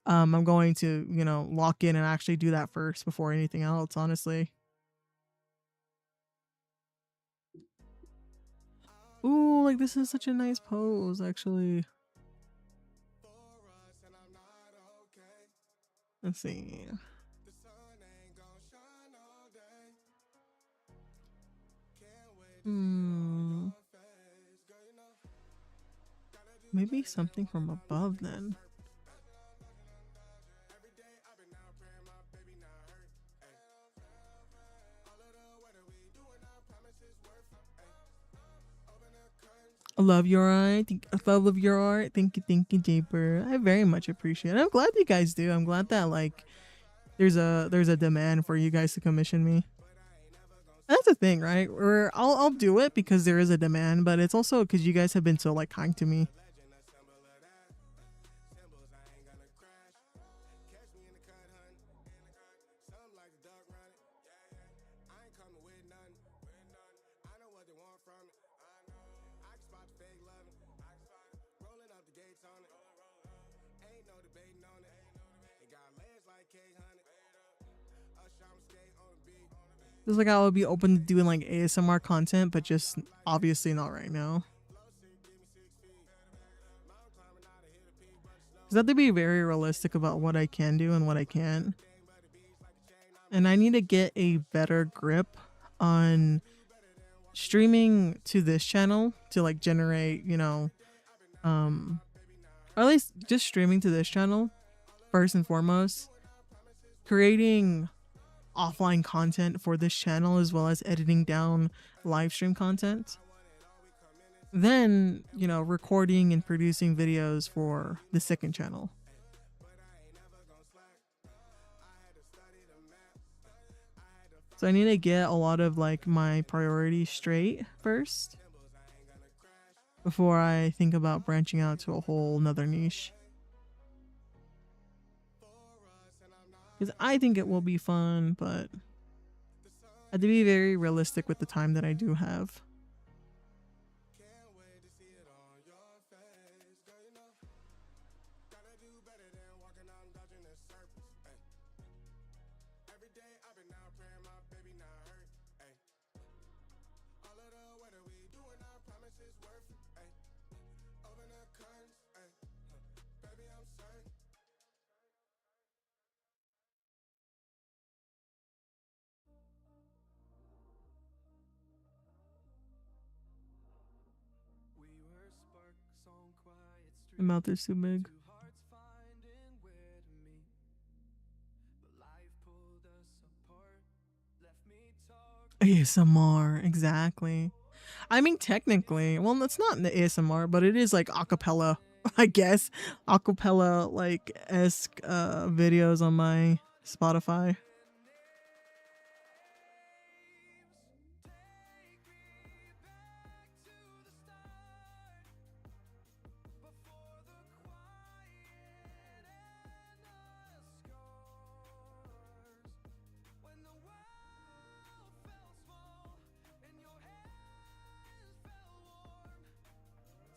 A: I'm going to, you know, lock in and actually do that first before anything else, honestly. Ooh, like this is such a nice pose, actually. Let's see. Maybe something from above then. I love your art. I love your art. Thank you, Japer. I very much appreciate it. I'm glad you guys do. I'm glad that like there's a demand for you guys to commission me. That's the thing, right? Or I'll do it because there is a demand, but it's also because you guys have been so like kind to me. It's like I would be open to doing like ASMR content, but just obviously not right now. Because I have to be very realistic about what I can do and what I can't. And I need to get a better grip on streaming to this channel to like generate, you know, or at least just streaming to this channel first and foremost, creating offline content for this channel as well as editing down live stream content. Then, you know, recording and producing videos for the second channel. So I need to get a lot of like my priorities straight first before I think about branching out to a whole nother niche. Because I think it will be fun, but I have to be very realistic with the time that I do have. My mouth is too big. ASMR, exactly. I mean, technically, well, it's not in the ASMR, but it is like acapella, I guess. Acapella like esque videos on my Spotify.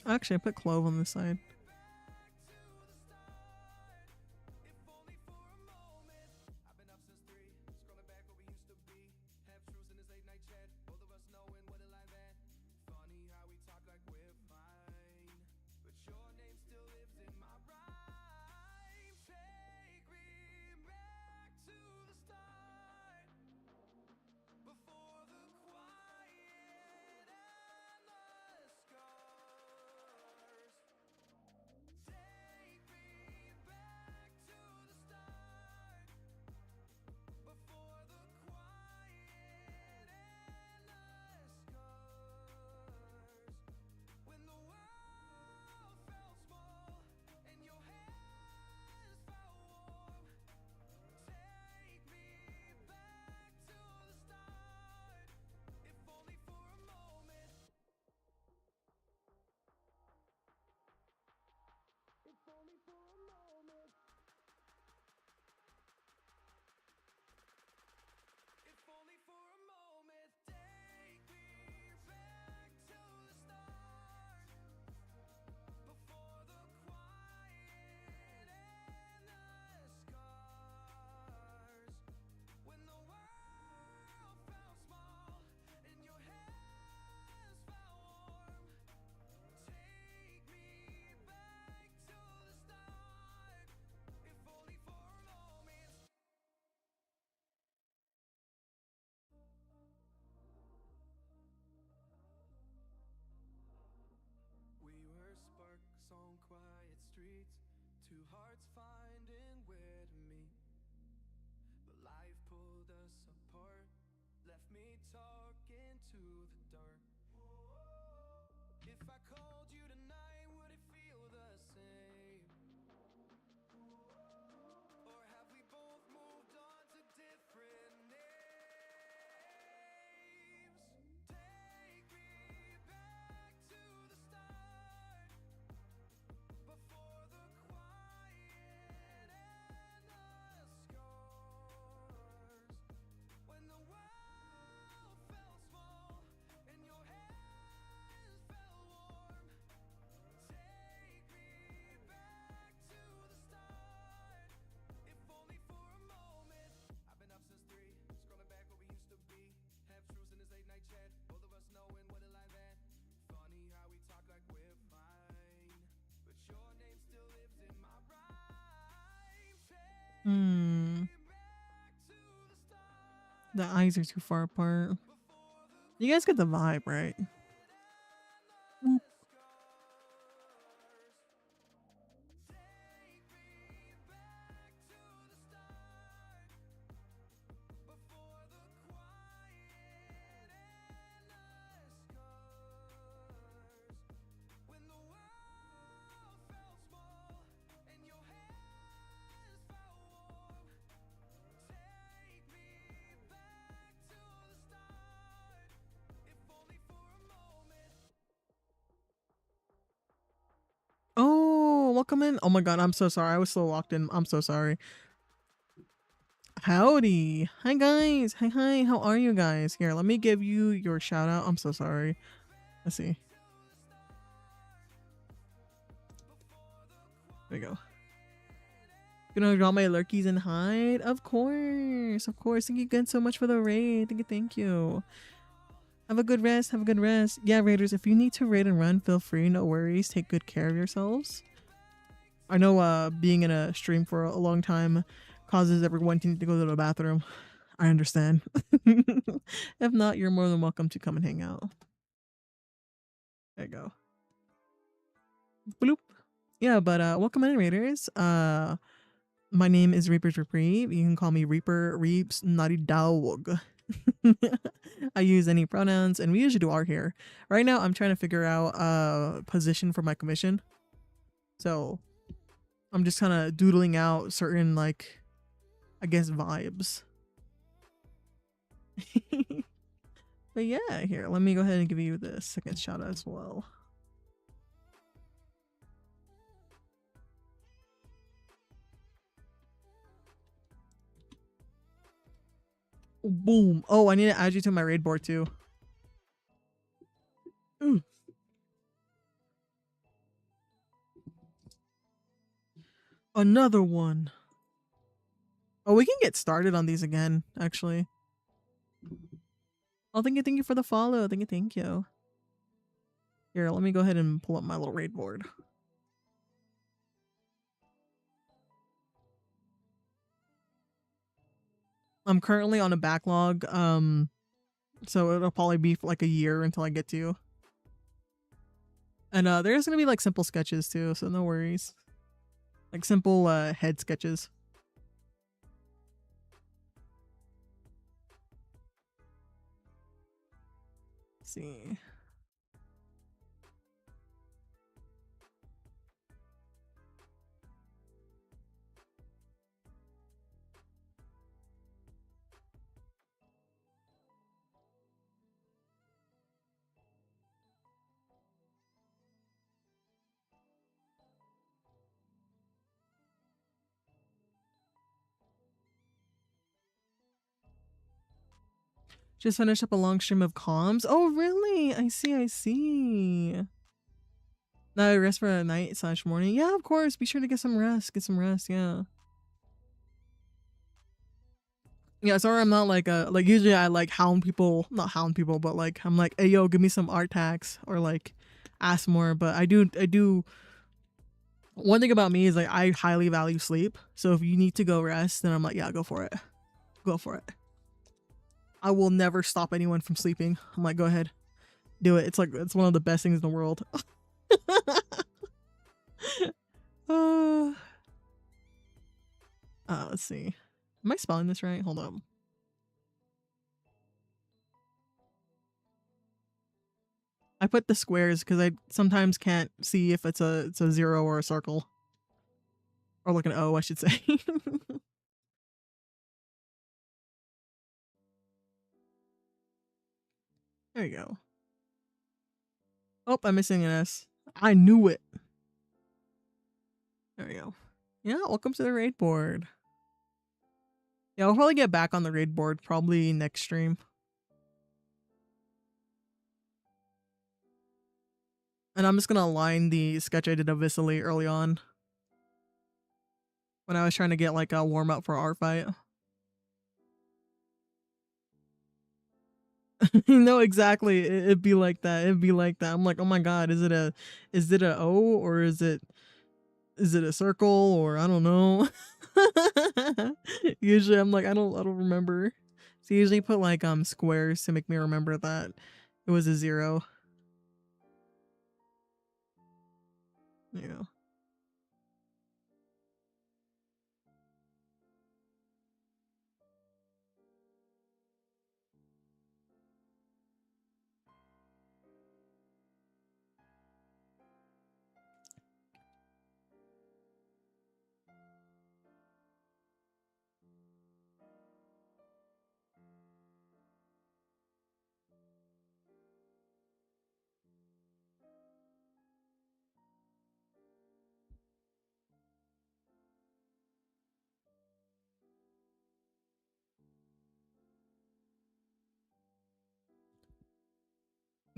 A: Actually, I put clove on the side. Hmm. The eyes are too far apart. You guys get the vibe, right? welcome in. Oh my god, I'm so sorry. I was so locked in. I'm so sorry. Howdy. Hi guys. Hi. How are you guys? Here, let me give you your shout out. I'm so sorry. Let's see. There you go. Gonna draw my lurkies and hide? Of course. Thank you again so much for the raid. Thank you. Have a good rest. Yeah, raiders, if you need to raid and run, feel free. No worries. Take good care of yourselves. I know being in a stream for a long time causes everyone to need to go to the bathroom. I understand. If not, you're more than welcome to come and hang out. There you go. Bloop. Yeah, but welcome in, raiders. My name is Reaper's Reprieve. You can call me Reaper Reeps Naughty Dog. I use any pronouns, and we usually do art here. Right now, I'm trying to figure out a position for my commission. So I'm just kind of doodling out certain, like, I guess, vibes. But yeah, here, let me go ahead and give you the second shout out as well. Boom. Oh, I need to add you to my raid board too. Ooh. Another one. Oh, we can get started on these again, actually. Oh, thank you for the follow. Thank you. Here, let me go ahead and pull up my little raid board. I'm currently on a backlog, so it'll probably be for like a year until I get to you. And there's gonna be like simple sketches too, so no worries. Like simple head sketches. Let's see. Just finished up a long stream of comms. Oh, really? I see. Now rest for a night / morning. Yeah, of course. Be sure to get some rest. Yeah. Yeah, sorry I'm not like like usually I like not hound people, but like I'm like, hey yo, give me some art tags or like ask more. But I do one thing about me is like I highly value sleep. So if you need to go rest, then I'm like, yeah, go for it. I will never stop anyone from sleeping. I'm like, go ahead. Do it. It's like it's one of the best things in the world. Let's see. Am I spelling this right? Hold on. I put the squares because I sometimes can't see if it's a 0 or a circle. Or like an O, I should say. There you go. Oh, I'm missing an S. I knew it. There we go. Yeah, welcome to the raid board. Yeah, I'll probably get back on the raid board probably next stream. And I'm just gonna align the sketch I did of Vicily early on. When I was trying to get like a warm up for our fight. No, exactly. It'd be like that. I'm like, oh my god, is it a O or is it a circle or I don't know. Usually I'm like, I don't remember. So I usually put like squares to make me remember that it was a 0. Yeah.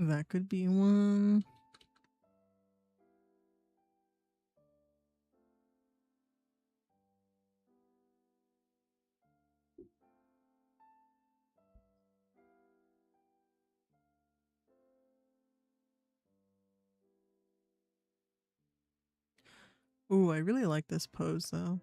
A: That could be one. Ooh, I really like this pose though.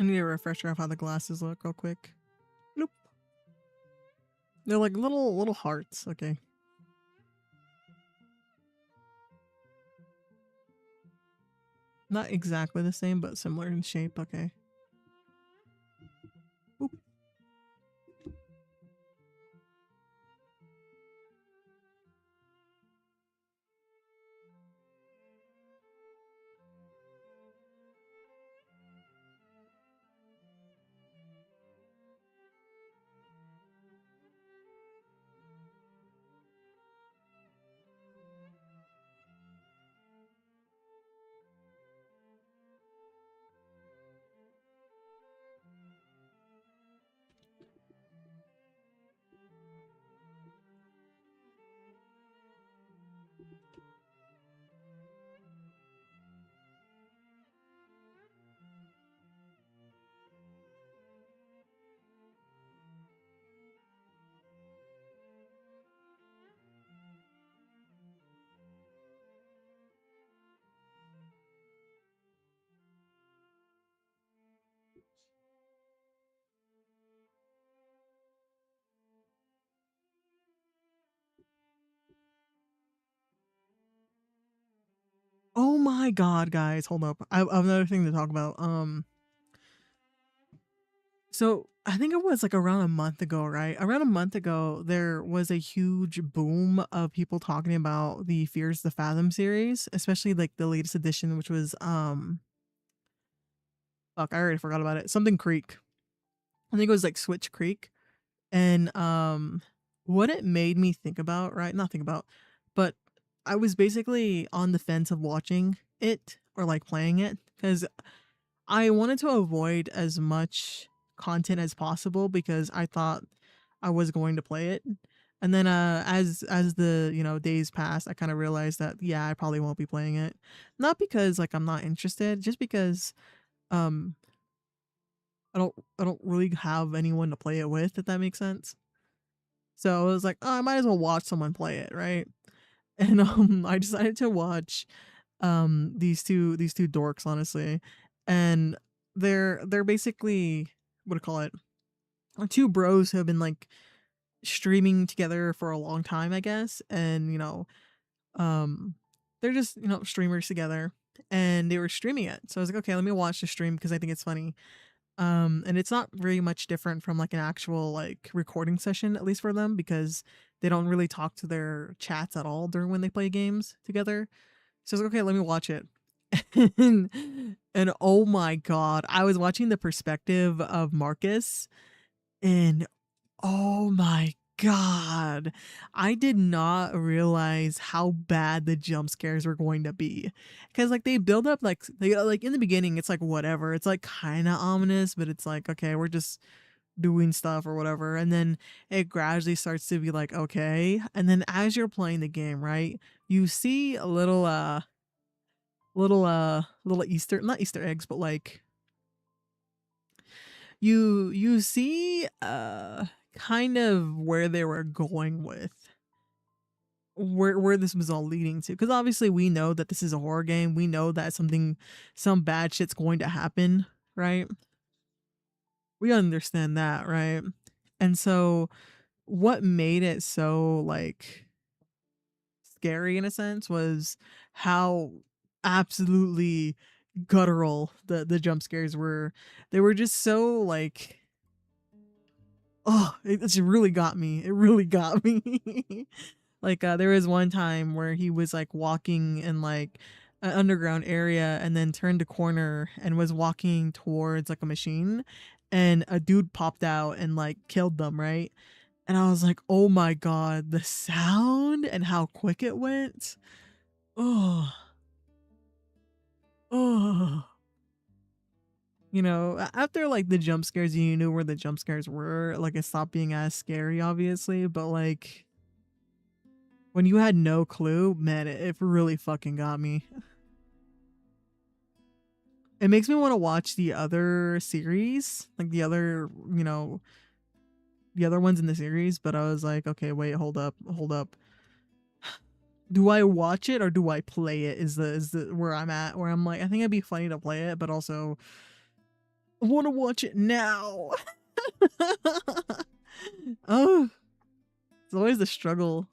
A: I need a refresher of how the glasses look real quick. Nope. They're like little hearts. Okay. Not exactly the same, but similar in shape. Okay. Oop. Oh my god, guys, hold up. I have another thing to talk about. So I think it was like around a month ago, right? Around a month ago, there was a huge boom of people talking about the Fears the Fathom series, especially like the latest edition, which was fuck, I already forgot about it. Something Creek. I think it was like Switch Creek. And what it made me think about, right? Not think about, but I was basically on the fence of watching it or like playing it because I wanted to avoid as much content as possible because I thought I was going to play it. And then as the, days passed, I kind of realized that yeah, I probably won't be playing it. Not because like I'm not interested, just because um I don't really have anyone to play it with, if that makes sense. So I was like, oh, I might as well watch someone play it, right? And I decided to watch these two dorks, honestly. And they're basically, what do you call it? Two bros who have been like streaming together for a long time, I guess. And um they're just, streamers together, and they were streaming it. So I was like, okay, let me watch the stream because I think it's funny. And it's not very much different from like an actual like recording session, at least for them, because they don't really talk to their chats at all during when they play games together. So I was like, okay, let me watch it. and, and oh my god, I was watching the perspective of Marcus, and oh my god, I did not realize how bad the jump scares were going to be. Because like they build up like in the beginning, it's like whatever. It's like kind of ominous, but it's like okay, we're just doing stuff or whatever, and then it gradually starts to be like, okay. And then as you're playing the game, right, you see a little Easter, not Easter eggs, but like you see kind of where they were going with where this was all leading to, because obviously we know that this is a horror game, we know that some bad shit's going to happen, right? We understand that, right? And so what made it so like scary in a sense was how absolutely guttural the jump scares were. They were just so like, oh, it just really got me. It really got me. Like there was one time where he was like walking in like an underground area and then turned a corner and was walking towards like a machine, and a dude popped out and like killed them, right? And I was like, "Oh my god, the sound and how quick it went." Oh. Oh. You know, after like the jump scares, you knew where the jump scares were, like it stopped being as scary obviously, but like when you had no clue, man, it really fucking got me. It makes me want to watch the other series, like the other, the other ones in the series, but I was like, okay, wait, hold up, hold up. Do I watch it or do I play it? Is the where I'm at, where I'm like, I think it'd be funny to play it, but also I want to watch it now. Oh, it's always the struggle.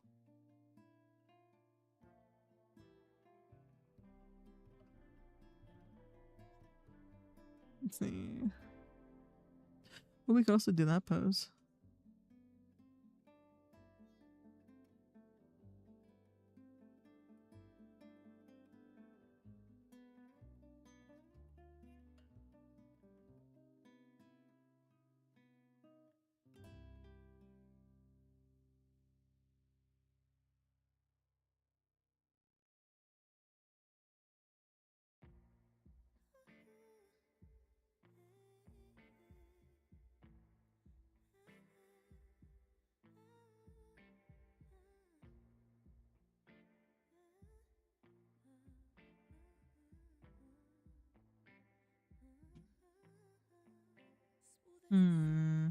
A: Let's see. Well, we could also do that pose. Hmm.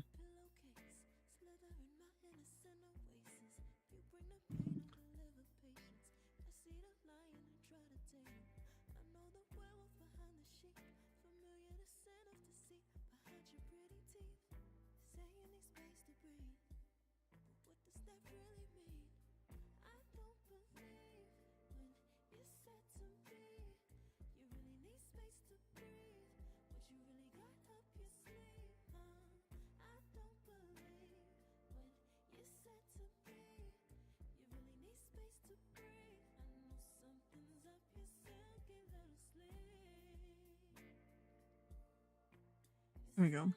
A: Here we go.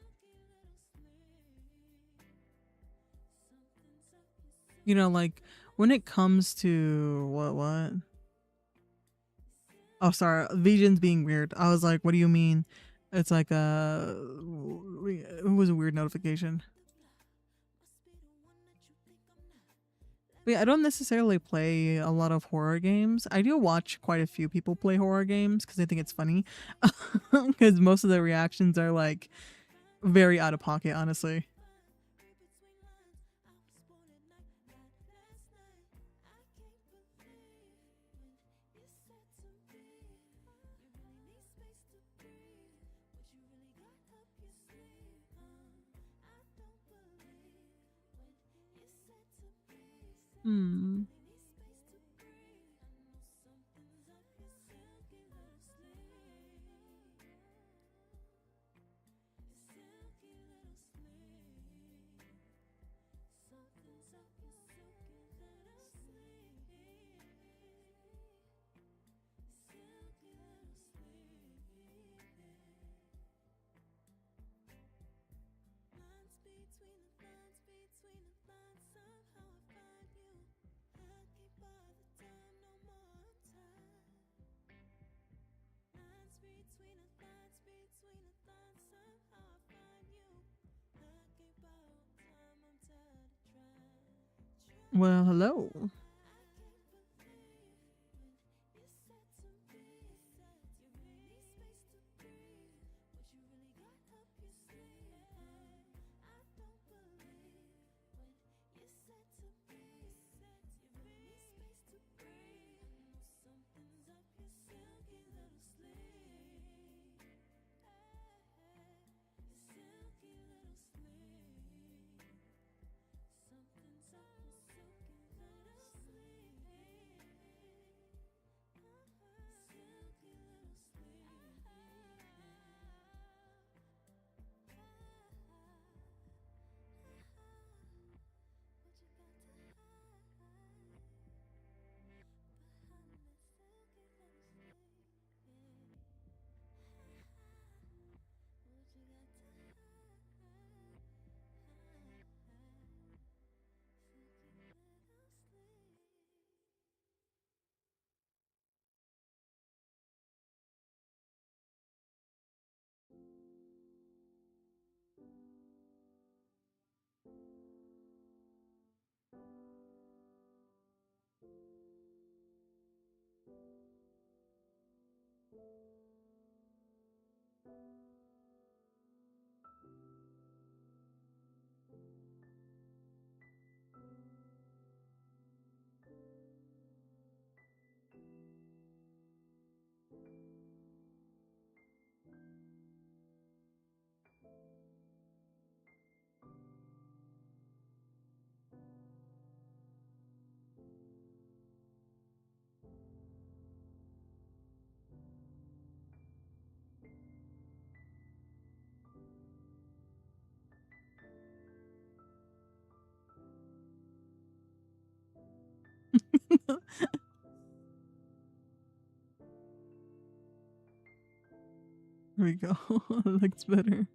A: You know, like when it comes to what? Oh, sorry, Visions being weird. I was like, what do you mean? It's like it was a weird notification. But yeah, I don't necessarily play a lot of horror games. I do watch quite a few people play horror games because I think it's funny. Because most of the reactions are like very out of pocket, honestly. Hmm. Well, hello. There we go. It looks better.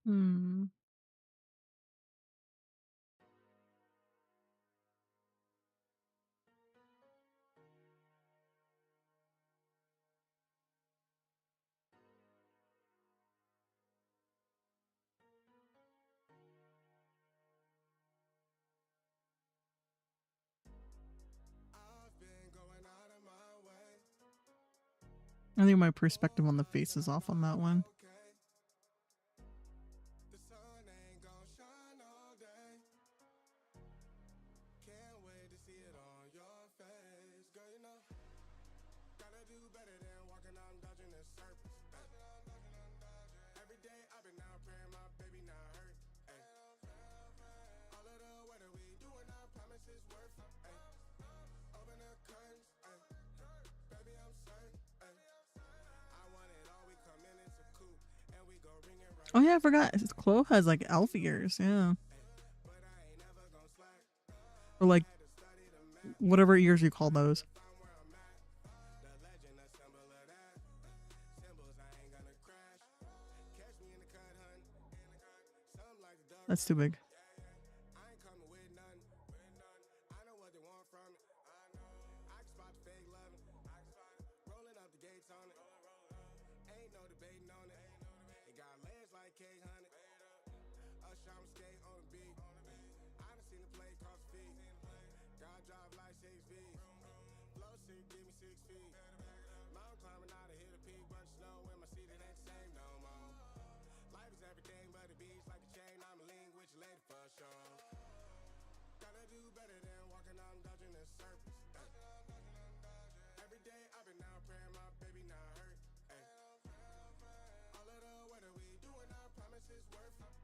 A: Hmm. I think my perspective on the face is off on that one. Oh yeah, I forgot. Chloe has like elf ears. Yeah, or like whatever ears you call those. That's too big.
B: I drive like 6 V's. Flow sick, give me 6 feet. Mountain climbing out to hit a peak, bunch of snow in my seat, it ain't the same no more. Life is everything but the beach, like a chain, I'm a link with your lady for sure. Gotta do better than walking, I'm dodging the surface. Every day I've been out praying, my baby not hurt. All of the weather we doing, I promise it's worth it.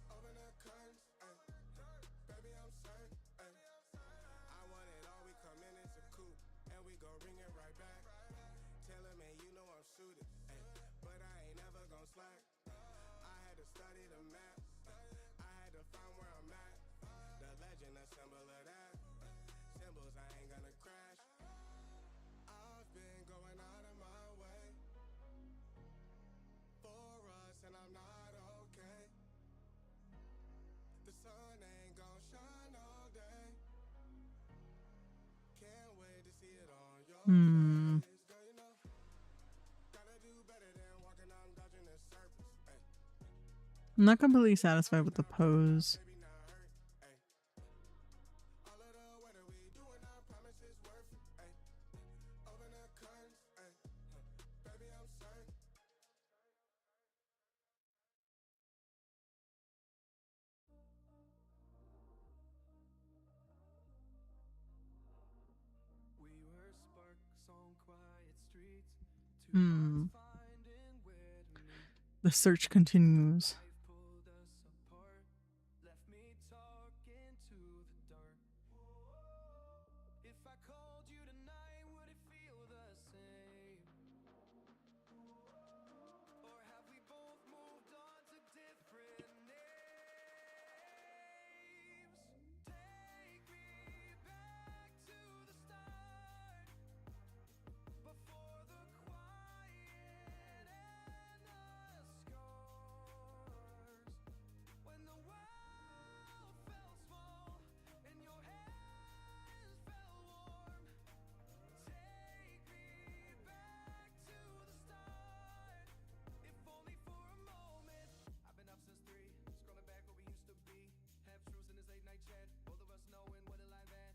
B: Open the curtains, baby I'm certain. I want it all, we come in, it's a coupe, and we gon' ring it right back. Tell him, man, you know I'm suited, but I ain't never gon' slack. I had to study the map, I had to find where I'm at. The legend, a symbol of that. Symbols, I ain't gonna crash. I've been going out of my way for us, and I'm not okay. The sun ain't gon' shine all day. Can't wait to see it on your face. Girl, you know, gotta do better than walking, I'm dodging the surface.
A: I'm not completely satisfied with the pose.
B: Baby not hurt. All of the weather we doing, I promise it's worth it. Open the curtains, baby I'm certain.
C: We were sparks on quiet streets, two hearts finding where to meet.
A: The search continues.
C: Life pulled us apart, left me talking to the dark. If I called you tonight, would it feel the same? Or have we both moved on to different names? Take me back to the start, before the quiet and the scars. When the world felt small and your hands felt warm. Take me back to the start, if only for a moment. I've been up since 3, scrolling back where we used to be. Half truths in this late night chat, both of us knowing what it like that.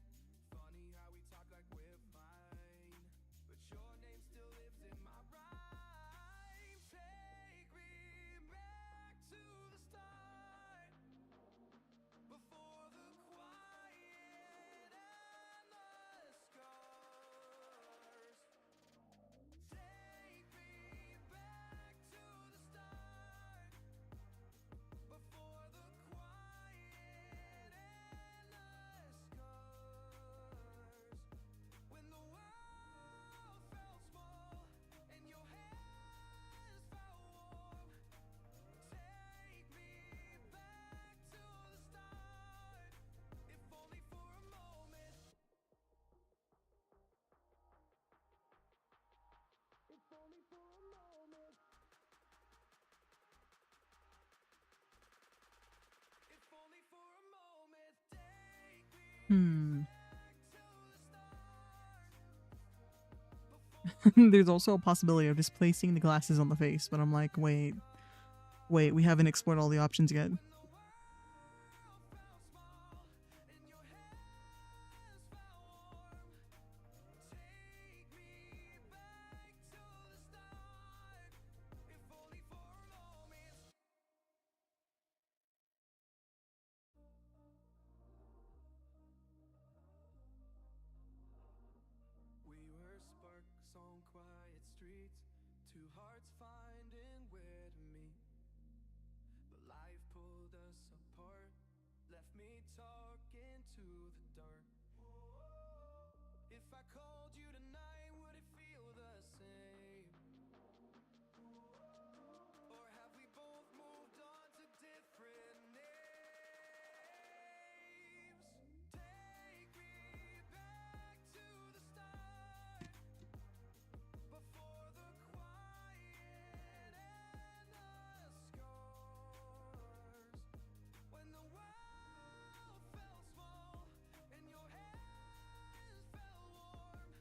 C: Funny how we talk like we're fine, but your name still lives in my rhyme. Take me back to the start, before the quiet and the scars. Take me back to the start, before the quiet and the scars. When the world felt small and your hands felt warm. Take me back to the start, if only for a moment. If only for a moment. If only for a moment. Take me back to the start.
A: There's also a possibility of just placing the glasses on the face, but I'm like, wait, we haven't explored all the options yet.
C: We were sparks on quiet streets, two hearts finding where to meet. But life pulled us apart, left me talking to the dark. If I called you tonight, would it feel the same? Or have we both moved on to different names? Take me back to the start, before the quiet and the scars. When the world felt small and your hands felt warm.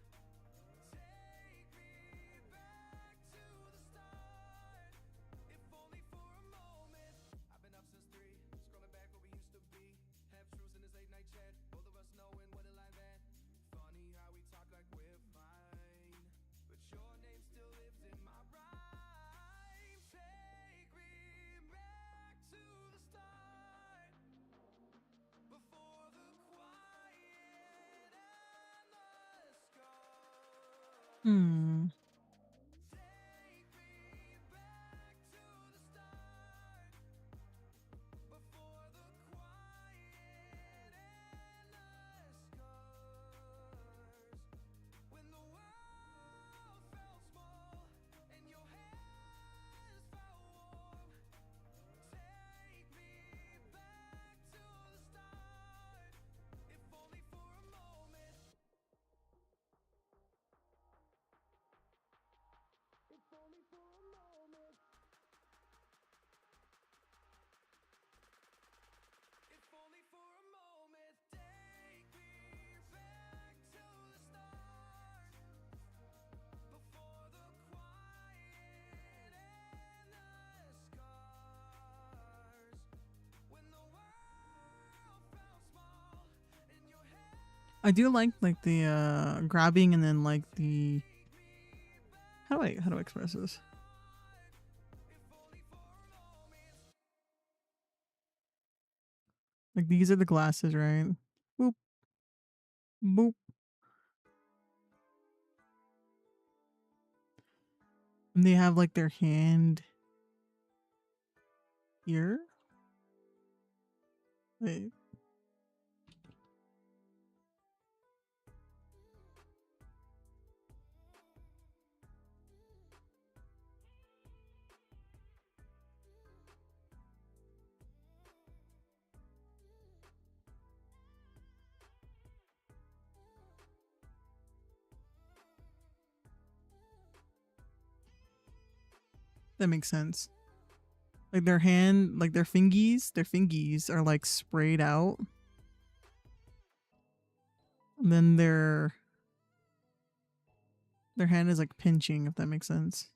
A: Hmm. I do like the grabbing and then like the how do I express this? Like these are the glasses, right? Boop boop. And they have like their hand here. Wait. That makes sense. Like their hand, like their fingies are like sprayed out. And then their hand is like pinching, if that makes sense.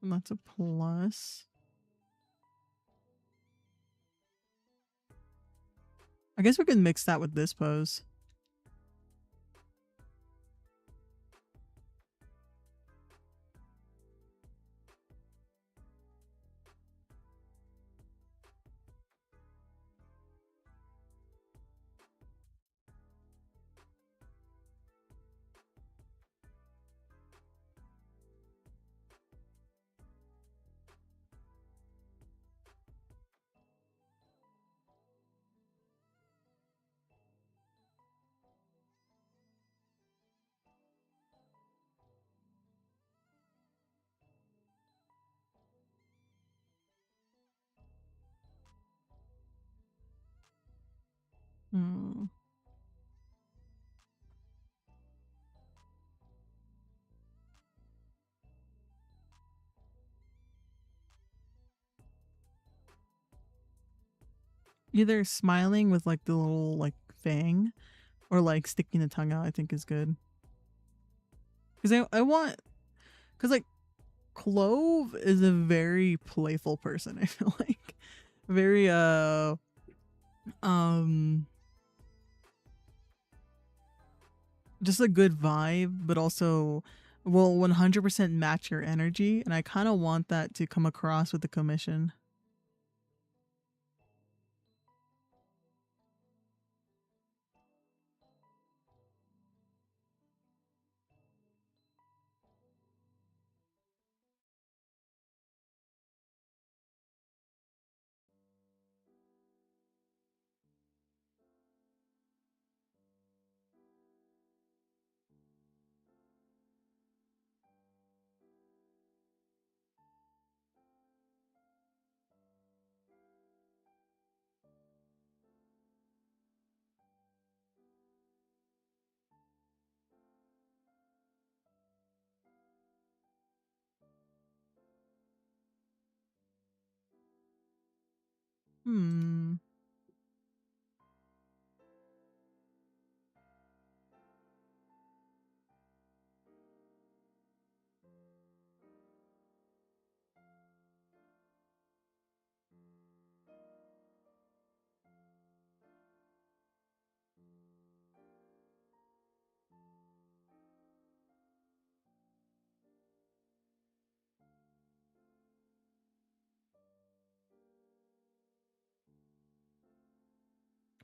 A: And that's a plus. I guess we can mix that with this pose. Hmm. Either smiling with like the little like fang or like sticking the tongue out, I think is good. Because I want, because like Clove is a very playful person, I feel like. Very, um, just a good vibe, but also will 100% match your energy. And I kind of want that to come across with the commission. Hmm.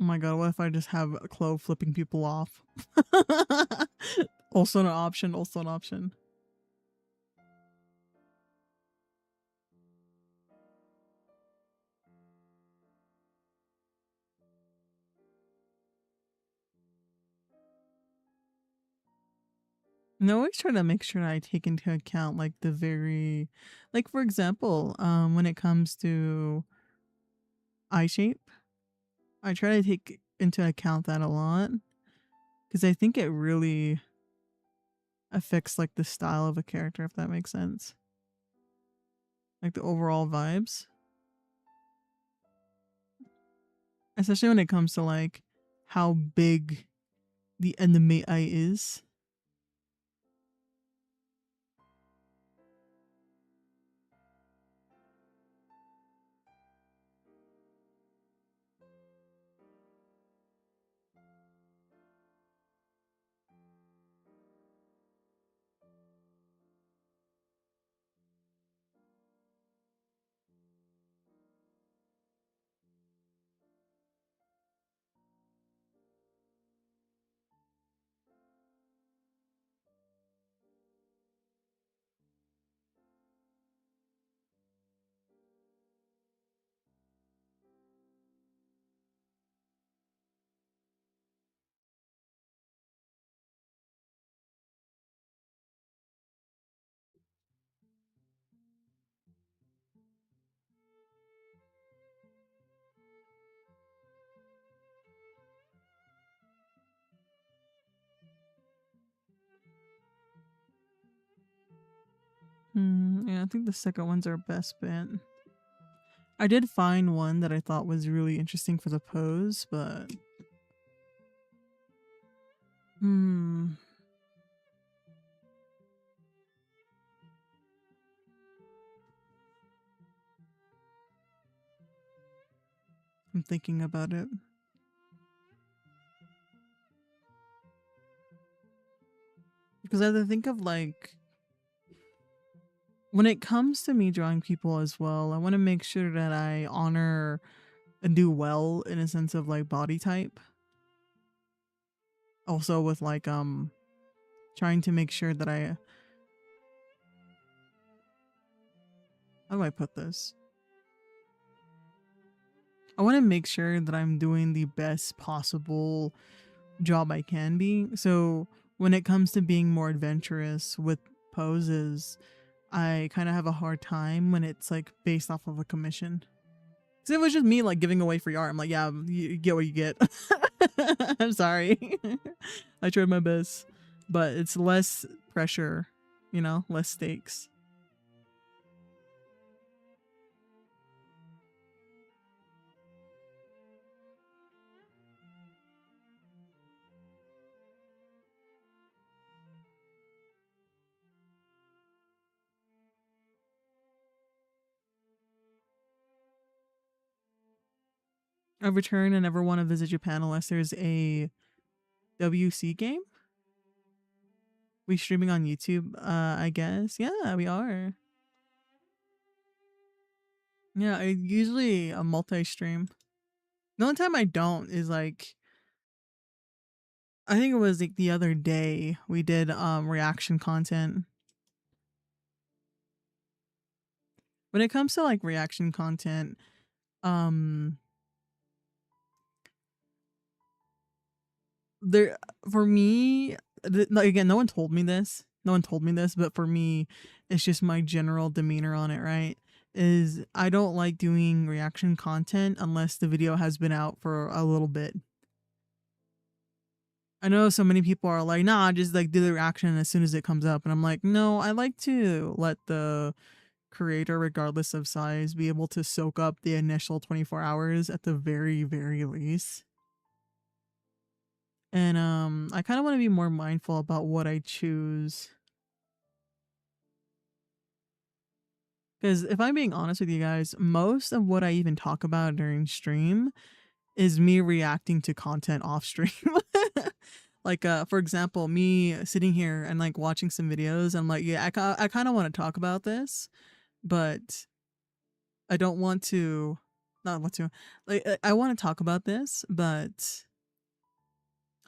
A: Oh my god, what if I just have Clove flipping people off? Also an option, also an option. And I always try to make sure that I take into account like the very, like for example, when it comes to eye shape, I try to take into account that a lot because I think it really affects like the style of a character, if that makes sense. Like the overall vibes, especially when it comes to like how big the enemy eye is. Yeah, I think the second one's our best bet. I did find one that I thought was really interesting for the pose, but I'm thinking about it. Because I have to think of like when it comes to me drawing people as well, I want to make sure that I honor and do well in a sense of like body type. Also with like trying to make sure that I, how do I put this? I want to make sure that I'm doing the best possible job I can be. So when it comes to being more adventurous with poses, I kind of have a hard time when it's like based off of a commission. Because if it was just me like giving away free art, I'm like, yeah, you get what you get. I'm sorry. I tried my best, but it's less pressure, you know, less stakes. I return and never want to visit Japan unless there's a WC game. We streaming on YouTube, I guess. Yeah, we are. Yeah, I usually a multi-stream. The only time I don't is like I think it was like the other day we did reaction content. When it comes to like reaction content, um there for me like, again, no one told me this. No one told me this, but for me it's just my general demeanor on it, right? Is I don't like doing reaction content unless the video has been out for a little bit. I know so many people are like, nah, just like do the reaction as soon as it comes up. And I'm like, no, I like to let the creator, regardless of size, be able to soak up the initial 24 hours at the very, very least. And I kind of want to be more mindful about what I choose. Because if I'm being honest with you guys, most of what I even talk about during stream is me reacting to content off stream. Like for example, me sitting here and like watching some videos, I'm like, yeah, I kind of want to talk about this, but I don't want to not want to, like, I want to talk about this, but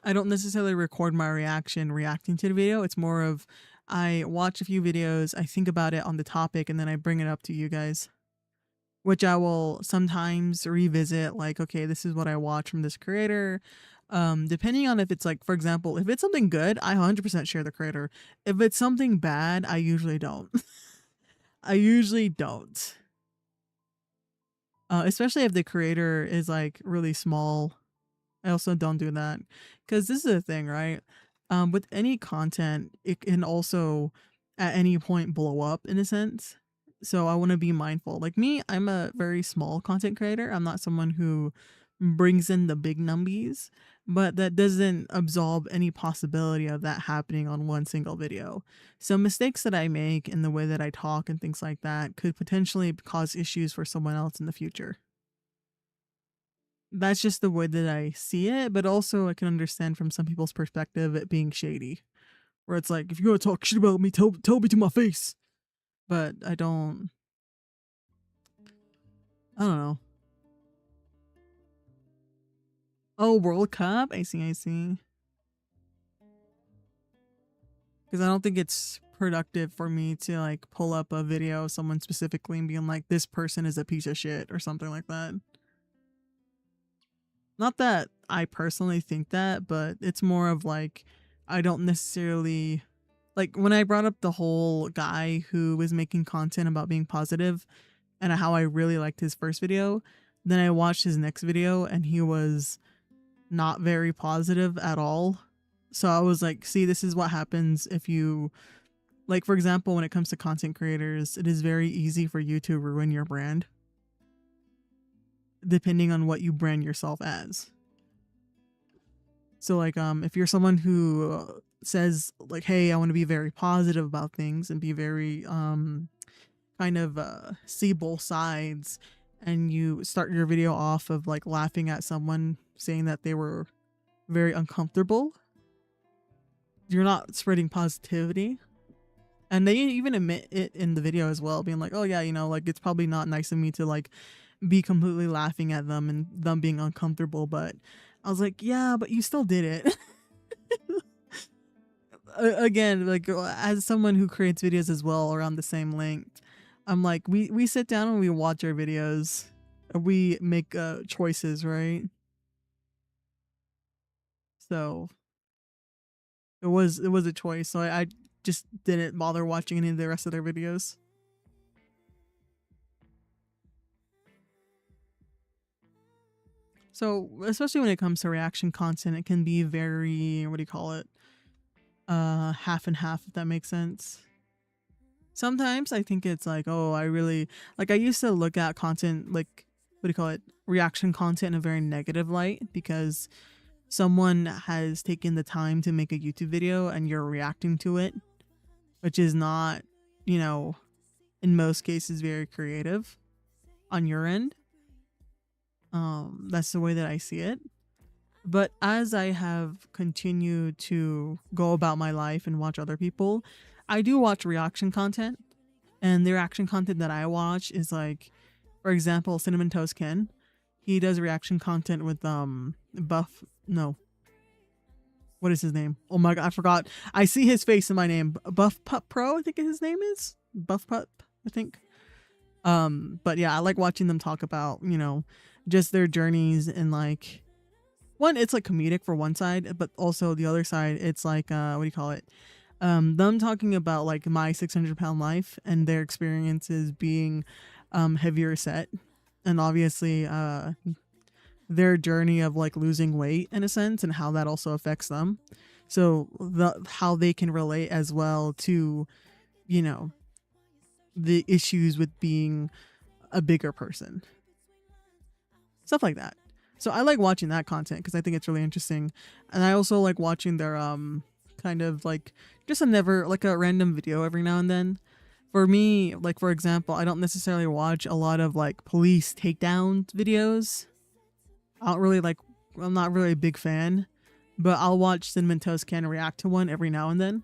A: I don't necessarily record my reaction reacting to the video. It's more of I watch a few videos, I think about it on the topic, and then I bring it up to you guys, which I will sometimes revisit. Like, okay, this is what I watch from this creator. Depending on if it's like, for example, if it's something good, I 100% share the creator. If it's something bad, I usually don't. I usually don't. Especially if the creator is like really small. I also don't do that because this is a thing, right? With any content, it can also at any point blow up in a sense. So I want to be mindful. Like me, I'm a very small content creator. I'm not someone who brings in the big numbies, but that doesn't absolve any possibility of that happening on one single video. So mistakes that I make in the way that I talk and things like that could potentially cause issues for someone else in the future. That's just the way that I see it, but also I can understand from some people's perspective it being shady. Where it's like, if you're gonna talk shit about me, tell me to my face. But I don't know. Oh, World Cup? I see. Because I don't think it's productive for me to like pull up a video of someone specifically and being like, this person is a piece of shit or something like that. Not that I personally think that, but it's more of like, I don't necessarily like when I brought up the whole guy who was making content about being positive and how I really liked his first video. Then I watched his next video and he was not very positive at all. So I was like, see, this is what happens if you, like, for example, when it comes to content creators, it is very easy for you to ruin your brand depending on what you brand yourself as. So like if you're someone who says like, hey, I want to be very positive about things and be very kind of see both sides, and you start your video off of like laughing at someone saying that they were very uncomfortable, you're not spreading positivity. And they even admit it in the video as well, being like, oh yeah, you know, like it's probably not nice of me to like be completely laughing at them and them being uncomfortable, but I was like, yeah, but you still did it. Again, like as someone who creates videos as well around the same length, I'm like, we sit down and we watch our videos, we make choices, right? So it was a choice. So I just didn't bother watching any of the rest of their videos. So especially when it comes to reaction content, it can be very, what do you call it? Half and half, if that makes sense. Sometimes I think it's like, oh, I really like, I used to look at content like, what do you call it? Reaction content in a very negative light because someone has taken the time to make a YouTube video and you're reacting to it, which is not, you know, in most cases very creative on your end. That's the way that I see it. But as I have continued to go about my life and watch other people, I do watch reaction content. And the reaction content that I watch is like, for example, Cinnamon Toast Ken. He does reaction content with what is his name? Oh my god, I forgot. I see his face in my name. Buff Pup Pro, I think his name is. Buff Pup, I think. But yeah, I like watching them talk about, you know, just their journeys and like, one, it's like comedic for one side, but also the other side, it's like what do you call it? Them talking about like my 600-pound life and their experiences being heavier set, and obviously their journey of like losing weight in a sense and how that also affects them. So how they can relate as well to, you know, the issues with being a bigger person, stuff like that. So I like watching that content because I think it's really interesting. And I also like watching their kind of like just a random video every now and then. For me, like for example, I don't necessarily watch a lot of like police takedown videos. I'm not really a big fan, but I'll watch Cinnamon Toast Can react to one every now and then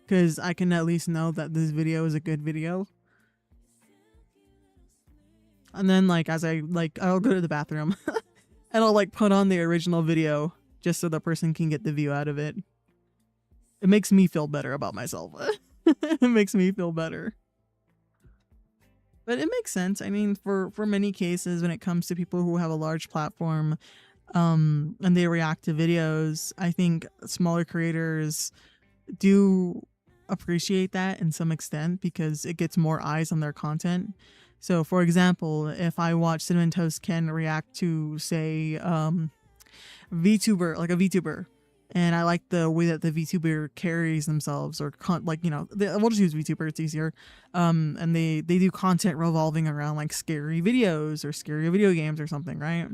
A: because I can at least know that this video is a good video. And then like as I like I'll go to the bathroom and I'll like put on the original video just so the person can get the view out of it. It makes me feel better about myself. It makes me feel better. But it makes sense. I mean, for many cases when it comes to people who have a large platform and they react to videos, I think smaller creators do appreciate that in some extent because it gets more eyes on their content. So for example, if I watch Cinnamon Toast Ken react to say VTuber, like a VTuber, and I like the way that the VTuber carries themselves or like, you know, we'll just use VTuber, it's easier. And they do content revolving around like scary videos or scary video games or something, right?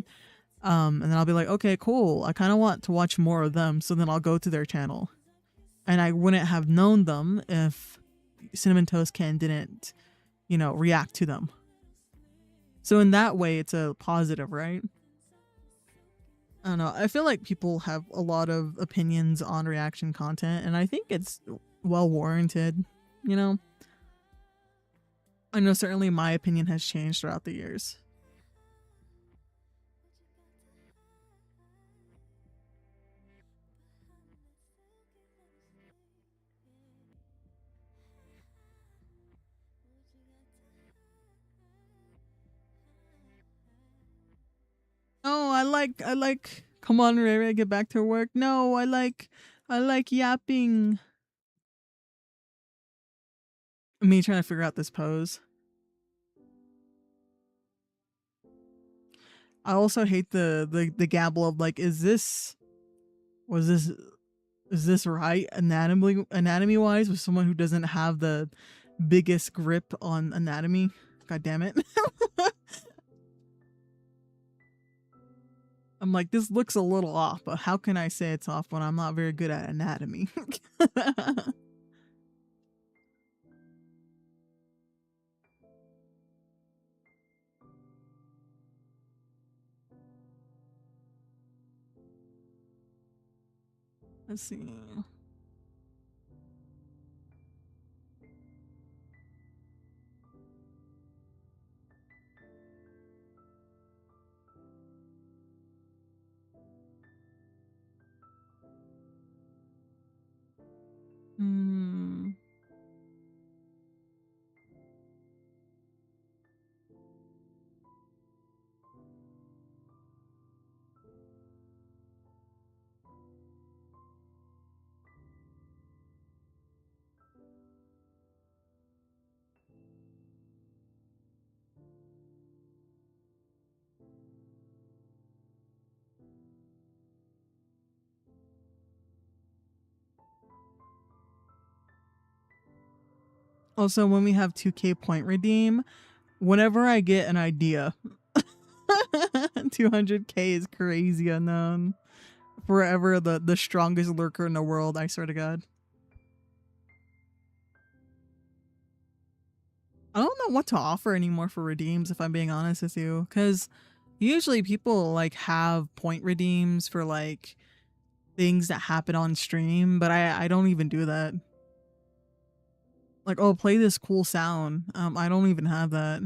A: And then I'll be like, okay, cool, I kind of want to watch more of them, so then I'll go to their channel. And I wouldn't have known them if Cinnamon Toast Ken didn't, you know, react to them. So in that way, it's a positive, right? I don't know. I feel like people have a lot of opinions on reaction content, and I think it's well warranted, you know? I know certainly my opinion has changed throughout the years. Oh, I like, come on, Ray Ray, get back to work. No, I like yapping. Me trying to figure out this pose. I also hate the gabble of like, is this right anatomy wise with someone who doesn't have the biggest grip on anatomy? God damn it. I'm like, this looks a little off, but how can I say it's off when I'm not very good at anatomy? Let's see. Hmm. Also, when we have 2K point redeem, whenever I get an idea, 200K is crazy unknown. Forever the strongest lurker in the world, I swear to God. I don't know what to offer anymore for redeems, if I'm being honest with you, because usually people like have point redeems for like things that happen on stream, but I don't even do that. Like, oh, play this cool sound. I don't even have that.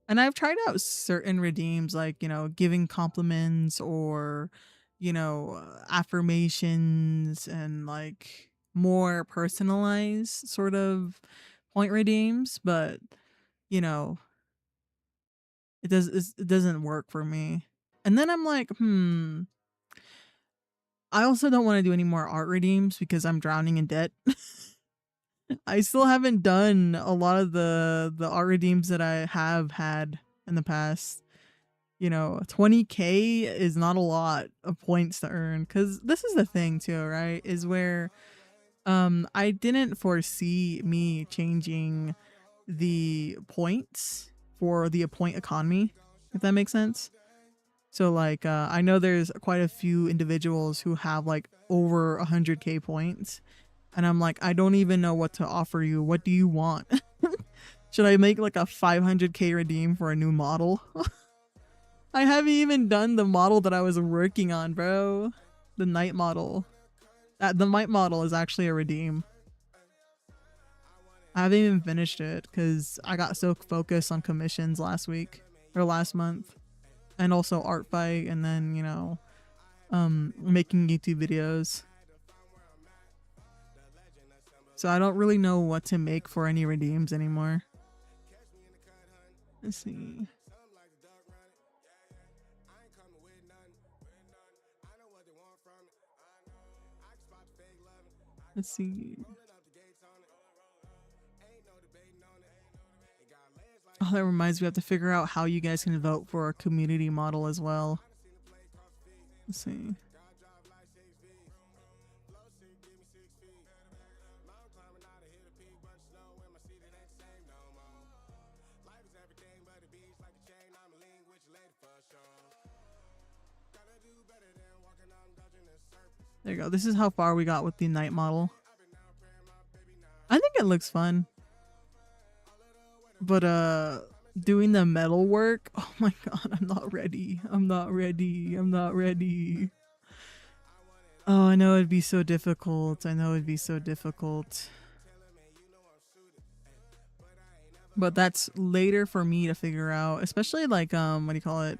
A: And I've tried out certain redeems, like, you know, giving compliments or, you know, affirmations and like more personalized sort of point redeems, but you know, it doesn't work for me. And then I'm like, I also don't want to do any more art redeems because I'm drowning in debt. I still haven't done a lot of the art redeems that I have had in the past. You know, 20K is not a lot of points to earn, because this is the thing too, right? Is where I didn't foresee me changing the points for the point economy, if that makes sense. So like I know there's quite a few individuals who have like over 100K points, and I'm like, I don't even know what to offer you. What do you want? Should I make like a 500K redeem for a new model? I haven't even done the model that I was working on, bro. The night model. The night model is actually a redeem. I haven't even finished it because I got so focused on commissions last week or last month, and also art fight, and then making YouTube videos. So I don't really know what to make for any redeems anymore. Let's see. Let's see. Oh, that reminds me, we have to figure out how you guys can vote for a community model as well. Let's see. There you go. This is how far we got with the night model. I think it looks fun. But doing the metal work, oh my god, I'm not ready. I'm not ready. I'm not ready. Oh, I know it'd be so difficult. I know it'd be so difficult. But that's later for me to figure out, especially like what do you call it?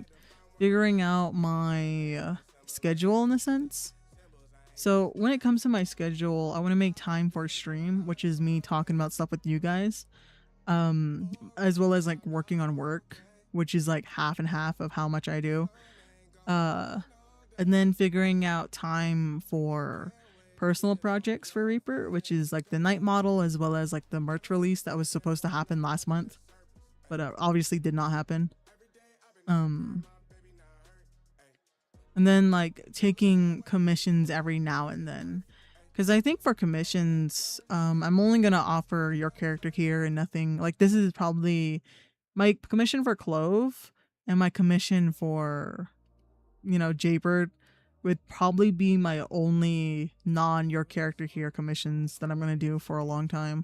A: Figuring out my schedule in a sense. So when it comes to my schedule, I want to make time for stream, which is me talking about stuff with you guys, as well as like working on work, which is like half and half of how much I do, and then figuring out time for personal projects for Reaper, which is like the night model, as well as like the merch release that was supposed to happen last month, but obviously did not happen. And then like taking commissions every now and then, because I think for commissions, I'm only gonna offer your character here and nothing. Like this is probably my commission for Clove, and my commission for, Jaybird would probably be my only non your character here commissions that I'm gonna do for a long time,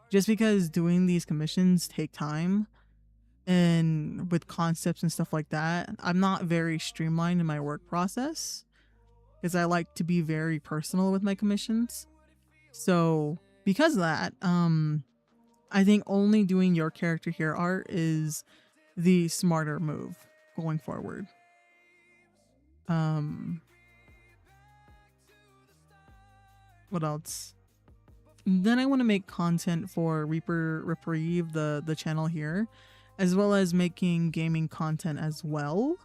A: just because doing these commissions take time. And with concepts and stuff like that, I'm not very streamlined in my work process because I like to be very personal with my commissions. So because of that, I think only doing your character here art is the smarter move going forward. What else? Then I want to make content for Reaper Reprieve, the channel here, as well as making gaming content as well.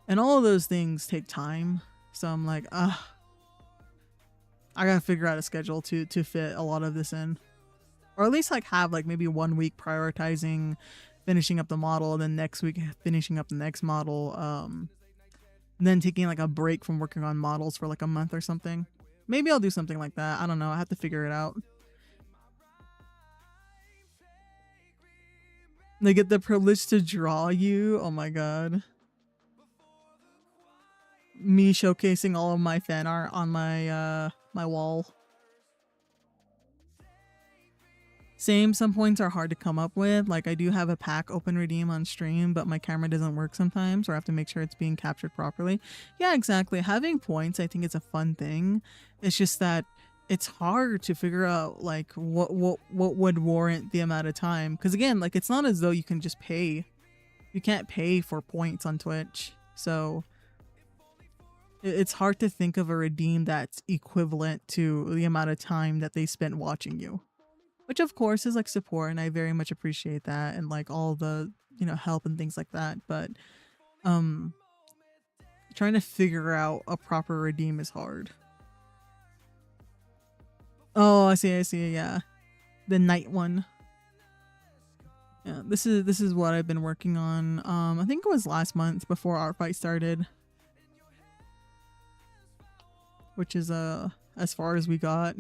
A: And all of those things take time. So I'm like, I gotta figure out a schedule to fit a lot of this in. Or at least like have like maybe 1 week prioritizing finishing up the model, and then next week finishing up the next model. And then taking like a break from working on models for like a month or something. Maybe I'll do something like that. I don't know. I have to figure it out. They get the privilege to draw you. Oh my god. Me showcasing all of my fan art on my my wall. Same, some points are hard to come up with. Like I do have a pack open redeem on stream, but my camera doesn't work sometimes, or I have to make sure it's being captured properly. Yeah, exactly. Having points, I think it's a fun thing. It's just that it's hard to figure out like what would warrant the amount of time, because again, like it's not as though you can just pay. You can't pay for points on Twitch, so it's hard to think of a redeem that's equivalent to the amount of time that they spent watching you, which of course is like support, and I very much appreciate that, and like all the help and things like that. But trying to figure out a proper redeem is hard. Oh, I see, yeah. The night one. Yeah, this is what I've been working on. I think it was last month before Art Fight started. Which is as far as we got.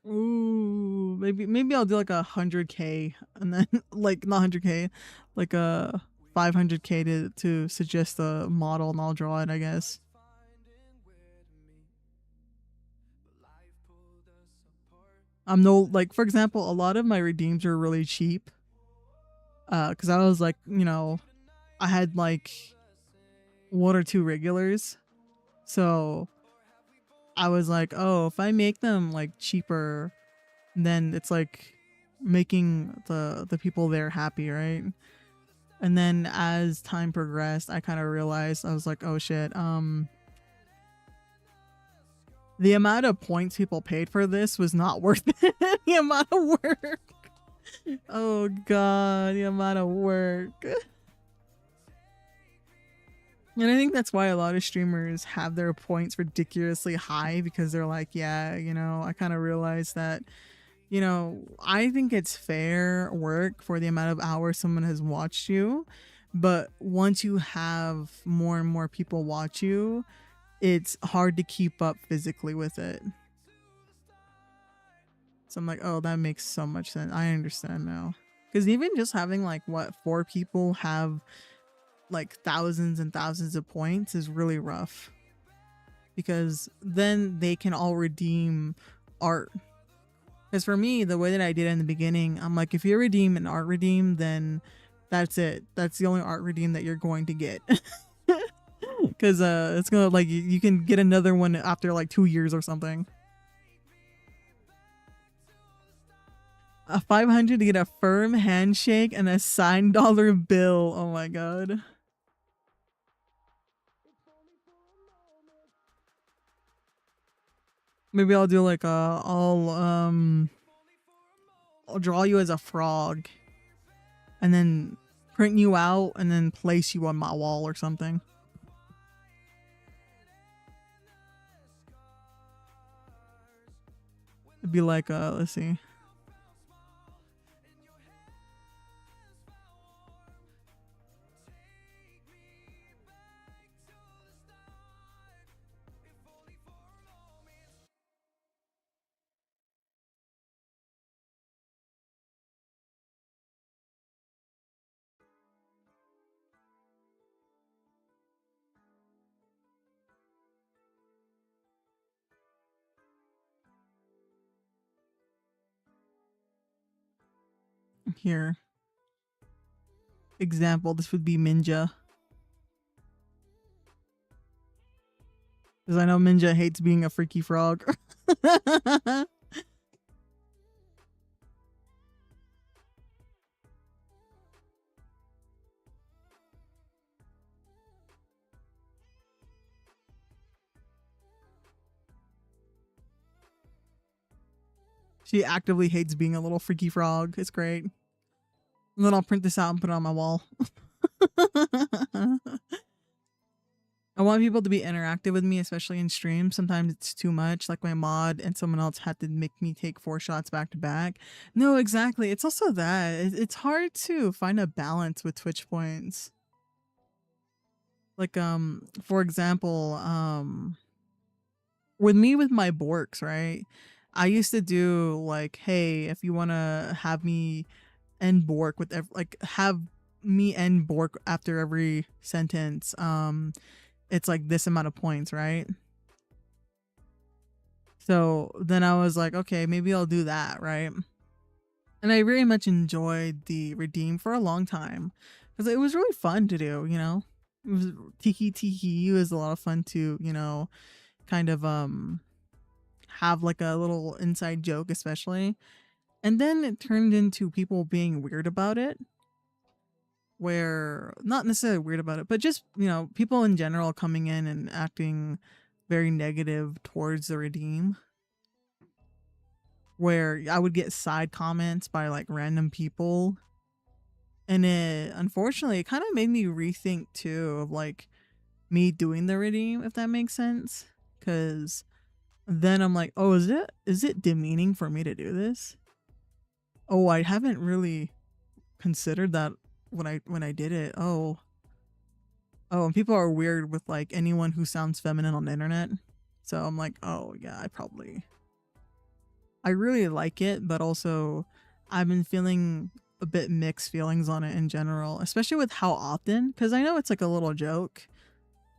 A: Ooh, maybe I'll do like 100k, and then like not 100k, like a 500k to suggest a model, and I'll draw it, I guess. I'm no, like, for example, a lot of my redeems are really cheap. Because I was like, I had like one or two regulars. So I was like, oh, if I make them like cheaper, then it's like making the people there happy, right? And then as time progressed, I kind of realized, I was like, oh shit, the amount of points people paid for this was not worth it. The amount of work. Oh god, the amount of work. And I think that's why a lot of streamers have their points ridiculously high, because they're like, yeah, you know, I kind of realized that, you know, I think it's fair work for the amount of hours someone has watched you. But once you have more and more people watch you, it's hard to keep up physically with it. So I'm like, oh, that makes so much sense. I understand now. Because even just having like, what, 4 people have like thousands and thousands of points is really rough, because then they can all redeem art. Because for me, the way that I did it in the beginning, I'm like, if you redeem an art redeem, then that's it. That's the only art redeem that you're going to get. Because it's gonna, like, you can get another one after like 2 years or something. A 500 to get a firm handshake and a signed dollar bill. Oh my god. Maybe I'll do like I'll draw you as a frog and then print you out and then place you on my wall or something. It'd be like let's see. Here. Example, this would be Minja. Because I know Minja hates being a freaky frog. She actively hates being a little freaky frog. It's great. And then I'll print this out and put it on my wall. I want people to be interactive with me, especially in streams. Sometimes it's too much. Like my mod and someone else had to make me take 4 shots back to back. No, exactly. It's also that. It's hard to find a balance with Twitch points. Like, for example, with me with my Borks, right? I used to do like, hey, if you want to have me end Bork with like have me end Bork after every sentence, it's like this amount of points, right? So then I was like, okay, maybe I'll do that, right? And I very much enjoyed the redeem for a long time because it was really fun to do, you know? It was tiki. It was a lot of fun to, you know, kind of have like a little inside joke, especially. And then it turned into people being weird about it, where not necessarily weird about it, but just, you know, people in general coming in and acting very negative towards the redeem, where I would get side comments by like random people. And it, unfortunately, it kind of made me rethink too of like me doing the redeem, if that makes sense. Cause then I'm like, oh, is it demeaning for me to do this? Oh, I haven't really considered that when I did it. Oh, and people are weird with like anyone who sounds feminine on the internet. So I'm like, oh yeah, I really like it, but also I've been feeling a bit mixed feelings on it in general, especially with how often, because I know it's like a little joke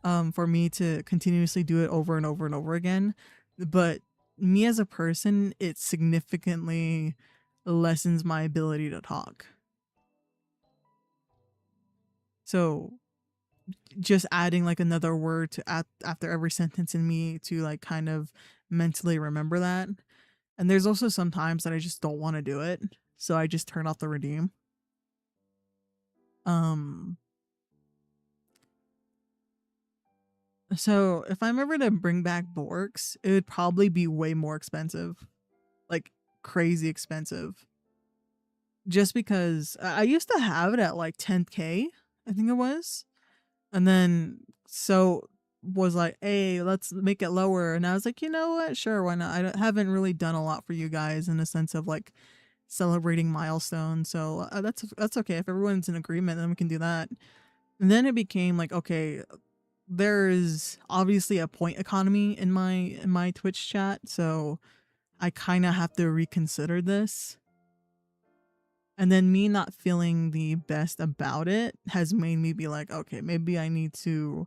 A: for me to continuously do it over and over and over again, but me as a person, it significantly lessens my ability to talk. So just adding like another word to after every sentence in me to like kind of mentally remember that. And there's also some times that I just don't want to do it, so I just turn off the redeem. Um so if I'm ever to bring back Borks, it would probably be way more expensive. Like crazy expensive. Just because I used to have it at like 10K, I think it was. And then so was like, hey, let's make it lower. And I was like, you know what? Sure, why not? Haven't really done a lot for you guys in a sense of like celebrating milestones. So that's okay. If everyone's in agreement, then we can do that. And then it became like, okay, there is obviously a point economy in my Twitch chat, so I kind of have to reconsider this. And then me not feeling the best about it has made me be like, okay, maybe I need to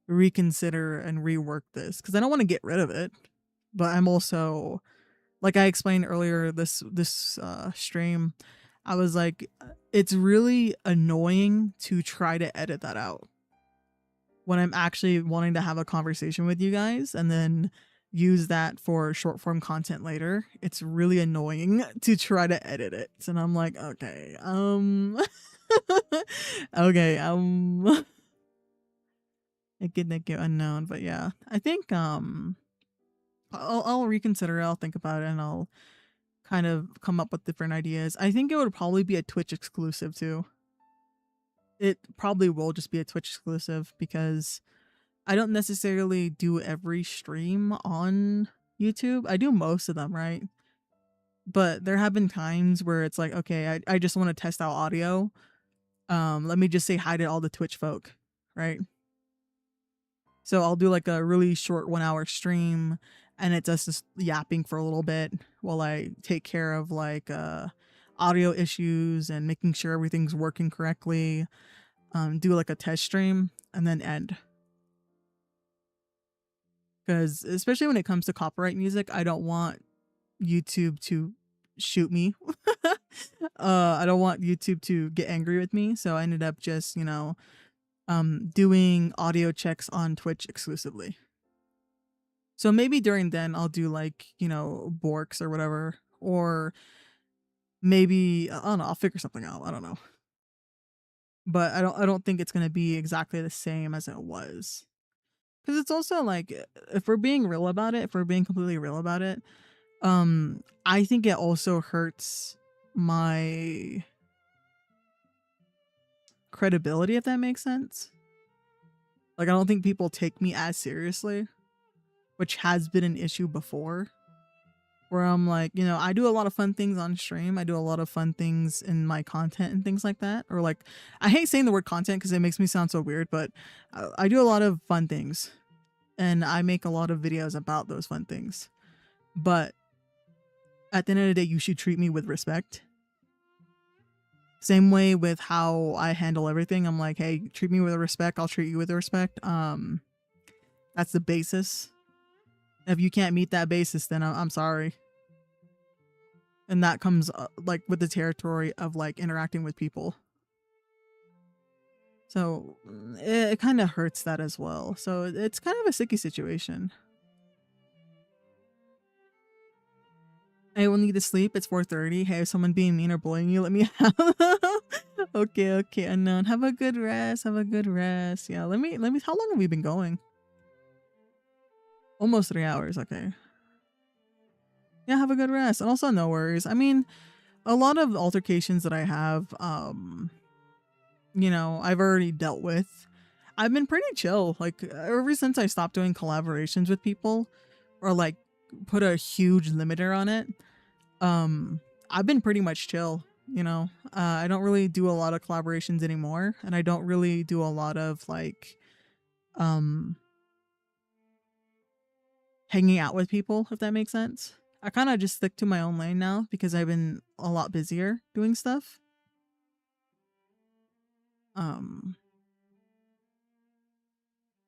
A: reconsider and rework this because I don't want to get rid of it. But I'm also, like I explained earlier this stream, I was like, it's really annoying to try to edit that out when I'm actually wanting to have a conversation with you guys and then use that for short form content later. It's really annoying to try to edit it. And I'm like, okay, okay, it could make it unknown, but yeah. I think I'll reconsider it, I'll think about it, and I'll kind of come up with different ideas. I think it would probably be a Twitch exclusive too. It probably will just be a Twitch exclusive because I don't necessarily do every stream on YouTube. I do most of them, right? But there have been times where it's like, okay, I just want to test out audio. Let me just say hi to all the Twitch folk, right? So I'll do like a really short 1 hour stream and it's just yapping for a little bit while I take care of like audio issues and making sure everything's working correctly. Do like a test stream and then end. Because especially when it comes to copyright music, I don't want YouTube to shoot me. I don't want YouTube to get angry with me. So I ended up just, doing audio checks on Twitch exclusively. So maybe during then I'll do like, Borks or whatever. Or maybe I don't know, I'll figure something out. I don't know. But I don't think it's gonna be exactly the same as it was. Because it's also like if we're being real about it, if we're being completely real about it, I think it also hurts my credibility, if that makes sense. Like I don't think people take me as seriously, which has been an issue before. Where I'm like, I do a lot of fun things on stream. I do a lot of fun things in my content and things like that. Or like, I hate saying the word content because it makes me sound so weird, but I do a lot of fun things. And I make a lot of videos about those fun things. But at the end of the day, you should treat me with respect. Same way with how I handle everything. I'm like, hey, treat me with respect. I'll treat you with respect. That's the basis. If you can't meet that basis, then I'm sorry. And that comes like with the territory of like interacting with people. So it kind of hurts that as well. So it's kind of a sticky situation. I will need to sleep. It's 4:30. Hey, if someone being mean or bullying you, let me have. Okay, unknown. Have a good rest. Have a good rest. Yeah, let me. How long have we been going? Almost 3 hours. Okay. Yeah, have a good rest. And also, no worries. I mean, a lot of altercations that I have, I've already dealt with. I've been pretty chill. Like ever since I stopped doing collaborations with people, or like put a huge limiter on it. I've been pretty much chill. I don't really do a lot of collaborations anymore, and I don't really do a lot of like, hanging out with people, if that makes sense. I kind of just stick to my own lane now because I've been a lot busier doing stuff.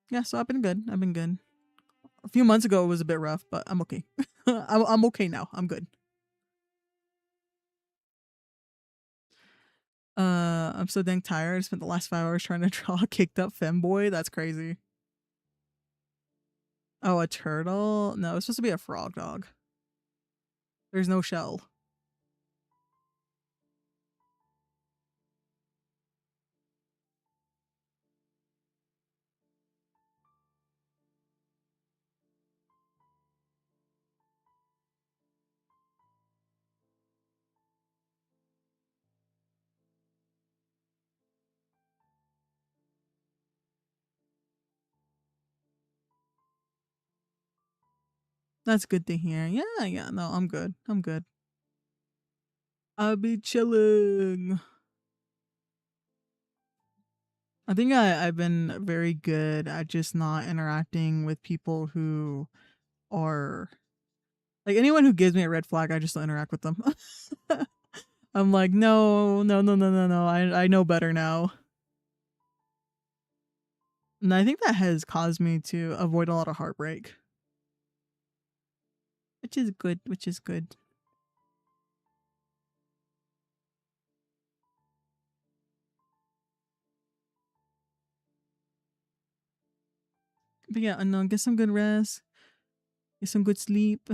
A: Yeah, so I've been good. A few months ago it was a bit rough, but I'm okay. I'm okay now. I'm good. I'm so dang tired. I spent the last 5 hours trying to draw a kicked up femboy. That's crazy. Oh, a turtle? No, it's supposed to be a frog dog. There's no shell. That's good to hear. Yeah, yeah. No, I'm good. I'm good. I'll be chilling. I think I've been very good at just not interacting with people who are like anyone who gives me a red flag, I just don't interact with them. I'm like, no, no, no, no, no, no. I know better now. And I think that has caused me to avoid a lot of heartbreak. Which is good, which is good. But yeah, no, get some good rest. Get some good sleep.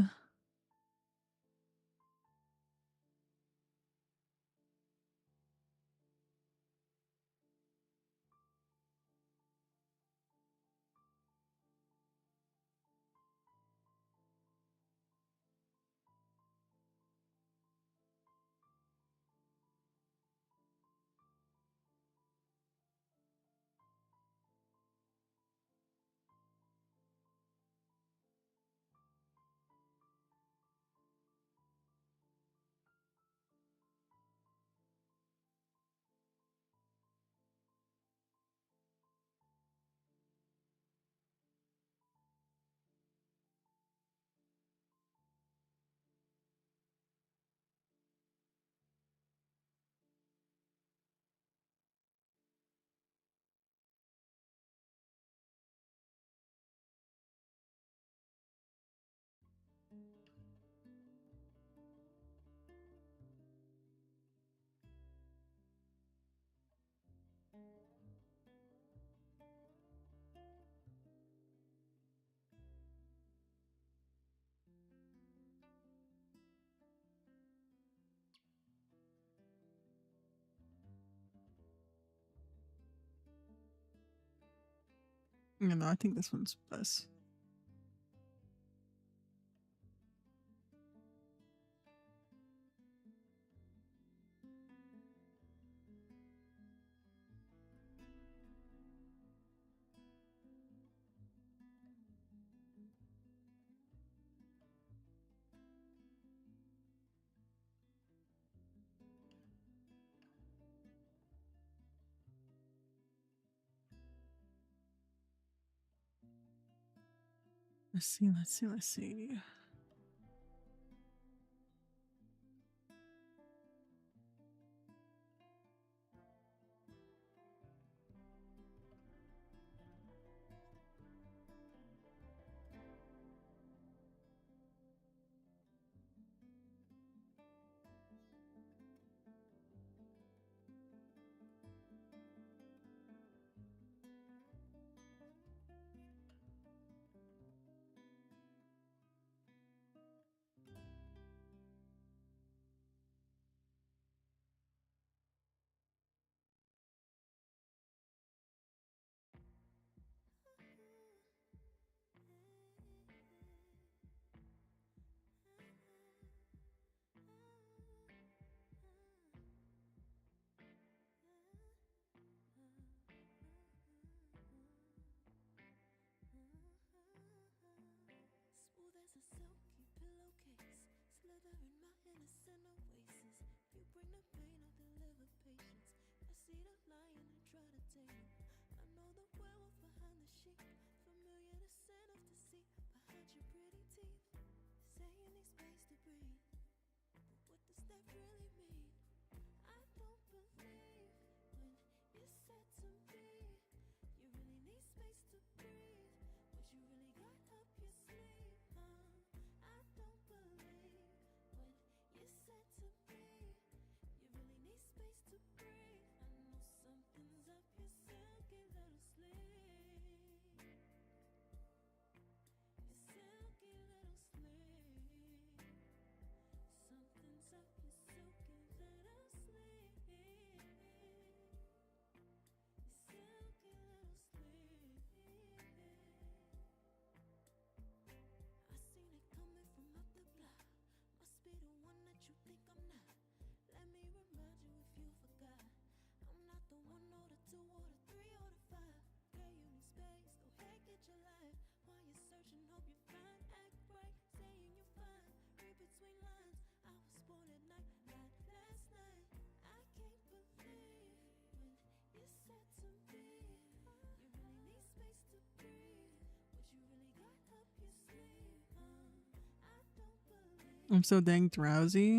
A: You know, I think this one's best. Let's see, let's see, let's see.
C: Smooth as a silky pillowcase, slither in my innocent oasis. You bring the pain, I deliver patience. I see the lion and try to tame him. I know the werewolf behind the sheet, familiar the scent of deceit behind your pretty teeth. Saying need space to breathe, but what does that really mean? I don't believe when you said to me, you really need space to breathe. What you really got up your sleeve, huh? I don't believe when you said to me, you really need space to breathe.
A: I'm so dang drowsy.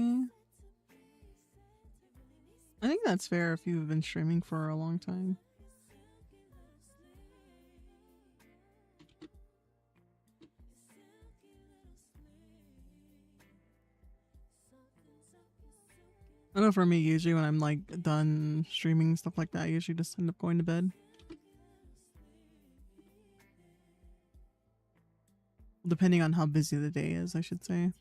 A: I think that's fair if you've been streaming for a long time. I know for me, usually when I'm like done streaming stuff like that, I usually just end up going to bed. Depending on how busy the day is, I should say.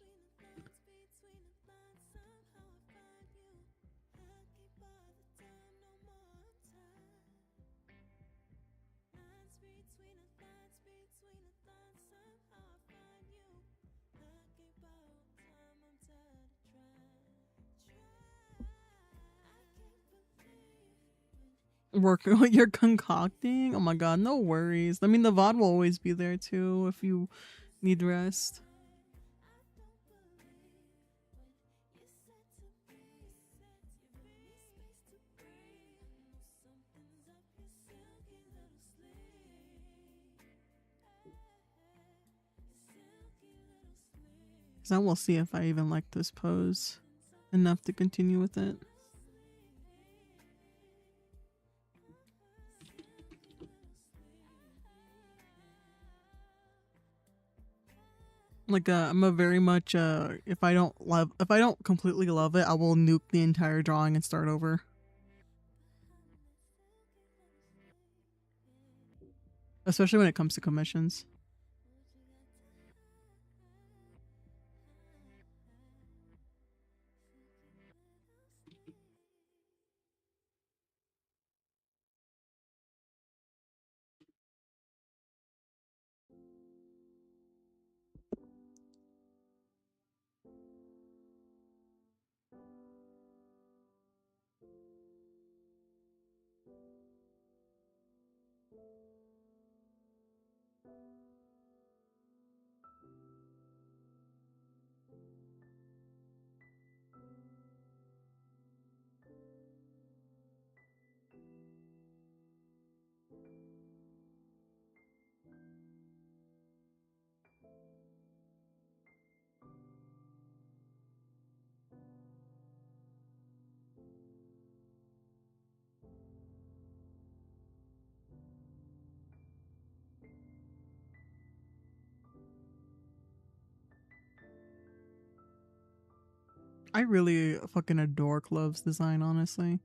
A: Work what you're concocting? Oh my god, no worries. I mean, the VOD will always be there too if you need rest. Because I will see if I even like this pose enough to continue with it. Like I'm a very much if I don't completely love it, I will nuke the entire drawing and start over. Especially when it comes to commissions. I really fucking adore Clove's design, honestly.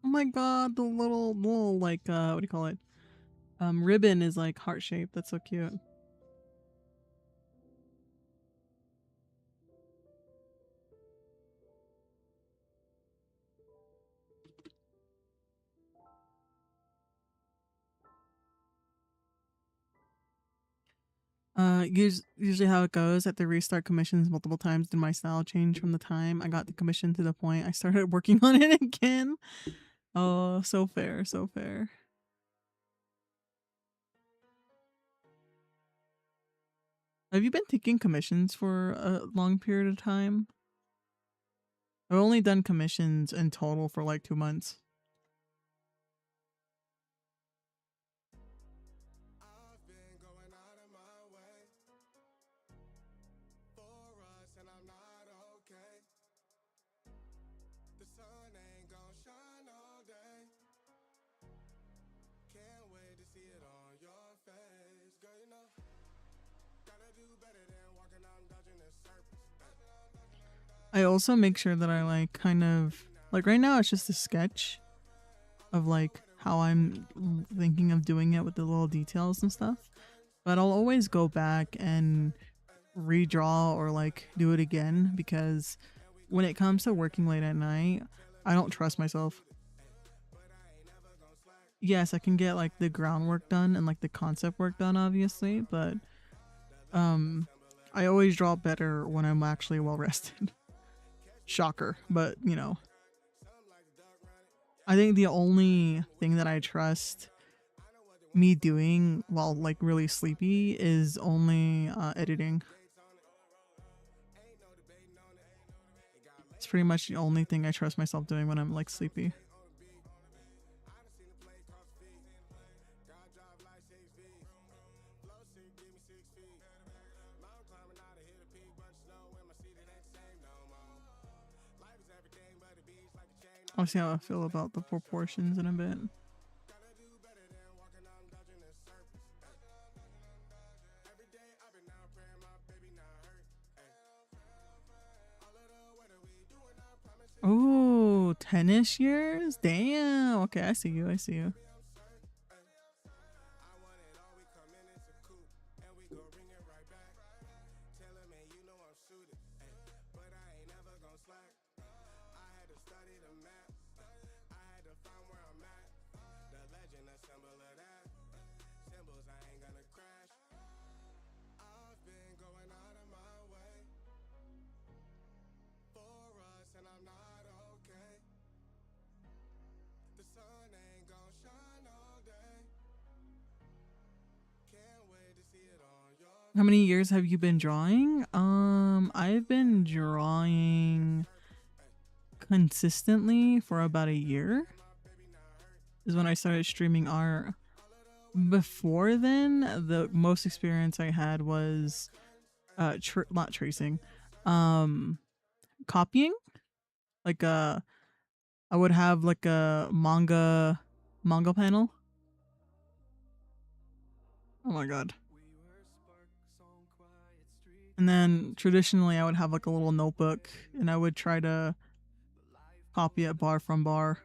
A: Oh my god, the little like what do you call it? Ribbon is like heart shaped. That's so cute. Usually how it goes at the restart commissions multiple times. Did my style change from the time I got the commission to the point I started working on it again? Oh, so fair, so fair. Have you been taking commissions for a long period of time? I've only done commissions in total for like 2 months.
B: I've been going out of my way for us, and I'm not okay. The sun ain't gon' shine all day. Can't wait to see it on your face. Girl, you know, gotta do better than walking out and dodging the surface.
A: I also make sure that I like kind of Like right now it's just a sketch of like how I'm thinking of doing it with the little details and stuff. But I'll always go back and redraw or like do it again, because when it comes to working late at night, I don't trust myself. Yes, I can get like the groundwork done and like the concept work done obviously, but I always draw better when I'm actually well rested. Shocker, but you know, I think the only thing that I trust me doing while like really sleepy is only editing. It's pretty much the only thing I trust myself doing when I'm like sleepy. I'll see how I feel about the proportions in a bit. Oh, 10-ish years? Damn. Okay, I see you. I see you. How many years have you been drawing? I've been drawing consistently for about a year. Is when I started streaming art. Before then, the most experience I had was not tracing, copying. Like I would have like a manga panel. Oh my god. And then traditionally I would have like a little notebook and I would try to copy it bar from bar.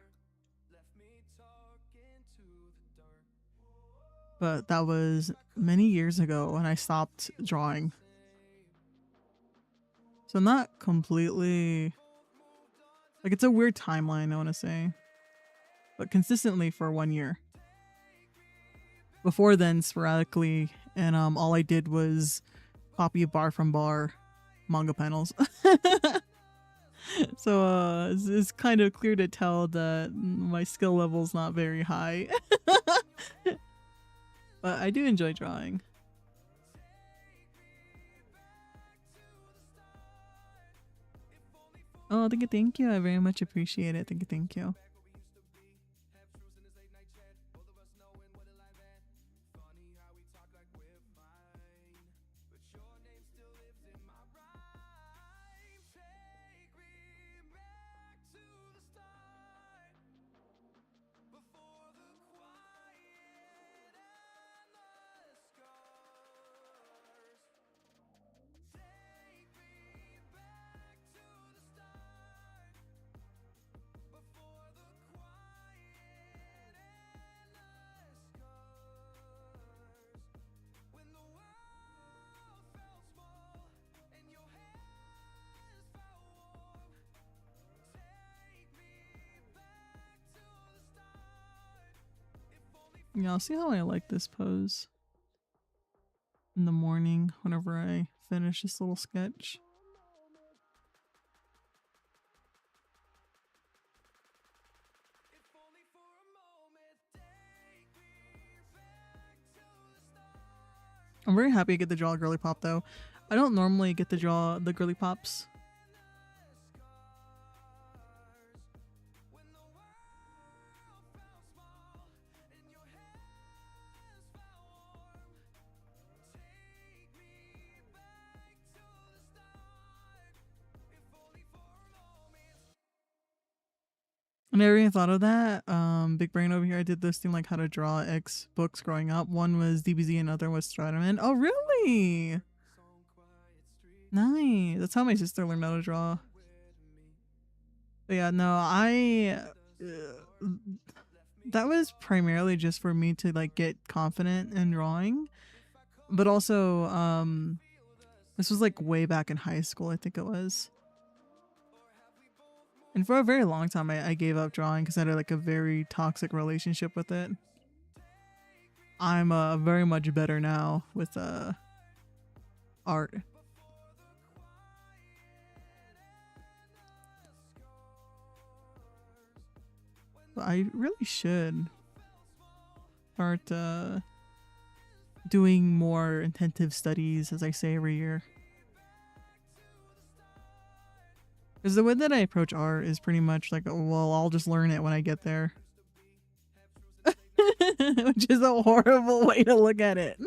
A: But that was many years ago when I stopped drawing. So not completely, like it's a weird timeline I want to say, but consistently for 1 year. Before then, sporadically, and all I did was copy bar from bar manga panels. So it's kind of clear to tell that my skill level's not very high. But I do enjoy drawing. Oh, thank you. I very much appreciate it. Thank you. Yeah, I'll see how I like this pose in the morning whenever I finish this little sketch. I'm very happy to get to draw a girly pop though. I don't normally get to draw the girly pops. I never even thought of that. Big brain over here. I did this thing like how to draw X books growing up. One was DBZ, another was Striderman. Oh, really? Nice. That's how my sister learned how to draw. But yeah, no, that was primarily just for me to like get confident in drawing, but also this was like way back in high school, I think it was. And for a very long time, I gave up drawing because I had like a very toxic relationship with it. I'm very much better now with art. But I really should start doing more intensive studies, as I say every year. Because the way that I approach art is pretty much like, oh, well, I'll just learn it when I get there. Which is a horrible way to look at it.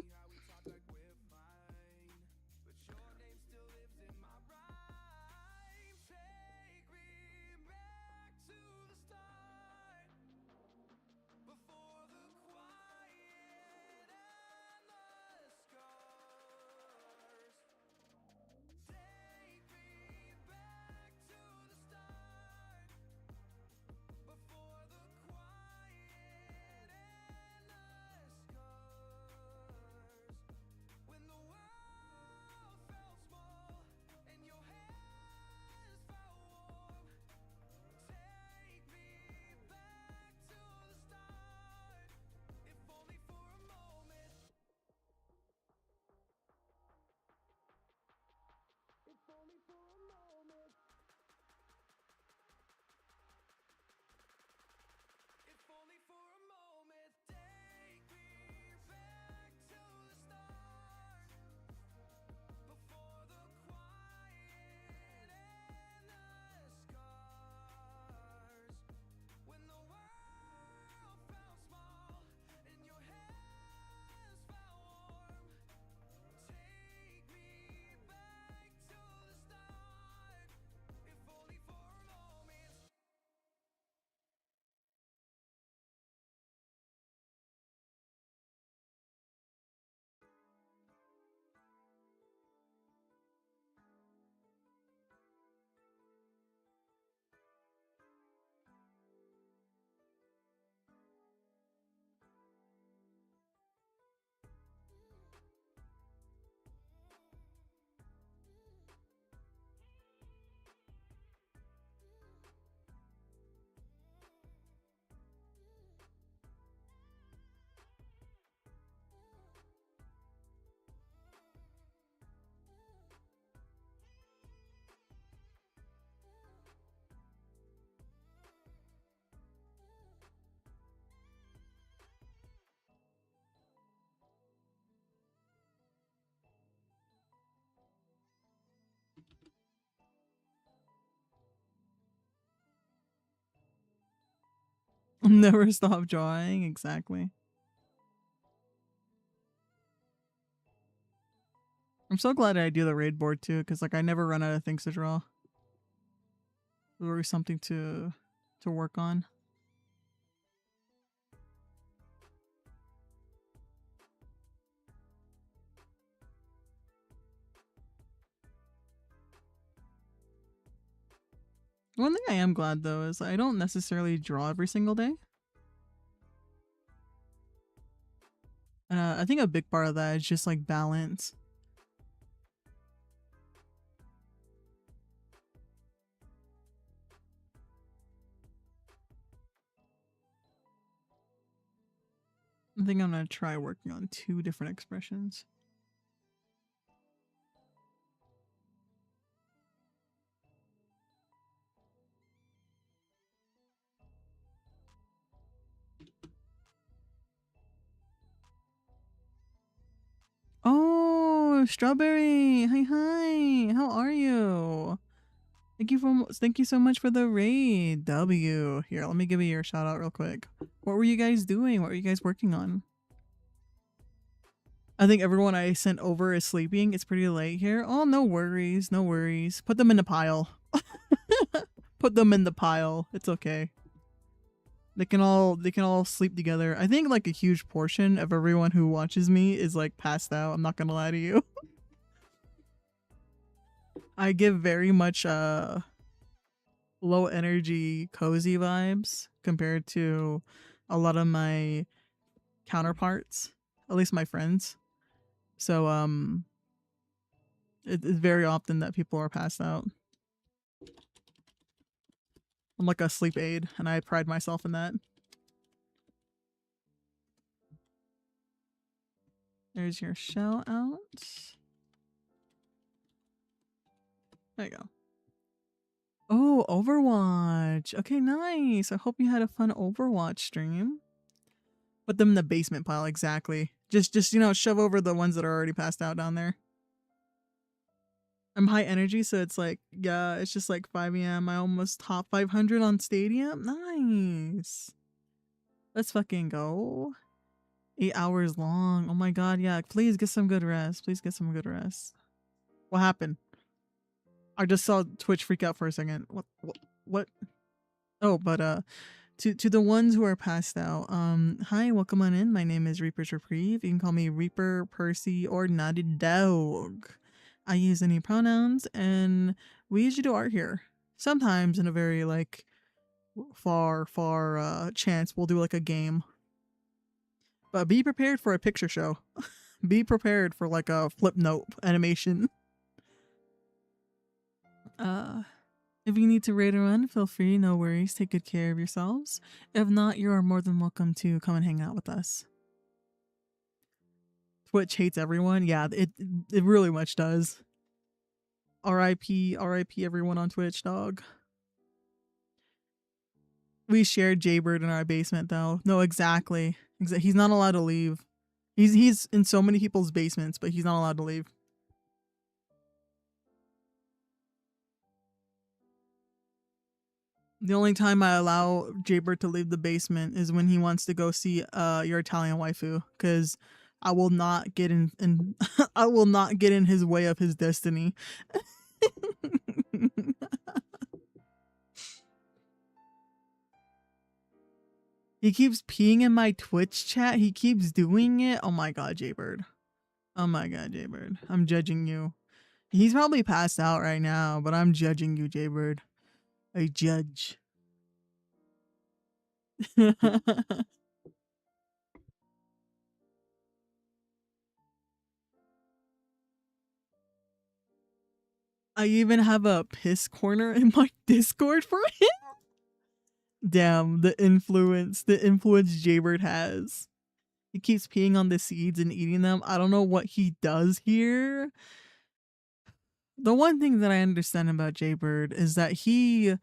A: Never stop drawing, exactly. I'm so glad I do the raid board too, because like I never run out of things to draw. There's always something to work on. One thing I am glad though is I don't necessarily draw every single day. I think a big part of that is just like balance. I think I'm gonna try working on 2 different expressions. Oh, Strawberry! Hi! How are you? Thank you so much for the raid. W. Here, let me give you your shout out real quick. What were you guys doing? What were you guys working on? I think everyone I sent over is sleeping. It's pretty late here. Oh, no worries. No worries. Put them in the pile. Put them in the pile. It's okay. They can all sleep together. I think like a huge portion of everyone who watches me is like passed out. I'm not gonna lie to you. I give very much low energy, cozy vibes compared to a lot of my counterparts, at least my friends. So it's very often that people are passed out. I'm like a sleep aid, and I pride myself in that. There's your shout out. There you go. Oh, Overwatch. Okay, nice. I hope you had a fun Overwatch stream. Put them in the basement pile, exactly. Just you know, shove over the ones that are already passed out down there. I'm high energy, so it's like, yeah, it's just like 5 a.m. I almost top 500 on Stadium. Nice. Let's fucking go. 8 hours long. Oh my god, yeah. Please get some good rest. Please get some good rest. What happened? I just saw Twitch freak out for a second. What? Oh, but to the ones who are passed out, hi, welcome on in. My name is Reaper's Reprieve. You can call me Reaper, Percy, or Naughty Dog. I use any pronouns, and we usually do art here. Sometimes in a very like far chance we'll do like a game. But be prepared for a picture show. Be prepared for like a flip note animation. If you need to raid or run, feel free, no worries. Take good care of yourselves. If not, you are more than welcome to come and hang out with us. Twitch hates everyone. Yeah, it really much does. R.I.P. everyone on Twitch, dog. We shared Jaybird in our basement though. No, exactly. He's not allowed to leave. He's in so many people's basements, but he's not allowed to leave. The only time I allow Jaybird to leave the basement is when he wants to go see your Italian waifu, because I will not get in I will not get in his way of his destiny. He keeps peeing in my Twitch chat. He keeps doing it. Oh my god, Jaybird. Oh my god, Jaybird. I'm judging you. He's probably passed out right now, but I'm judging you, Jaybird. I judge. I even have a piss corner in my Discord for him. Damn, the influence Jaybird has. He keeps peeing on the seeds and eating them. I don't know what he does here. The one thing that I understand about Jaybird is that he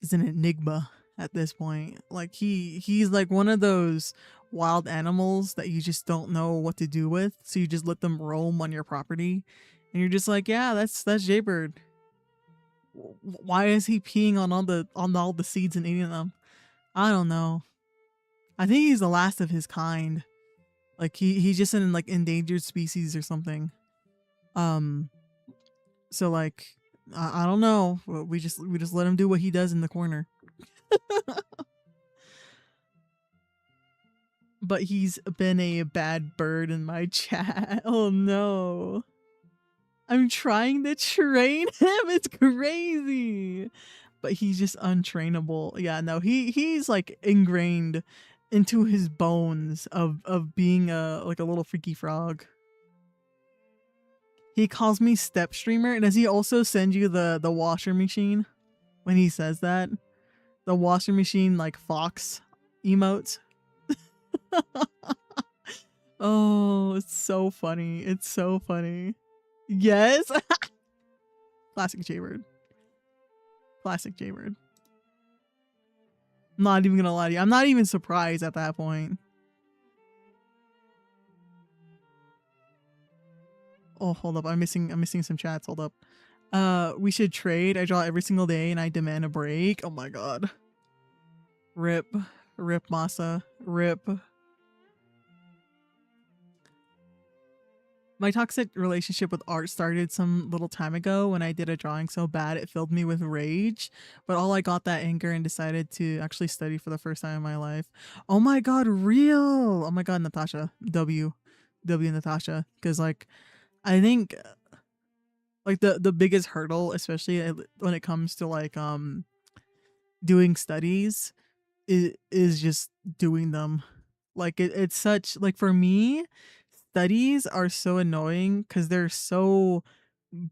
A: is an enigma at this point. Like he's like one of those wild animals that you just don't know what to do with, so you just let them roam on your property, and you're just like, yeah, that's Jaybird. Why is he peeing on all the seeds and eating them? I don't know. I think he's the last of his kind. Like he's just in like endangered species or something. So like I don't know. We just let him do what he does in the corner. But he's been a bad bird in my chat. Oh no. I'm trying to train him. It's crazy. But he's just untrainable. Yeah, no, he's like ingrained into his bones of being a little freaky frog. He calls me step streamer. Does he also send you the washer machine when he says that? The washer machine like fox emotes. Oh, it's so funny. It's so funny. Yes. Classic Jaybird. Classic Jaybird. I'm not even gonna lie to you. I'm not even surprised at that point. Oh, hold up. I'm missing some chats. Hold up. We should trade. I draw every single day and I demand a break. Oh my god. Rip. Rip Masa. Rip. My toxic relationship with art started some little time ago when I did a drawing so bad it filled me with rage. But all I got that anger and decided to actually study for the first time in my life. Oh my god, real! Oh my god, Natasha. W Natasha. Because like, I think like the biggest hurdle, especially when it comes to like doing studies is just doing them. Like it's such like for me, studies are so annoying because they're so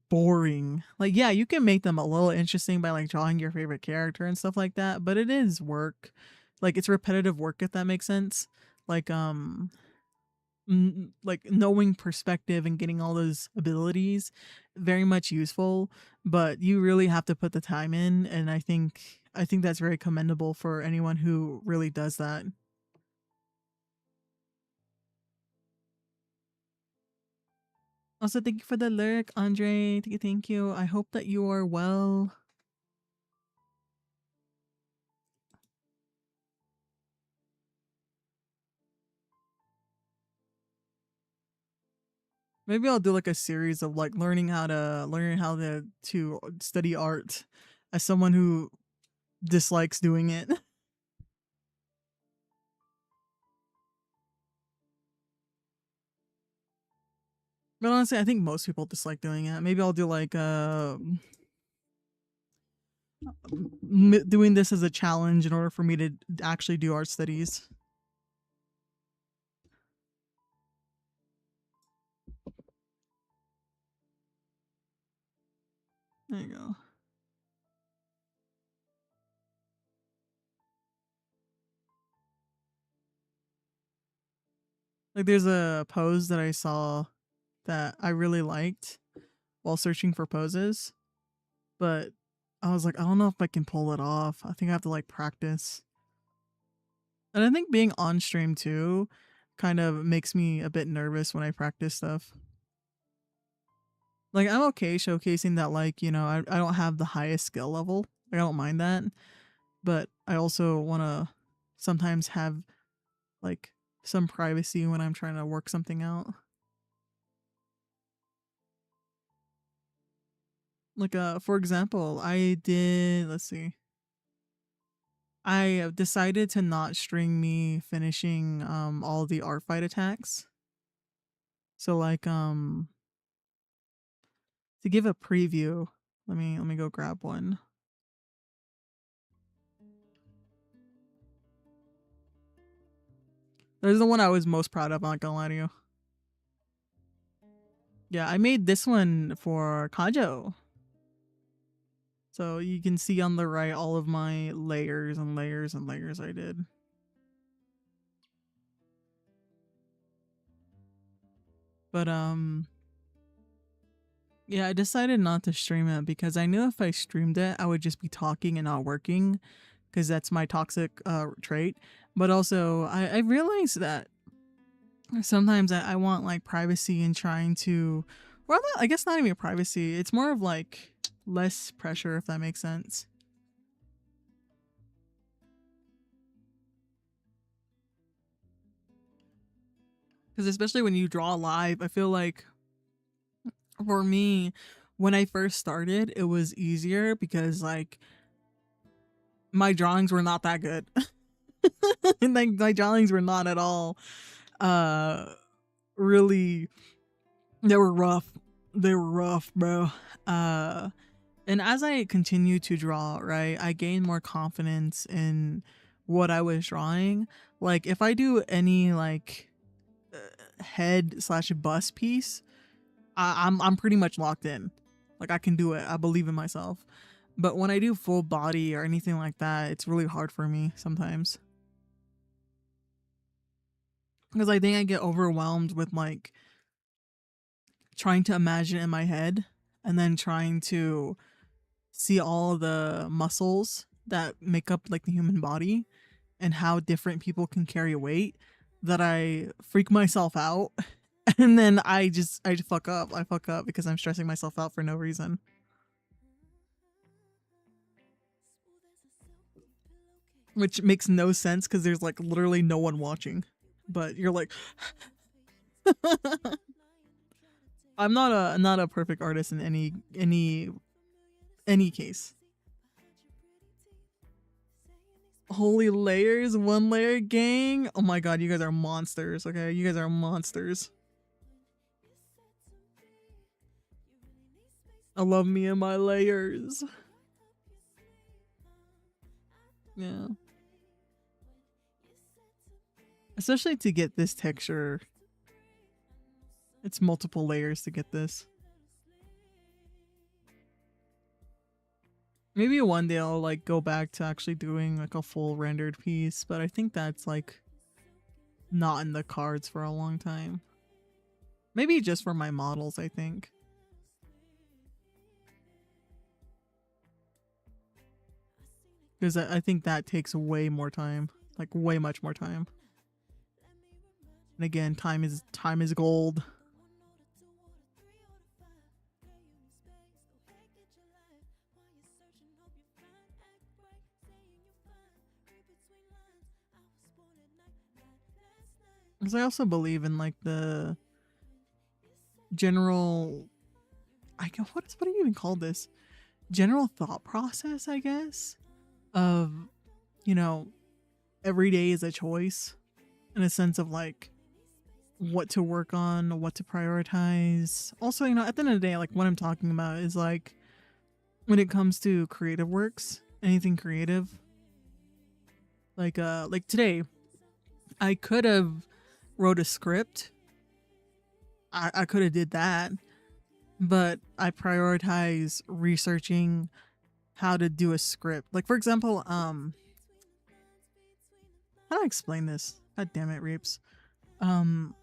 A: boring. Like yeah, you can make them a little interesting by like drawing your favorite character and stuff like that, but it is work. Like it's repetitive work if that makes sense. Like like knowing perspective and getting all those abilities very much useful, but you really have to put the time in, and I think that's very commendable for anyone who really does that. Also, thank you for the lyric, Andre. Thank you. I hope that you are well. Maybe I'll do like a series of like learning how to study art as someone who dislikes doing it. But honestly, I think most people dislike doing it. Maybe I'll do like doing this as a challenge in order for me to actually do art studies. There you go. Like there's a pose that I saw that I really liked while searching for poses, but I was like, I don't know if I can pull it off. I think I have to like practice. And I think being on stream too kind of makes me a bit nervous when I practice stuff. Like I'm okay showcasing that like, I don't have the highest skill level. Like I don't mind that. But I also wanna sometimes have like some privacy when I'm trying to work something out. Like for example, let's see. I decided to not string me finishing all the art fight attacks. So like to give a preview, let me go grab one. There's the one I was most proud of, I'm not gonna lie to you. Yeah, I made this one for Kajo. So you can see on the right all of my layers and layers and layers I did. But yeah, I decided not to stream it because I knew if I streamed it, I would just be talking and not working because that's my toxic trait. But also, I realized that sometimes I want like privacy and trying to, well, I guess not even privacy. It's more of like less pressure, if that makes sense. Because especially when you draw live, I feel like for me, when I first started, it was easier because like my drawings were not that good. And like my drawings were not at all uh really, they were rough. They were rough, bro. Uh and as I continue to draw, right, I gain more confidence in what I was drawing. Like if I do any like head slash bust piece, I'm pretty much locked in. Like I can do it. I believe in myself. But when I do full body or anything like that, it's really hard for me sometimes. Because I think I get overwhelmed with like trying to imagine in my head and then trying to see all the muscles that make up like the human body and how different people can carry weight, that I freak myself out. And then I just fuck up. I fuck up because I'm stressing myself out for no reason. Which makes no sense because there's like literally no one watching. But you're like I'm not a perfect artist in any case. Holy layers, one layer gang. Oh my god, you guys are monsters, okay? You guys are monsters. I love me and my layers. Yeah. Especially to get this texture. It's multiple layers to get this. Maybe one day I'll like go back to actually doing like a full rendered piece, but I think that's like not in the cards for a long time. Maybe just for my models, I think. Because I think that takes way more time. Like way much more time. And again, time is gold. Because I also believe in like the general, what do you even call this? General thought process, I guess, of, you know, every day is a choice in a sense of like what to work on, what to prioritize. Also, you know, at the end of the day, like what I'm talking about is like when it comes to creative works, anything creative, like today, I could have wrote a script. I could have did that, but I prioritize researching how to do a script. Like for example, how do I explain this? God damn it, Reaps. I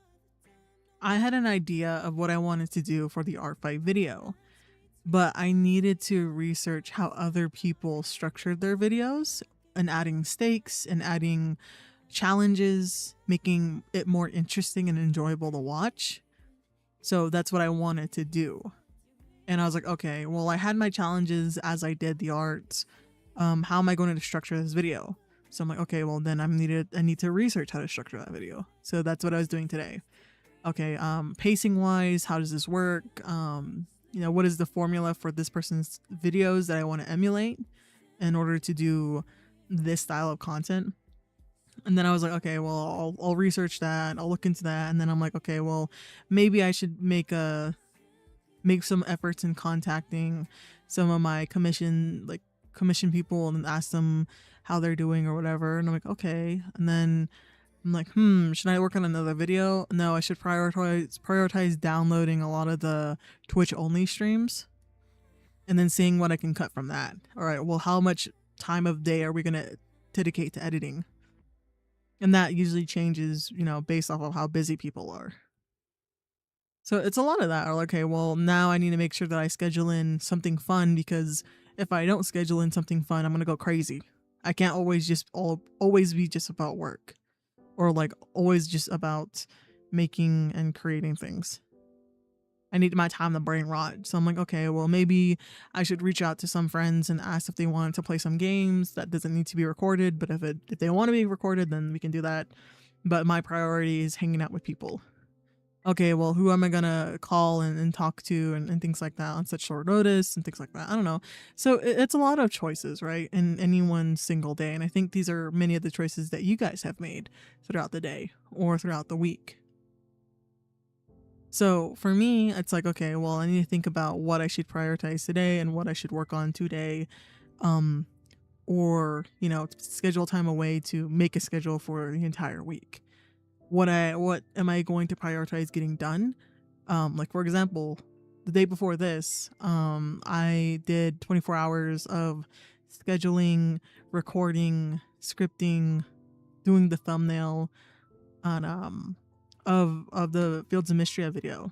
A: had an idea of what I wanted to do for the art fight video, but I needed to research how other people structured their videos and adding stakes and adding challenges, making it more interesting and enjoyable to watch. So that's what I wanted to do. And I was like, okay, well, I had my challenges as I did the arts. How am I going to structure this video? So I'm like, okay, well then I need to research how to structure that video. So that's what I was doing today. Okay, pacing wise, how does this work? You know, what is the formula for this person's videos that I want to emulate in order to do this style of content? And then I was like, okay, well, I'll research that. I'll look into that. And then I'm like, okay, well, maybe I should make some efforts in contacting some of my commission people and ask them how they're doing or whatever. And I'm like, okay. And then I'm like, should I work on another video? No, I should prioritize downloading a lot of the Twitch only streams and then seeing what I can cut from that. All right, well, how much time of day are we going to dedicate to editing? And that usually changes, you know, based off of how busy people are. So it's a lot of that. Or like, okay, well, now I need to make sure that I schedule in something fun, because if I don't schedule in something fun, I'm going to go crazy. I can't always be just about work, or like always just about making and creating things. I need my time to brain rot. So I'm like, okay, well, maybe I should reach out to some friends and ask if they wanted to play some games. That doesn't need to be recorded, but if they want to be recorded, then we can do that. But my priority is hanging out with people. Okay, well, who am I gonna call and talk to and things like that on such short notice and things like that? I don't know. So it's a lot of choices, right, in any one single day. And I think these are many of the choices that you guys have made throughout the day or throughout the week. So for me, it's like, okay, well, I need to think about what I should prioritize today and what I should work on today. Or, you know, schedule time away to make a schedule for the entire week. What am I going to prioritize getting done? Like for example, the day before this, I did 24 hours of scheduling, recording, scripting, doing the thumbnail on of the Fields of Mystria video.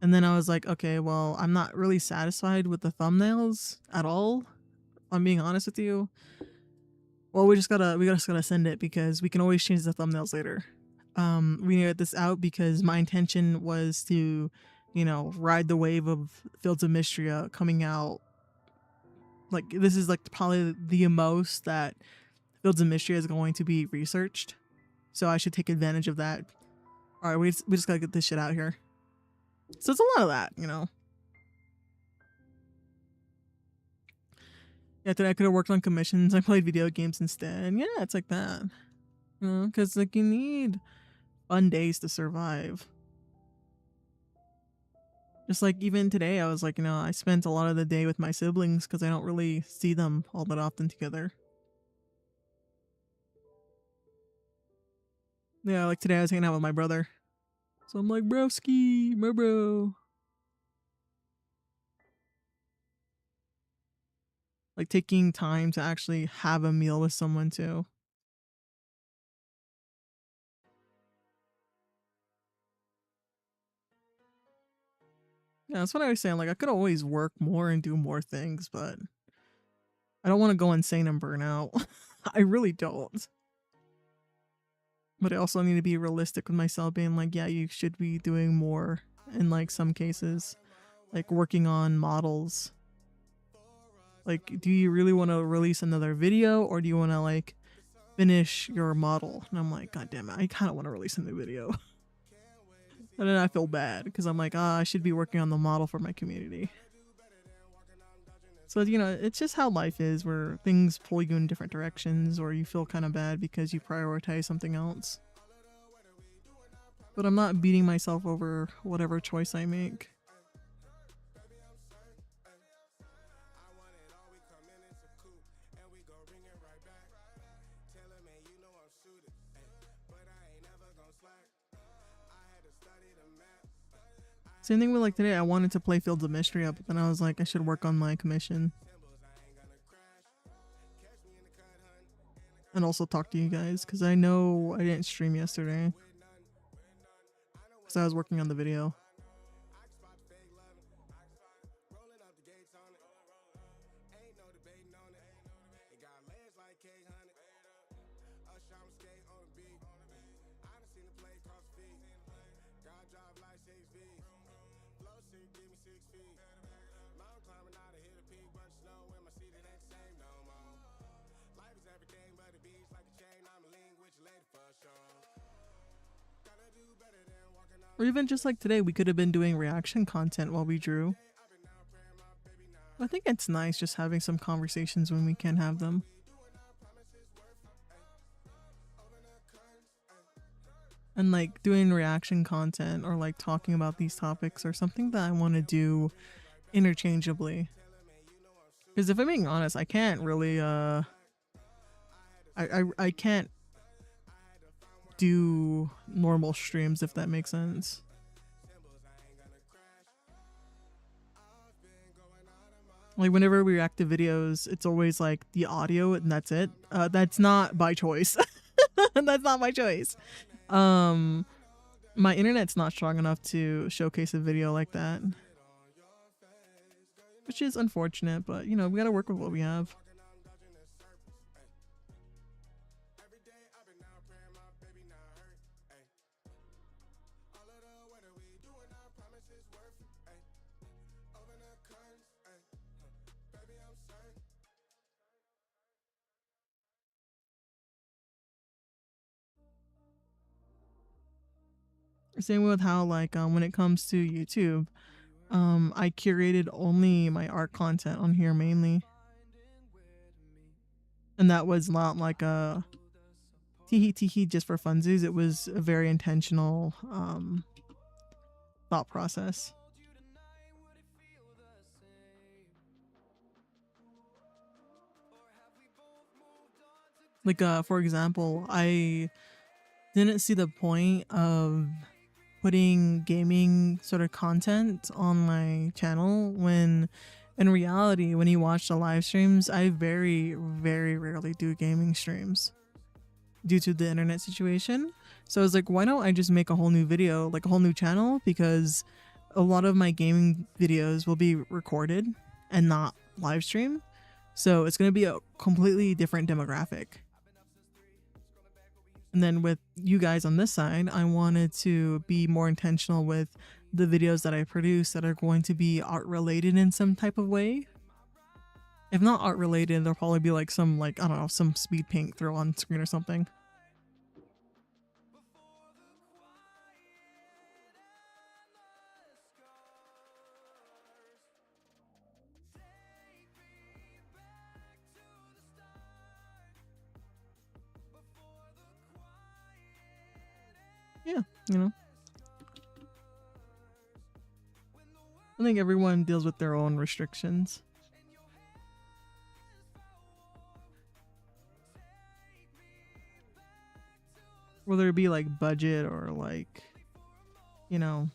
A: And then I was like, okay, well, I'm not really satisfied with the thumbnails at all. I'm being honest with you. Well, we just gotta send it, because we can always change the thumbnails later. We need to get this out because my intention was to, you know, ride the wave of Fields of Mystria coming out. Like, this is like probably the most that Fields of Mystria is going to be researched. So I should take advantage of that. All right, we just gotta get this shit out here. So it's a lot of that, you know. Yeah, today I could have worked on commissions. I played video games instead. Yeah, it's like that. You know, because like you need fun days to survive. Just like even today, I was like, you know, I spent a lot of the day with my siblings because I don't really see them all that often together. Yeah, like today I was hanging out with my brother. So I'm like, broski, my bro. Like taking time to actually have a meal with someone too. Yeah, that's what I was saying. Like I could always work more and do more things, but I don't want to go insane and burn out. I really don't. But I also need to be realistic with myself, being like, yeah, you should be doing more in like some cases, like working on models. Like, do you really want to release another video, or do you want to like finish your model? And I'm like, god damn it, I kind of want to release a new video. And then I feel bad because I'm like, I should be working on the model for my community. So, you know, it's just how life is, where things pull you in different directions, or you feel kind of bad because you prioritize something else. But I'm not beating myself over whatever choice I make. Same thing with like today, I wanted to play Fields of Mystery up, but then I was like, I should work on my commission. And also talk to you guys, because I know I didn't stream yesterday. Because I was working on the video. Or even just like today, we could have been doing reaction content while we drew. I think it's nice just having some conversations when we can have them. And like doing reaction content or like talking about these topics or something that I want to do interchangeably. Because if I'm being honest, I can't really I can't do normal streams, if that makes sense. Like whenever we react to videos, it's always like the audio and that's it. That's not by choice. That's not my choice. My internet's not strong enough to showcase a video like that, which is unfortunate, but you know, we gotta work with what we have. Same with how like when it comes to YouTube, I curated only my art content on here mainly, and that was not like a teehee teehee just for funsies. It was a very intentional thought process. Like for example, I didn't see the point of putting gaming sort of content on my channel when in reality, when you watch the live streams, I very rarely do gaming streams due to the internet situation. So I was like, why don't I just make a whole new video, like a whole new channel, because a lot of my gaming videos will be recorded and not live stream, so it's going to be a completely different demographic. And then with you guys on this side, I wanted to be more intentional with the videos that I produce that are going to be art related in some type of way. If not art related, there'll probably be like some, like, I don't know, some speed paint throw on screen or something. Yeah, you know. I think everyone deals with their own restrictions. whether it be like budget or like, you know,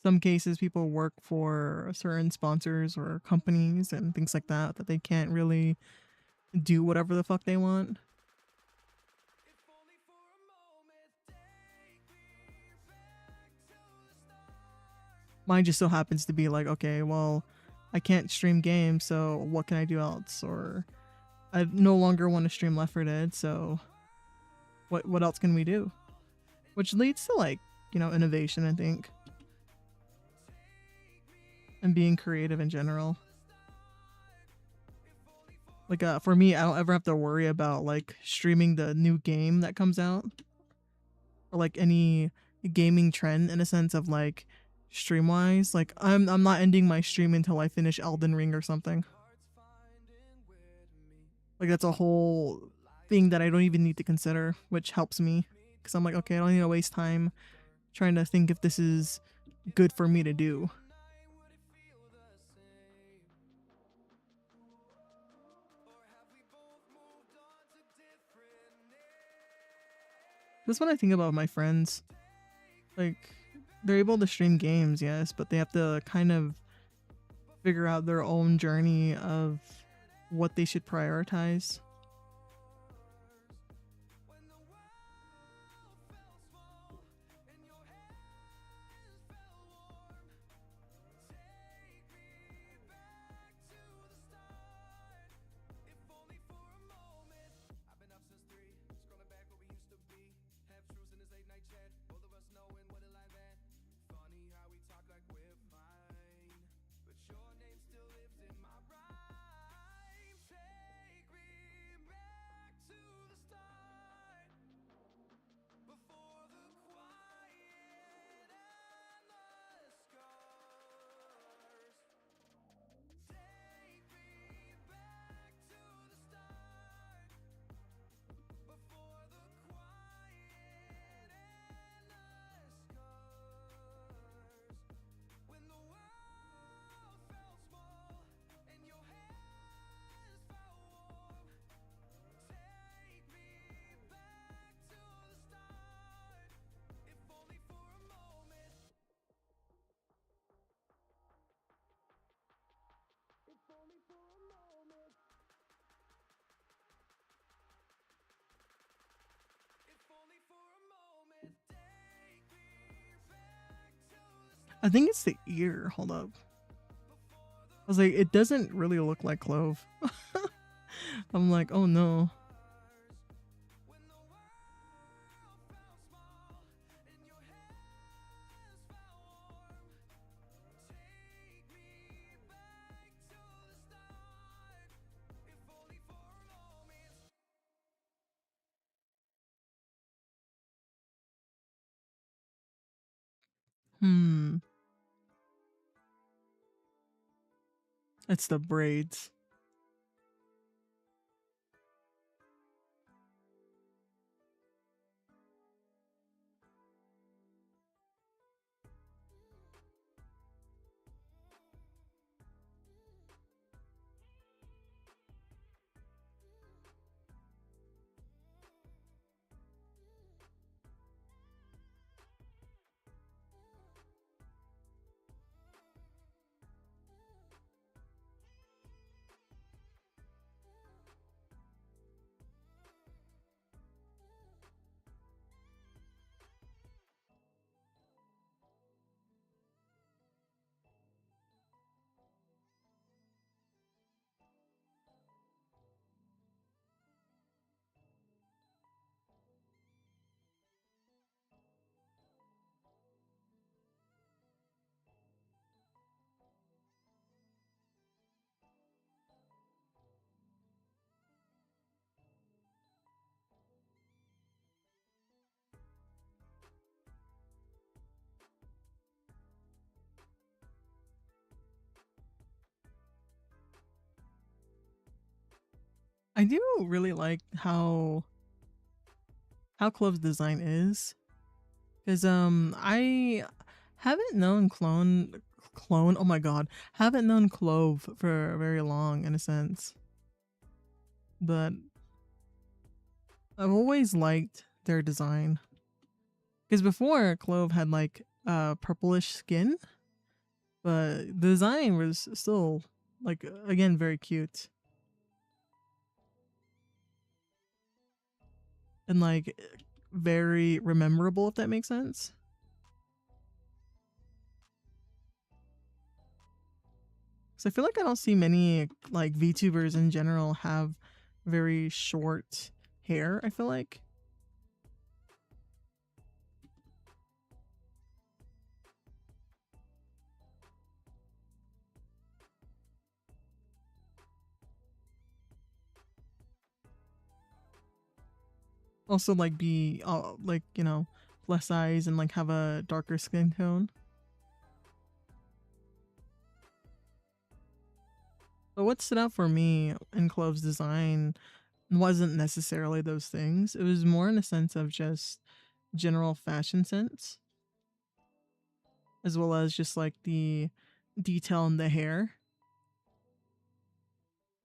A: some cases people work for certain sponsors or companies and things like that that they can't really do whatever the fuck they want. Mine just so happens to be like, okay, well, I can't stream games, so what can I do else? Or I no longer want to stream Left 4 Dead, so what else can we do? Which leads to like, you know, innovation, I think, and being creative in general. Like for me, I don't ever have to worry about like streaming the new game that comes out or like any gaming trend in a sense of like stream wise. Like I'm not ending my stream until I finish Elden Ring or something. Like that's a whole thing that I don't even need to consider, which helps me because I'm like, okay, I don't need to waste time trying to think if this is good for me to do. That's what I think about my friends. Like, they're able to stream games, yes, but they have to kind of figure out their own journey of what they should prioritize. I think it's the ear. Hold up. I was like, it doesn't really look like Clove. I'm like, oh no. Hmm. It's the braids. I do really like how Clove's design is, because I haven't known clone. Oh my god, haven't known Clove for very long in a sense, but I've always liked their design. Because before Clove had like purplish skin, but the design was still like again very cute and like very rememberable, if that makes sense. So I feel like I don't see many like VTubers in general have very short hair, I feel like. Also like be like, you know, plus size and like have a darker skin tone. But what stood out for me in Clove's design wasn't necessarily those things. It was more in a sense of just general fashion sense, as well as just like the detail in the hair.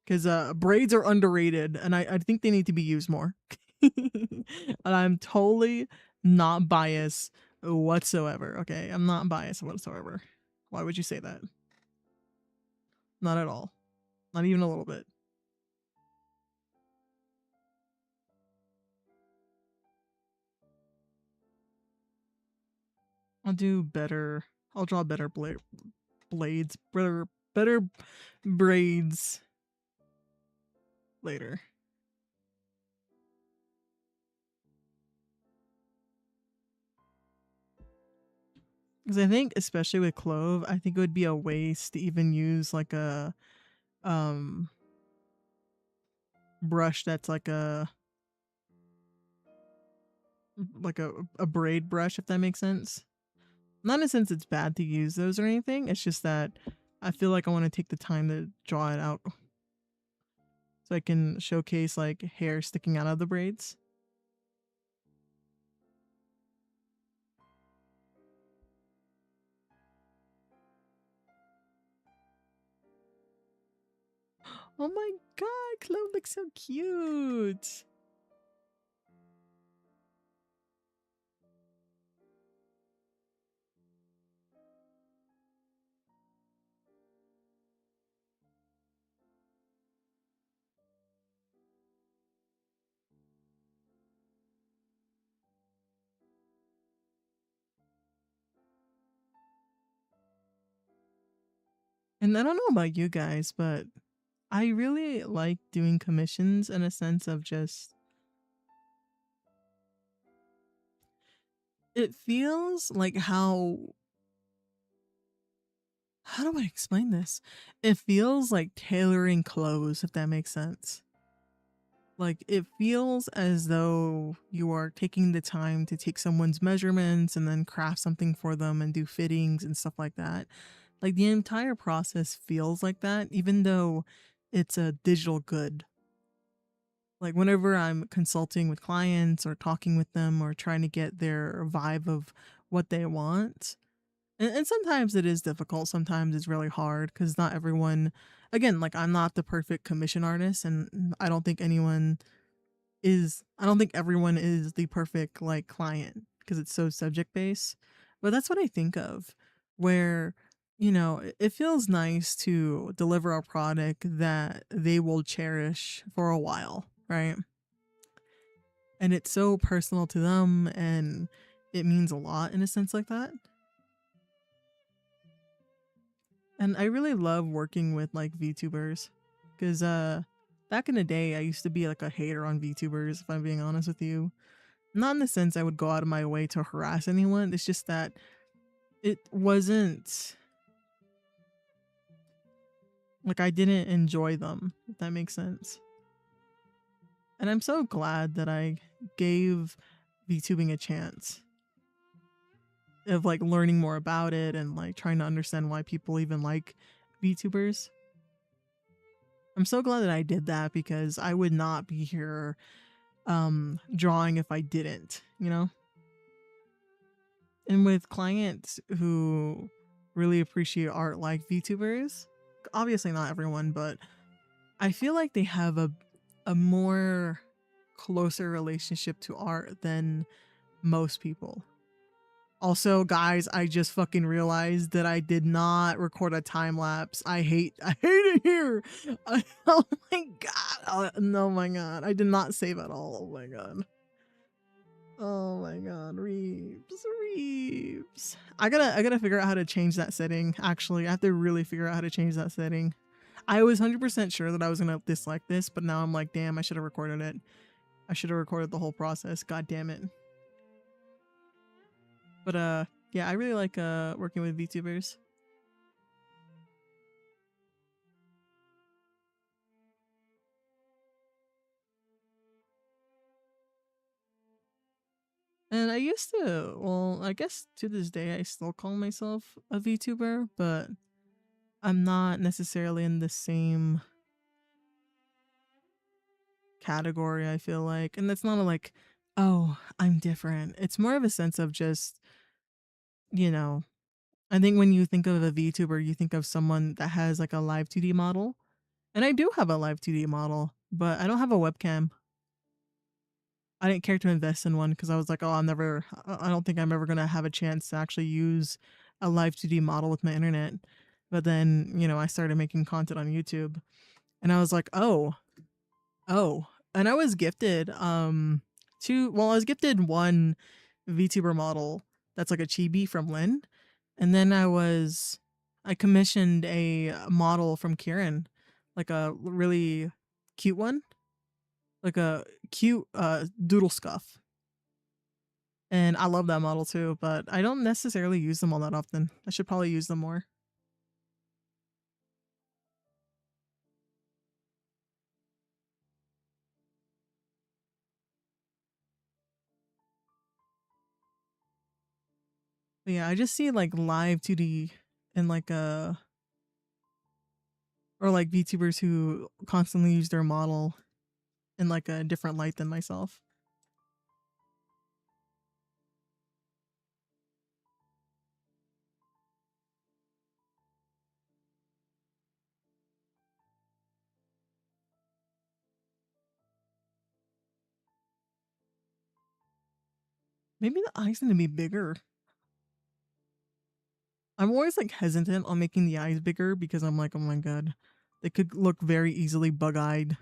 A: Because braids are underrated, and I think they need to be used more. And I'm totally not biased whatsoever. Okay, I'm not biased whatsoever. Why would you say that? Not at all. Not even a little bit. I'll do better. I'll draw better blades, better braids later. Because I think, especially with Clove, I think it would be a waste to even use like a um brush that's like a braid brush, if that makes sense. Not in a sense it's bad to use those or anything. It's just that I feel like I want to take the time to draw it out so I can showcase like hair sticking out of the braids. Oh my god, Clove looks so cute. And I don't know about you guys, but I really like doing commissions in a sense of just it feels like how do I explain this? It feels like tailoring clothes, if that makes sense. Like it feels as though you are taking the time to take someone's measurements and then craft something for them and do fittings and stuff like that. Like the entire process feels like that, even though it's a digital good. Like whenever I'm consulting with clients or talking with them or trying to get their vibe of what they want, and sometimes it is difficult, sometimes it's really hard because not everyone, again, like I'm not the perfect commission artist, and I don't think everyone is the perfect like client because it's so subject based. But that's what I think of, where you know it feels nice to deliver a product that they will cherish for a while, right? And it's so personal to them, and it means a lot in a sense like that. And I really love working with like VTubers because back in the day I used to be like a hater on VTubers, if I'm being honest with you. Not in the sense I would go out of my way to harass anyone. It's just that it wasn't like I didn't enjoy them, if that makes sense. And I'm so glad that I gave VTubing a chance of like learning more about it and like trying to understand why people even like VTubers. I'm so glad that I did that because I would not be here drawing if I didn't, you know? And with clients who really appreciate art like VTubers, obviously not everyone, but I feel like they have a more closer relationship to art than most people. Also, guys, I just fucking realized that I did not record a time lapse. I hate it here. Oh my god. Oh my god. I did not save at all. Oh my god. Oh my god, Reeves. I gotta figure out how to change that setting. Actually, I have to really figure out how to change that setting. I was 100% sure that I was gonna dislike this, but now I'm like, damn, I should have recorded it. I should have recorded the whole process. God damn it. But yeah, I really like working with VTubers. And I used to, well, I guess to this day I still call myself a VTuber, but I'm not necessarily in the same category, I feel like. And that's not a like, oh, I'm different. It's more of a sense of just, you know, I think when you think of a VTuber, you think of someone that has like a live 2D model. And I do have a live 2D model, but I don't have a webcam. I didn't care to invest in one because I was like, oh, I don't think I'm ever going to have a chance to actually use a live 2D model with my internet. But then, I started making content on YouTube and I was like, oh, and I was gifted, I was gifted one VTuber model that's like a chibi from Lynn. And then I commissioned a model from Kieran, like a really cute one, like a cute doodle scuff. And I love that model too, but I don't necessarily use them all that often. I should probably use them more. But yeah, I just see like live 2D and like or like VTubers who constantly use their model in like a different light than myself. Maybe the eyes need to be bigger. I'm always like hesitant on making the eyes bigger because I'm like, oh my god, they could look very easily bug-eyed.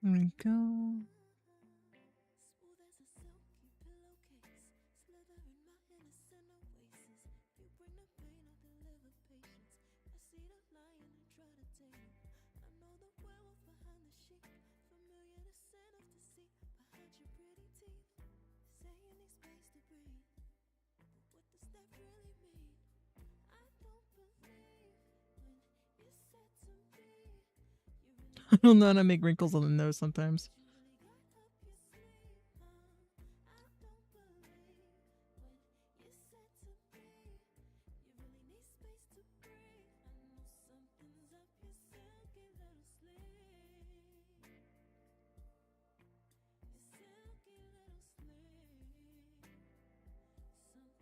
A: There we go.
C: Smooth as a silky pillowcase, slither in my innocent oasis. You bring the pain, I deliver patience. I see the lion and try to tame him. I know the werewolf behind the sheep, familiar the scent of deceit behind your pretty teeth. Say you need space to breathe, but what does that really mean? I don't believe when you said to me you really
A: I don't know how to make wrinkles on the nose sometimes.
C: you really got up your sleeve. I don't believe when you said to me you really need space to breathe. I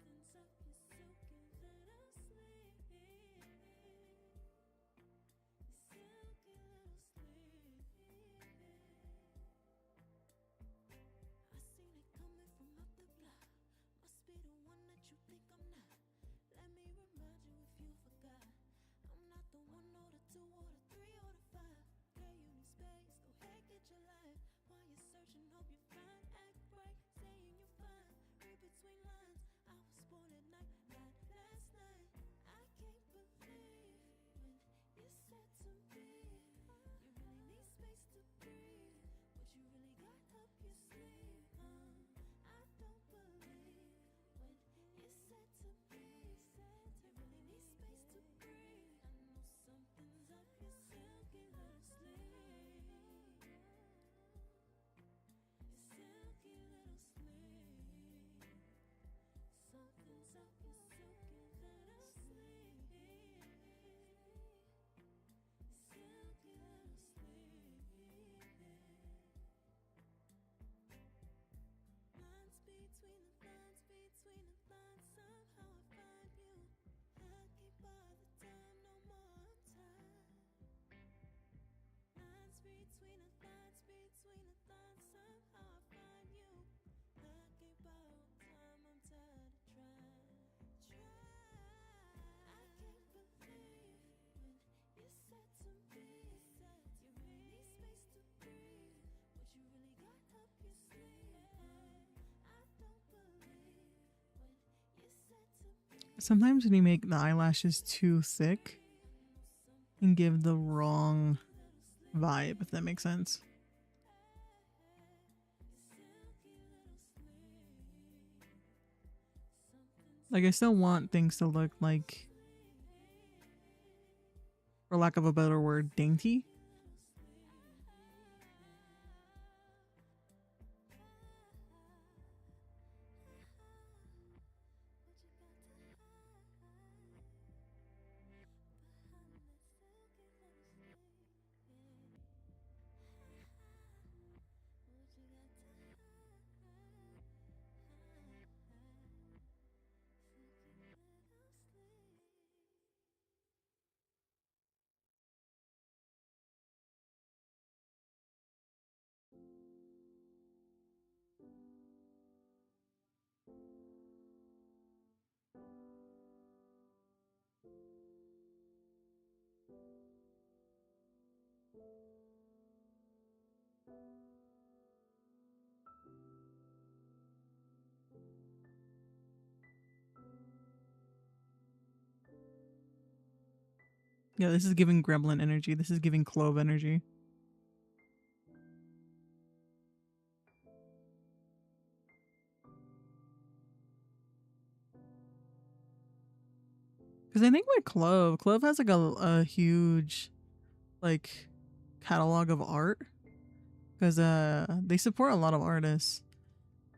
C: know something's up your silky little sleeve. Your silky little sleeve. Something's up your silky little sleeve. Silky little sleeve. I seen it coming from up the block. Must be the one that you think I'm not. Let me remind you if you forgot. I'm not the one or the two or the three or the five. Girl, you need space. Go ahead, get your life. While you're searching, hope you find. Act right, saying you're fine. Read between lines. I was born at night, not last night. I can't believe when you said to me you really need space to breathe. What you really got up your sleeve. I don't believe when you said to me you really need space to breathe. I know something's up your silky little sleeve. Your silky little sleeve. Something's up your silky little sleeve. Silky little sleeve. Lines between the lines, between the lines, somehow I find you. I can't buy the time, no more time. Lines between the lines, between the lines, somehow I find you. I can't borrow time, I'm tired of trying. I can't believe when you said to me you really need space to breathe. What you really got up your sleeve. I don't believe when you said to me
A: Sometimes when you make the eyelashes too thick, you can give the wrong vibe, if that makes sense. Like, I still want things to look like, for lack of a better word, dainty. Yeah, this is giving gremlin energy. This is giving clove energy. Because I think with Clove has like a huge like catalog of art. Because they support a lot of artists.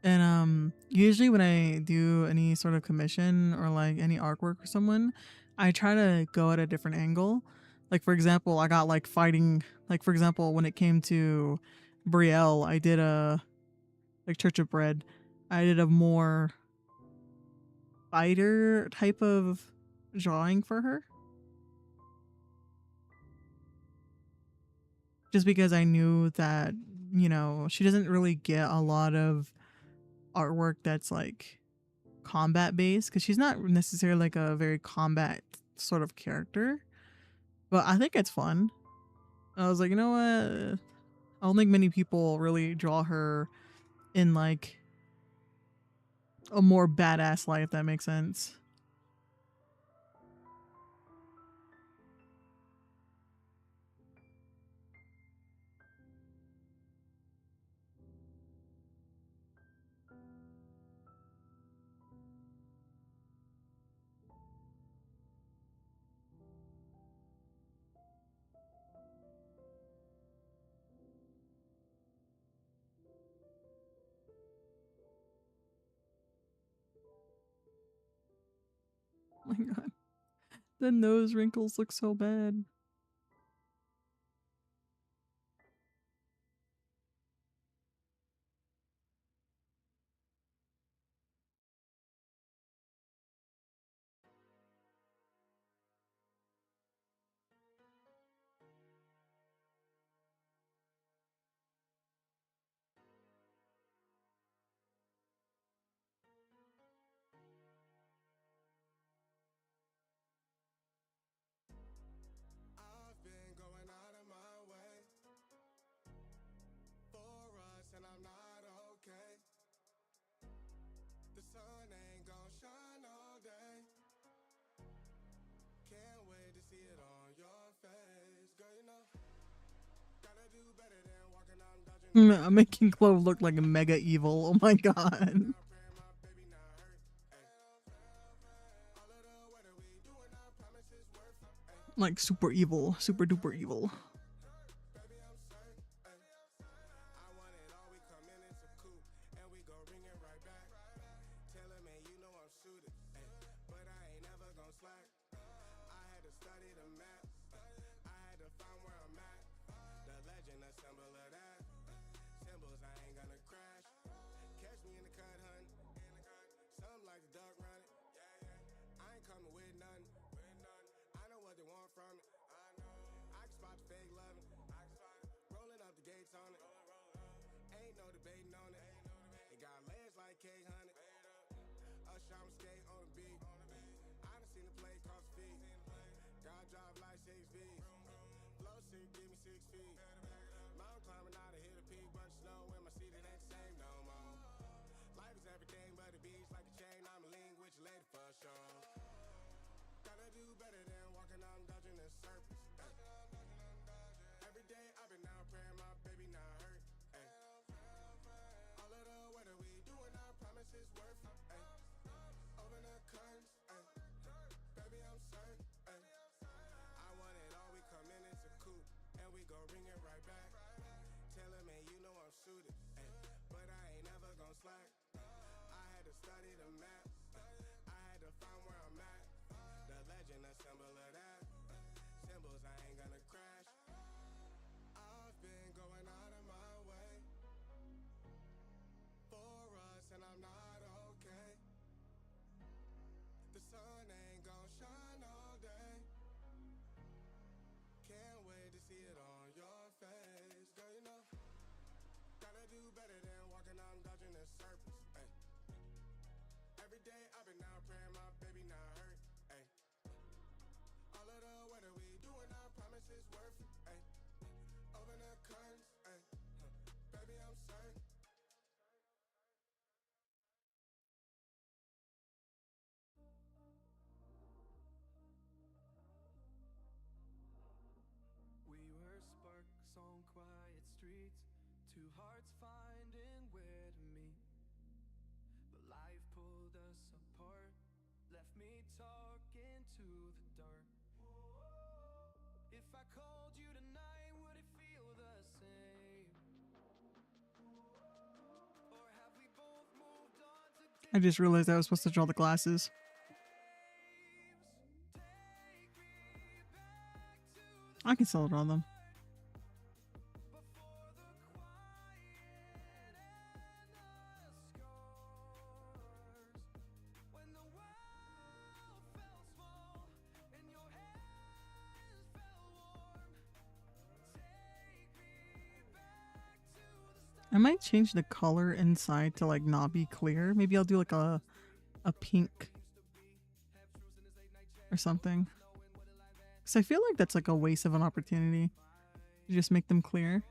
A: And usually when I do any sort of commission or like any artwork for someone, I try to go at a different angle. Like for example, I got like fighting, like for example, when it came to Brielle, I did a like Church of Bread. I did a more fighter type of drawing for her. Just because I knew that, you know, she doesn't really get a lot of artwork that's like combat based because she's not necessarily like a very combat sort of character, but I think it's fun. I was like, you know what, I don't think many people really draw her in like a more badass light, if that makes sense. Oh my god. The nose wrinkles look so bad.
B: I've been going out of my way for us, and I'm not okay. The sun ain't gon' shine all day. Can't wait to see it on your face. Girl, you know, gotta do better than walking out and dodging.
A: I'm making Clove look like a mega evil. Oh my god. Like super evil, super duper evil.
C: We were sparks on quiet streets, two hearts finding where to meet. But life pulled us apart, left me talking to the dark. If I called you tonight, would it feel the same? Or have we both moved on to
A: I just realized I was supposed to draw the glasses. I can still draw them. I might change the color inside to like not be clear. Maybe I'll do like a pink or something. Because I feel like that's like a waste of an opportunity to just make them clear.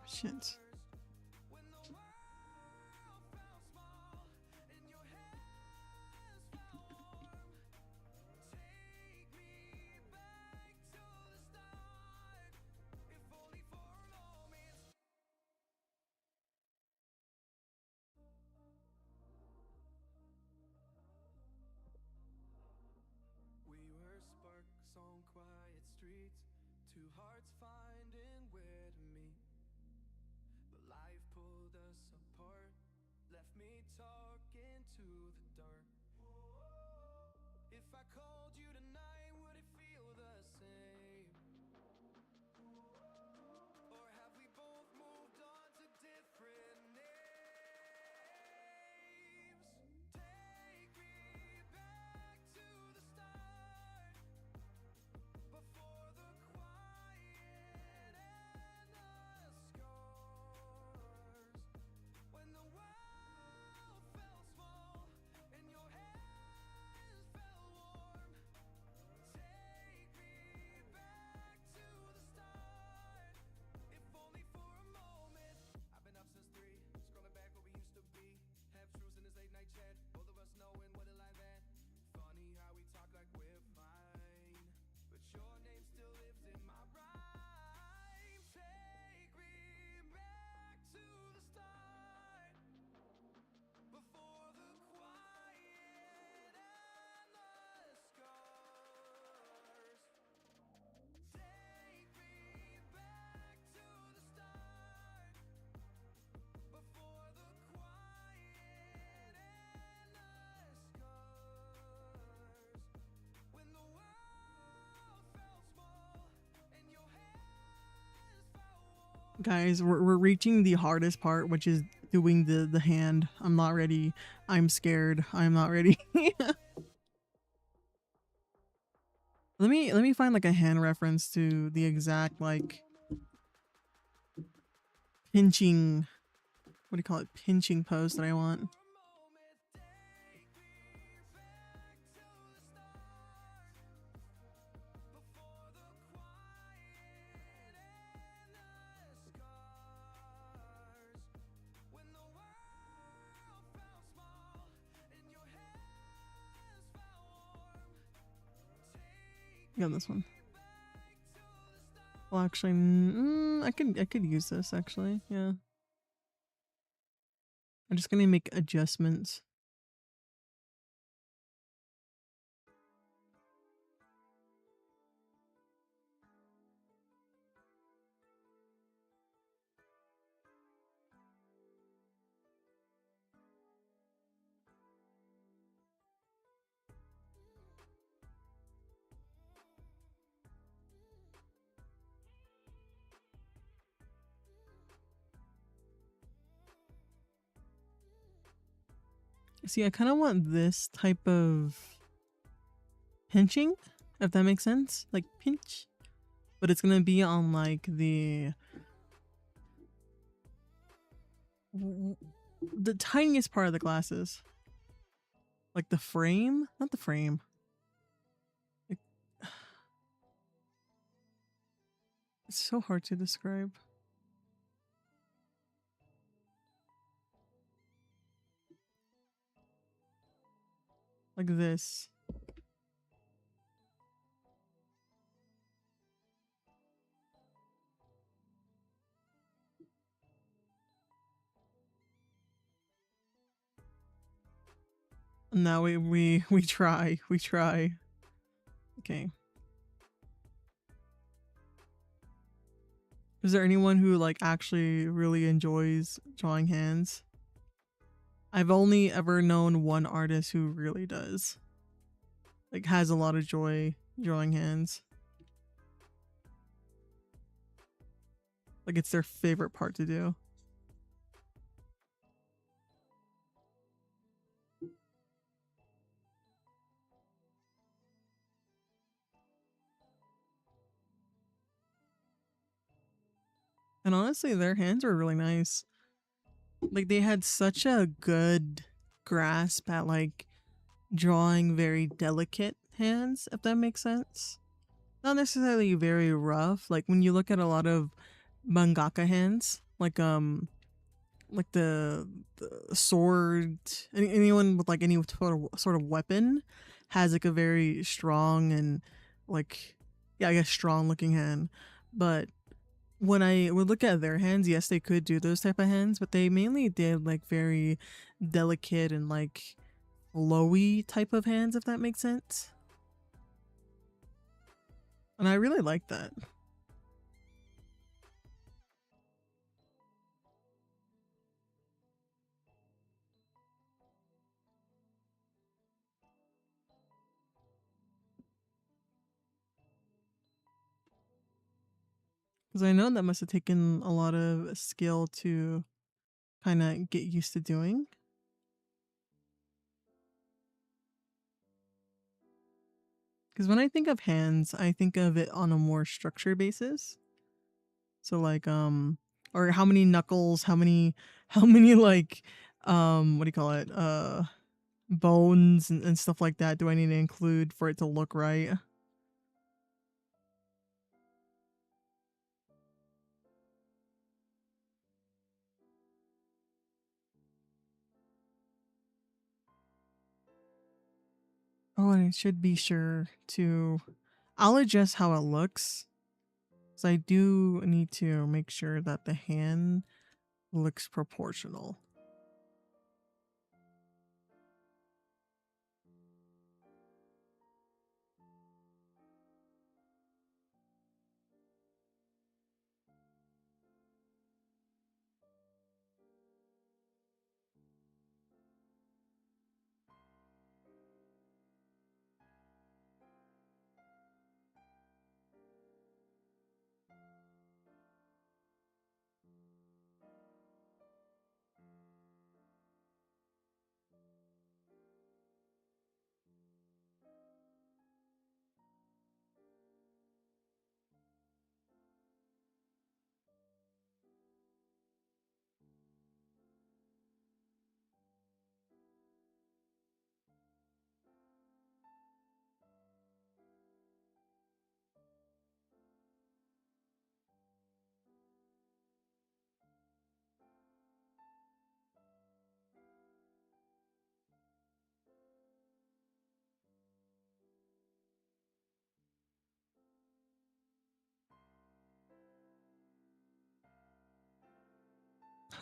A: Shit.
C: We were sparks on quiet streets, two hearts finding where to meet. But life pulled us apart, left me talking to the dark. If I called you tonight, would it feel the same? Or have we both moved on to different names? Take me back to the start, before the quiet and the scars. When the world felt small and your hands felt warm. Take me back to the start, if only for a moment. I've been up since 3, scrolling back where we used to be. Half truths in this late night chat, both of us knowing what a lie that. Funny how we talk like we're fine, but your name still lives in my rhyme. Take me back to the start, before the quiet and the scars. Take me back to the start, before the quiet and the scars. When the world felt small and your hands felt warm.
A: Guys, we're reaching the hardest part, which is doing the hand. I'm not ready. I'm scared. I'm not ready. Let me find like a hand reference to the exact like pinching, what do you call it? Pinching pose that I want. Yeah, this one. Well, actually, I could use this actually. Yeah. I'm just gonna make adjustments. See, I kind of want this type of pinching, if that makes sense. Like pinch. But it's gonna be on like the tiniest part of the glasses. Like the frame? Not the frame. Like, it's so hard to describe. Like this. Now we try. We try. Okay. Is there anyone who like actually really enjoys drawing hands? I've only ever known one artist who really does. Like has a lot of joy drawing hands. Like it's their favorite part to do. And honestly, their hands were really nice. Like they had such a good grasp at like drawing very delicate hands, if that makes sense. Not necessarily very rough. Like when you look at a lot of mangaka hands, like like the sword. Anyone with like any sort of weapon has like a very strong and like yeah, I guess strong looking hand. But when I would look at their hands, yes, they could do those type of hands, but they mainly did like very delicate and like flowy type of hands, if that makes sense. And I really like that. Because I know that must have taken a lot of skill to kind of get used to doing. Because when I think of hands, I think of it on a more structured basis. So like or how many knuckles, how many like what do you call it? Bones and stuff like that do I need to include for it to look right? Oh, and it should be sure to I'll adjust how it looks. So I do need to make sure that the hand looks proportional.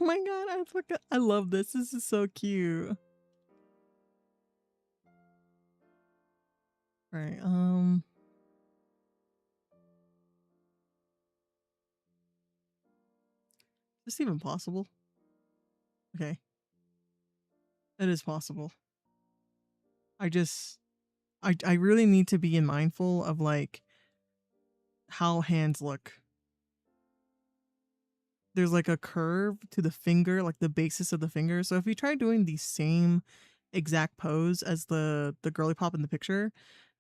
A: Oh my god, I love this. This is so cute. All right, is this even possible? Okay, it is possible. I just I really need to be mindful of like how hands look. There's like a curve to the finger, like the basis of the finger. So if you try doing the same exact pose as the girly pop in the picture,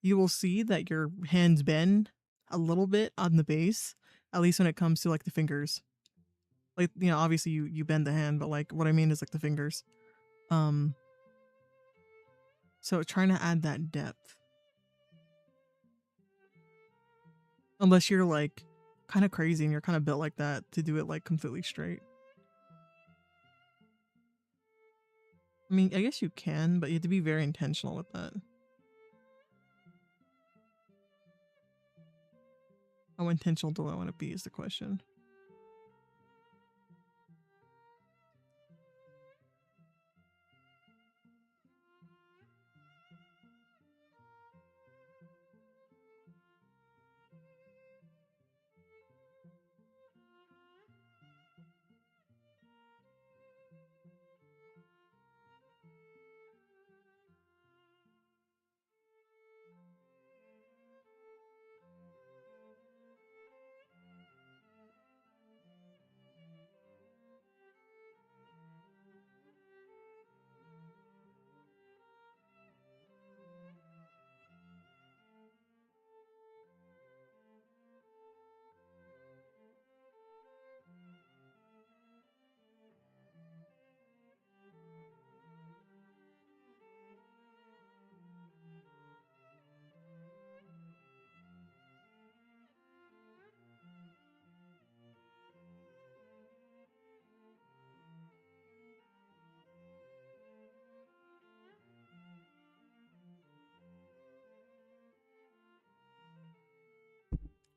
A: you will see that your hands bend a little bit on the base, at least when it comes to like the fingers. Like, you know, obviously you bend the hand, but like what I mean is like the fingers. Um so trying to add that depth. Unless you're like kind of crazy and you're kind of built like that to do it like completely straight. I mean, I guess you can, but you have to be very intentional with that. How intentional do I want to be is the question.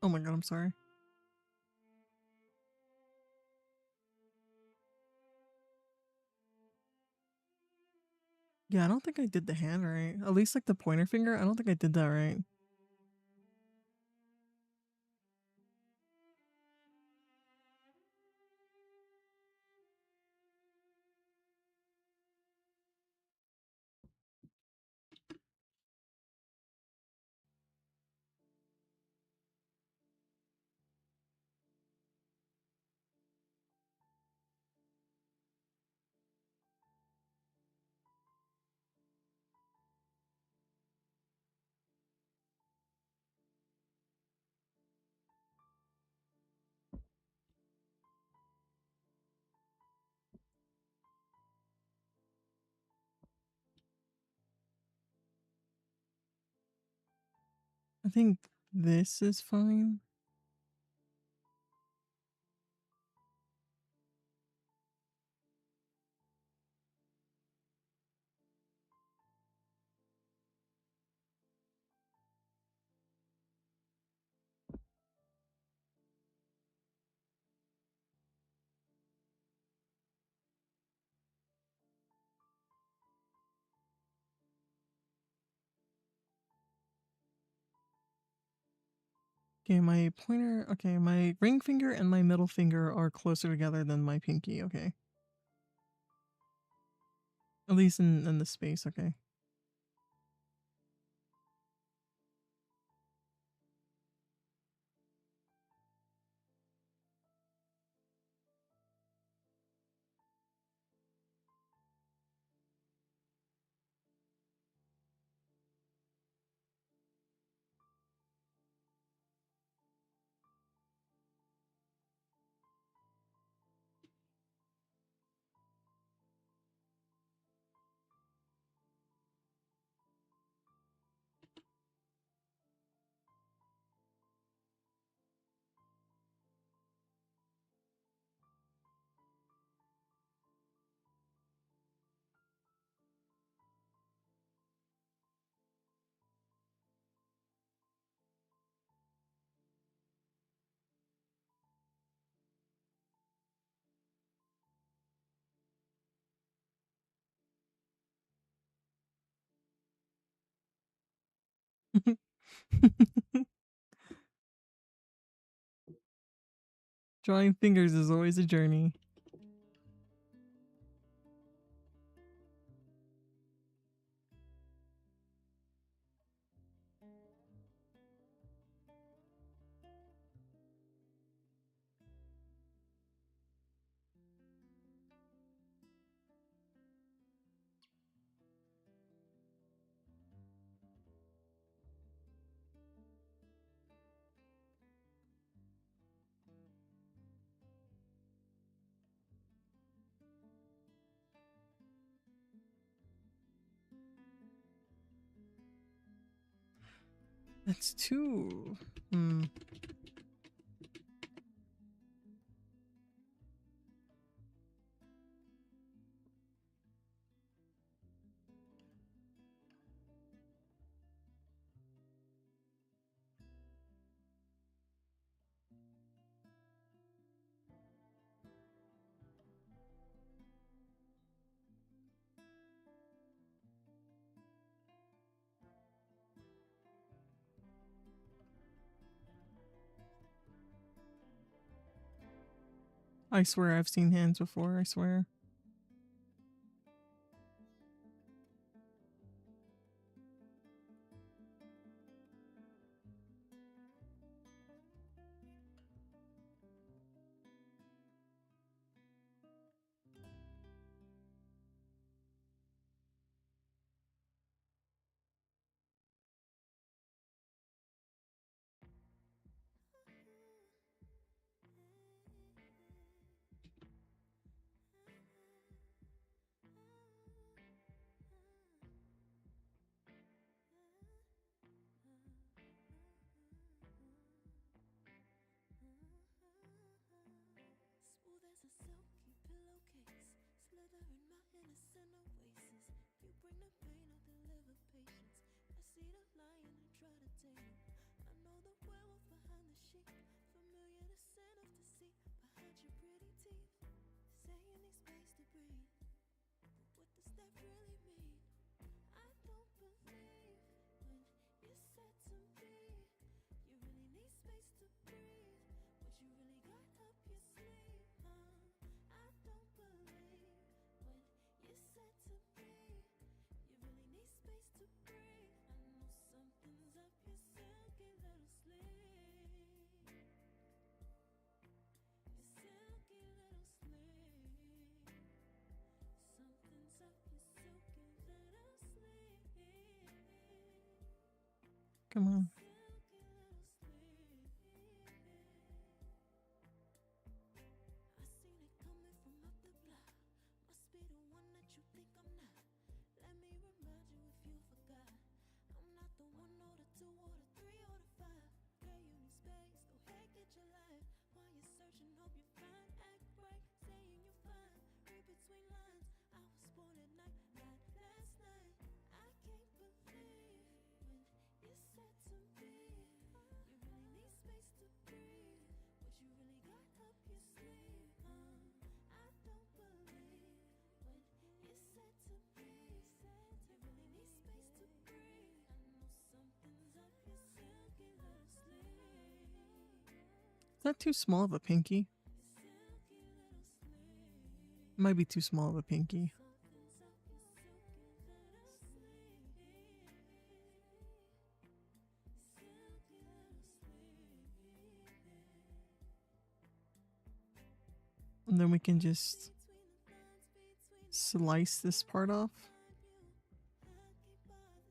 A: Oh my god, I'm sorry. Yeah, I don't think I did the hand right. At least like the pointer finger, I don't think I did that right. I think this is fine. Okay, my pointer, okay, my ring finger and my middle finger are closer together than my pinky, okay. At least in the space, okay. Drawing fingers is always a journey. That's two. Hmm. I swear I've seen hands before, I swear.
D: chic, familiar the scent of deceit behind your pretty teeth. Say you need space to breathe, but what does that really mean? I don't believe when you said to me you really need space to breathe. What you really got up your sleeve, huh? I don't believe when you said to me you really need space to breathe. I know something's up your silky little sleeve. Your silky little sleeve. Something's up your silky little sleeve.
A: Come on.
D: Silky little sleeve. I seen it coming from up the block. Must be the one that you think I'm not. Let me remind you if you forgot. I'm not the one or the two or the three or the five. Girl, you need space. Go ahead, get your life. While you're searching, hope you find. Act right, saying you're fine. Read between lines. I was born at night, not last night. I can't believe when you said to me you really need space to breathe. What you really got up your sleeve, huh? I don't believe when you said to me you really need space to breathe. I know something's up your silky little sleeve.
A: Is that too small of a pinky?
D: Silky little sleeve.
A: Might be too small of a pinky.
D: Something's up your silky little sleeve. Silky little sleeve.
A: And then we can just
D: Between the lines, between
A: slice this part off.
D: you, I can't bother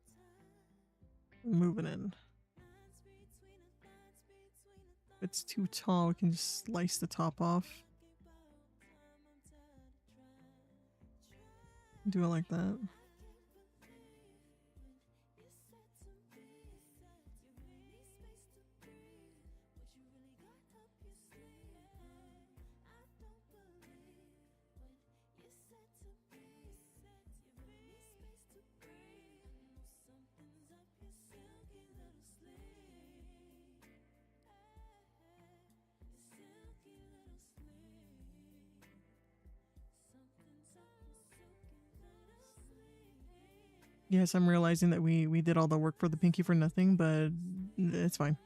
D: time, no more time.
A: Move it in.
D: Lines between the lines, between the
A: If it's too tall, we can just slice the top off.
D: can't borrow time, I'm tired of trying.
A: Do it like that.
D: I can't believe when you said to me you really need space to breathe. What you really got up your sleeve, I don't believe when you said to me you really need space to breathe. I know something's up your silky little sleeve. Your silky little sleeve. Something's up your silky little sleeve.
A: Yes, I'm realizing that we did all the work for the pinky for nothing, but it's fine.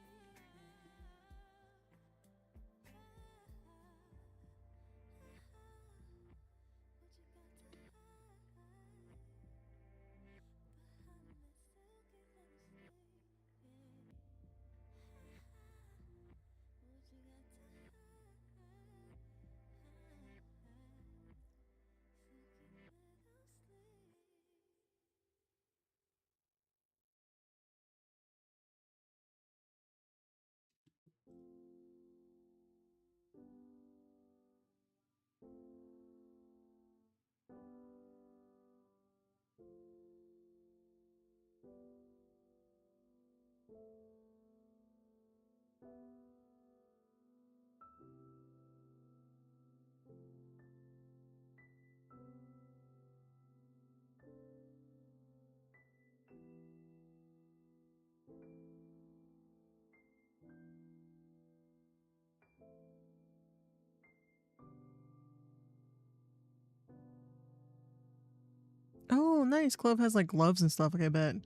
A: Oh, nice. Clove has like gloves and stuff. Like I bet.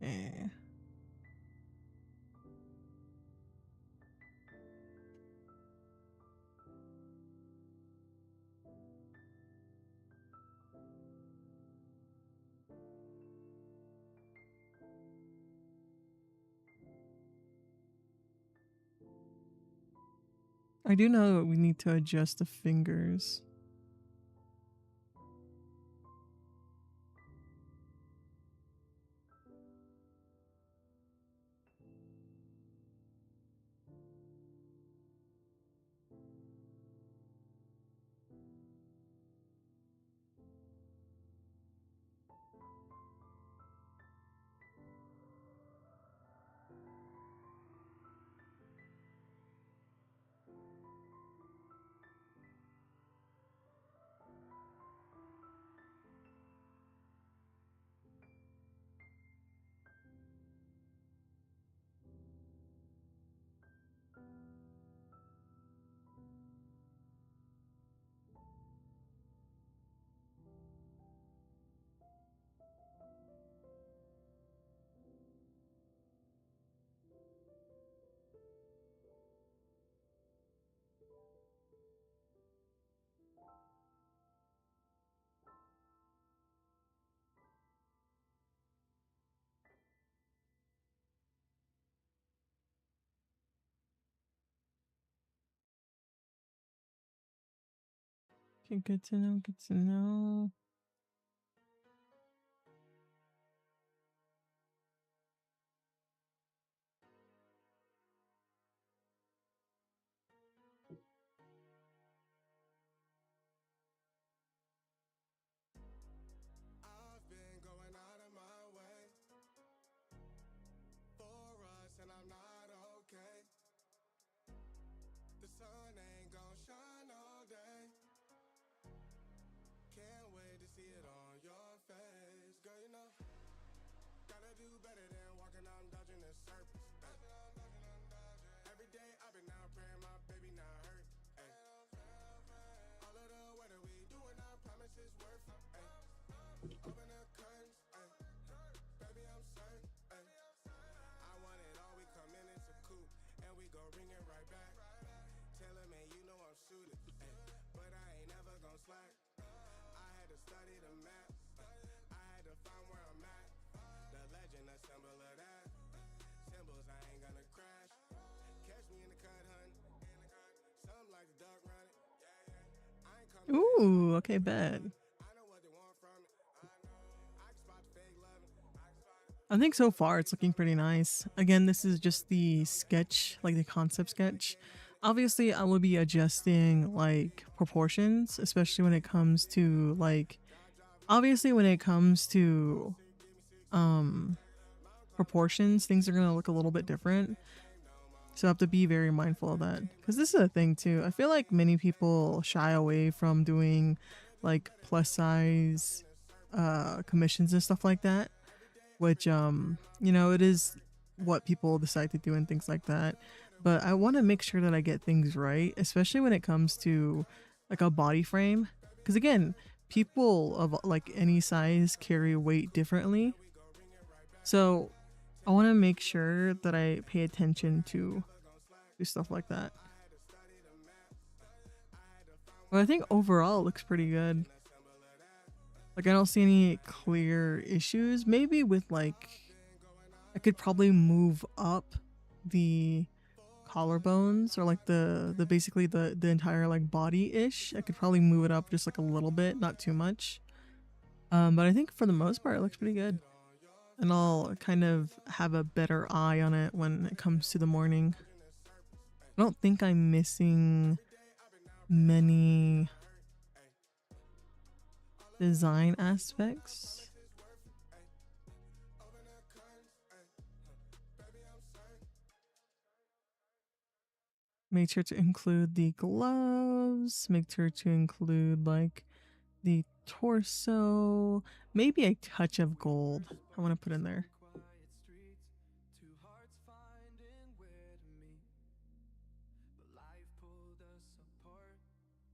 A: Eh. I do know that we need to adjust the fingers. Okay, good to know. Good to know.
B: I've been going out of my way for us, and I'm not okay. The sun ain't gon' shine all day. Can't wait to see it on your face. Girl, you know, gotta do better than walking out and dodging the surface. Every day I've been out praying my baby not hurt. Ay. All of the weather we doing, I promise it's worth it. Ay. Open the curtains, ay. Baby, I'm certain. Ay. I want it all, we come in, it's a coupe, and we go ring it right back. Tell him, man, you know I'm suited, ay. But I ain't never gon' slack. I had to study the map. I had to find where I'm at. The legend, a symbol of that. Symbols, I ain't gonna crash. Catch me in the cut, hun. Some like the duck running. I ain't coming.
A: Ooh, okay, bet.
B: I know what they want from me. I can spot the fake loving.
A: I think so far it's looking pretty nice. Again, this is just the sketch, like the concept sketch. Obviously, I will be adjusting like proportions, especially when it comes to like obviously when it comes to proportions, things are going to look a little bit different. So I have to be very mindful of that. Because this is a thing too. I feel like many people shy away from doing like plus size commissions and stuff like that. Which you know, it is what people decide to do and things like that. But I want to make sure that I get things right, especially when it comes to like a body frame. Because again, people of like any size carry weight differently. So I want to make sure that I pay attention to stuff like that. But I think overall it looks pretty good. Like I don't see any clear issues. Maybe with like I could probably move up the collarbones or like the basically the entire like body ish. I could probably move it up just like a little bit, not too much. But I think for the most part it looks pretty good. And I'll kind of have a better eye on it when it comes to the morning. I don't think I'm missing many design aspects. Make sure to include the gloves. Make sure to include like the torso. Maybe a touch of gold. I want to put in there.
C: Quiet streets, two hearts finding where to meet. But life pulled us apart,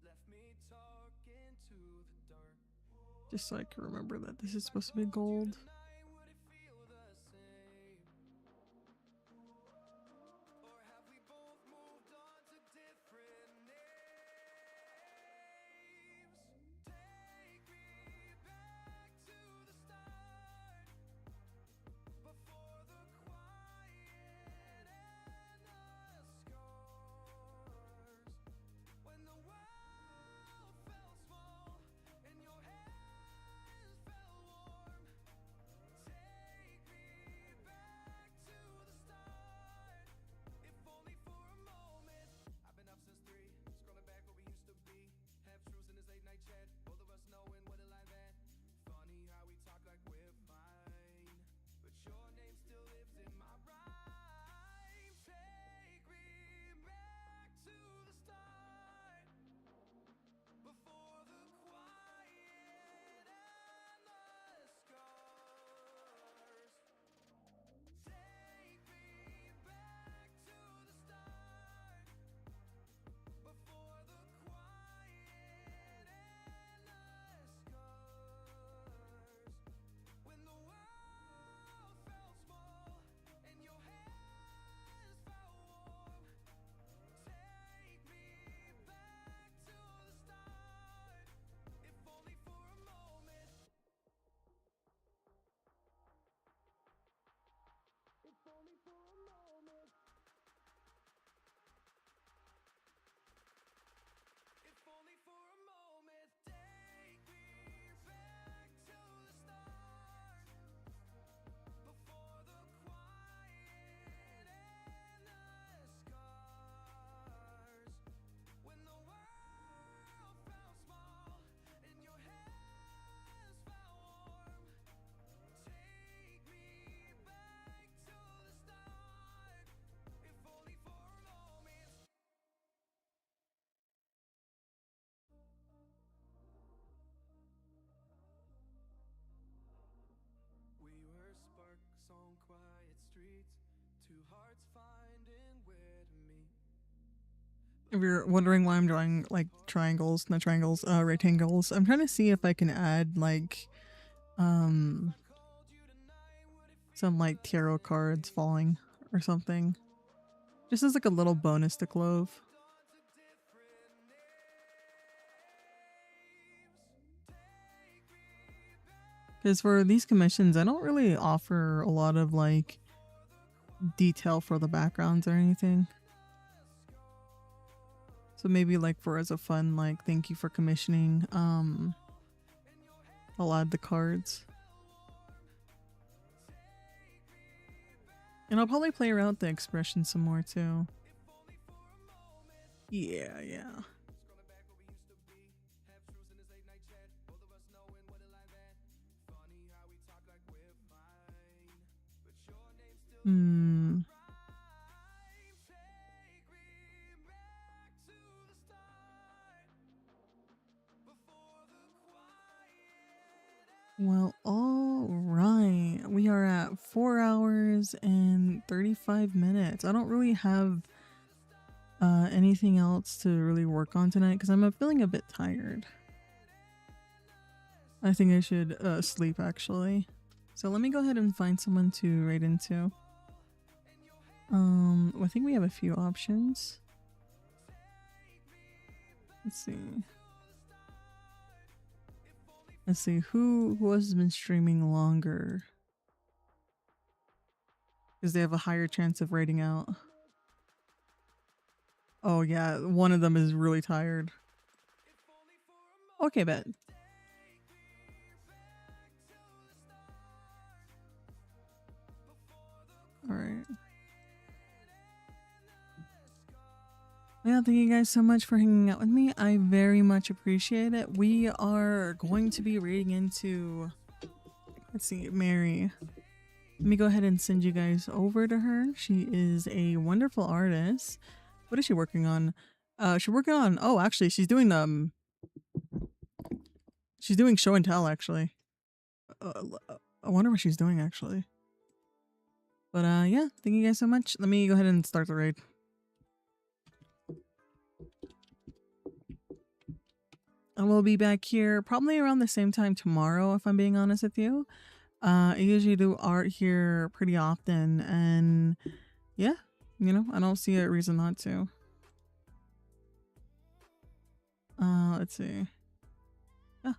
C: left me talking to the dark.
A: Just so I can remember that this is supposed to be gold.
C: Tonight, would it feel the same? Or have we both moved on to different names? Take me back to the start, before the quiet and the scars. When the world felt small and your hands felt warm,
A: If you're wondering why I'm drawing like triangles, not triangles, rectangles, I'm trying to see if I can add like some like tarot cards falling or something. Just as like a little bonus to Clove. Because for these commissions, I don't really offer a lot of like detail for the backgrounds or anything. So maybe like for as a fun like thank you for commissioning, I'll add the cards. And I'll probably play around with the expression some more too. Yeah. Well, all right. We are at 4 hours and 35 minutes. I don't really have anything else to really work on tonight because I'm feeling a bit tired. I think I should sleep actually. So let me go ahead and find someone to raid into. I think we have a few options. Let's see who has been streaming longer, because they have a higher chance of raiding out. Oh yeah, one of them is really tired. Okay, bet. All right. Yeah, thank you guys so much for hanging out with me. I very much appreciate it. We are going to be reading into, let's see, Mary. Let me go ahead and send you guys over to her. She is a wonderful artist. What is she working on? She's working on, oh, actually, she's doing show and tell, actually. I wonder what she's doing, actually. But yeah, thank you guys so much. Let me go ahead and start the raid. I will be back here probably around the same time tomorrow, if I'm being honest with you. I usually do art here pretty often, and yeah, you know, I don't see a reason not to. Let's see. Yeah.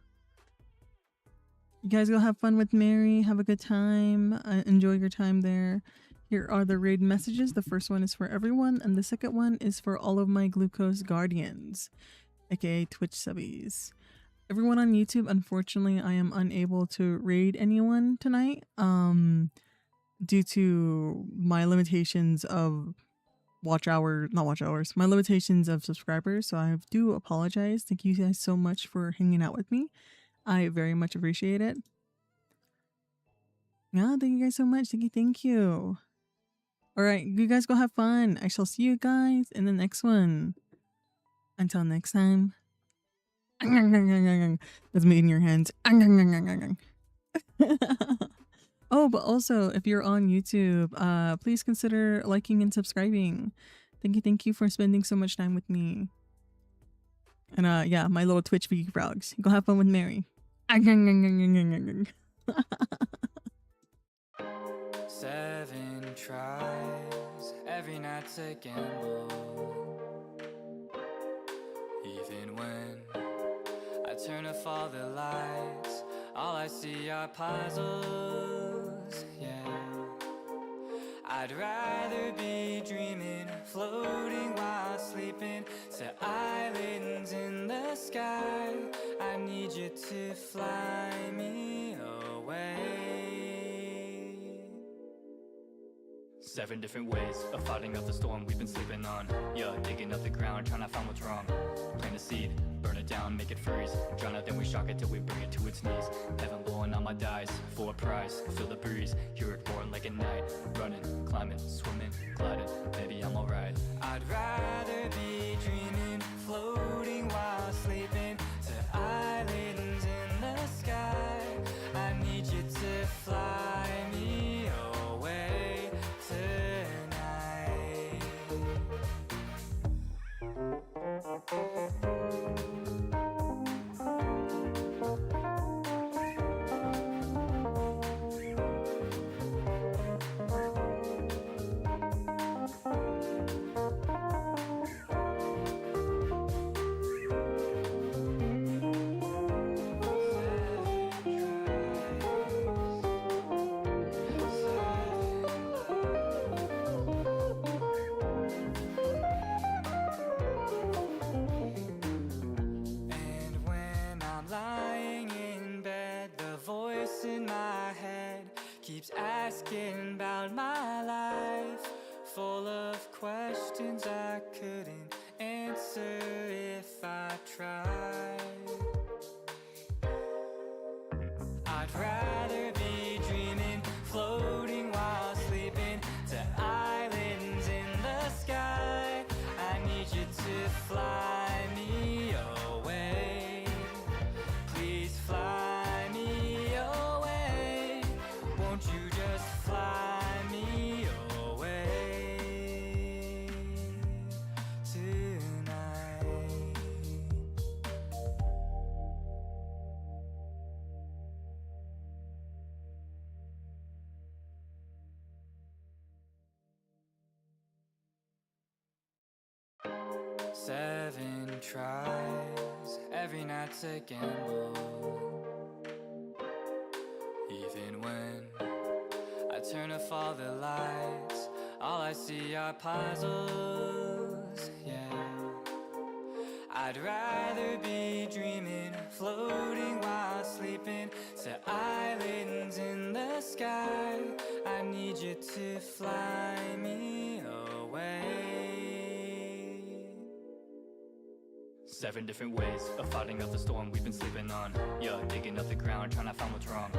A: You guys go have fun with Mary. Have a good time. Enjoy your time there. Here are the raid messages. The first one is for everyone, and the second one is for all of my glucose guardians, aka Twitch subbies. Everyone on YouTube, unfortunately, I am unable to raid anyone tonight due to my limitations of my limitations of subscribers. So I do apologize. Thank you guys so much for hanging out with me. I very much appreciate it. Yeah, thank you guys so much. Thank you. All right, you guys go have fun. I shall see you guys in the next one. Until next time. That's me in your hands. Oh, but also, if you're on YouTube, please consider liking and subscribing. Thank you for spending so much time with me. And yeah, my little Twitch Vicky frogs. Go have fun with Mary.
C: 7 tries, every night's a gamble. Even when I turn off all the lights, all I see are puzzles, yeah. I'd rather be dreaming, floating while sleeping, to islands in the sky. I need you to fly me away. 7 different ways of fighting out the storm we've been sleeping on. Yeah, digging up the ground, trying to find what's wrong. Plant a seed, burn it down, make it freeze. Drown it, then we shock it till we bring it to its knees. Heaven blowing on my dice, for a prize. Feel the breeze, hear it roaring like a night. Running, climbing, swimming, gliding, maybe I'm alright. I'd rather be dreaming, floating while sleeping, to islands in the sky. I need you to fly me away tonight. if I tried. I'd rather be dreaming, floating while sleeping, to islands in the sky. I need you to fly me away. Please fly me away. Won't you just fly me away tonight? Seven tries, every night's a gamble. Even when I turn off all the lights, all I see are puzzles, yeah. I'd rather be dreaming, floating while sleeping, to islands in the sky. I need you to fly me away. 7 different ways of fighting off the storm we've been sleeping on. Yeah, digging up the ground, trying to find what's wrong.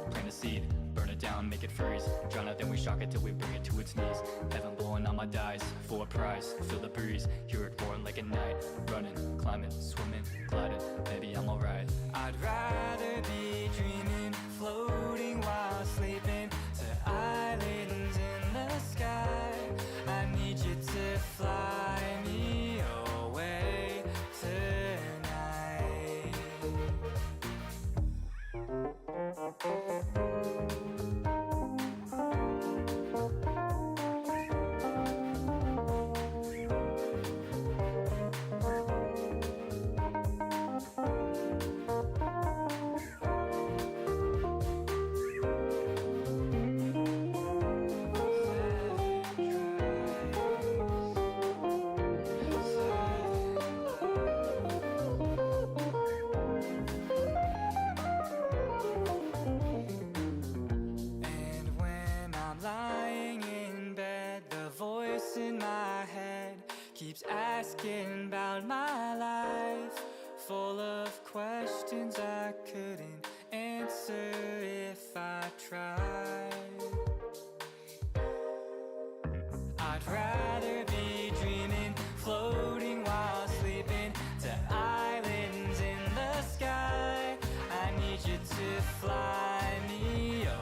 C: Plant a seed, burn it down, make it freeze. Drown it, then we shock it till we bring it to its knees. Heaven blowing on my dice, for a prize. Feel the breeze, hear it roaring like a night. Running, climbing, swimming, gliding, maybe I'm alright. I'd rather be dreaming, floating while sleeping, to islands in the sky. I need you to fly me away tonight. And when I'm lying in bed, the voice in my head keeps asking about my life, full of questions I couldn't answer if I tried. I'd rather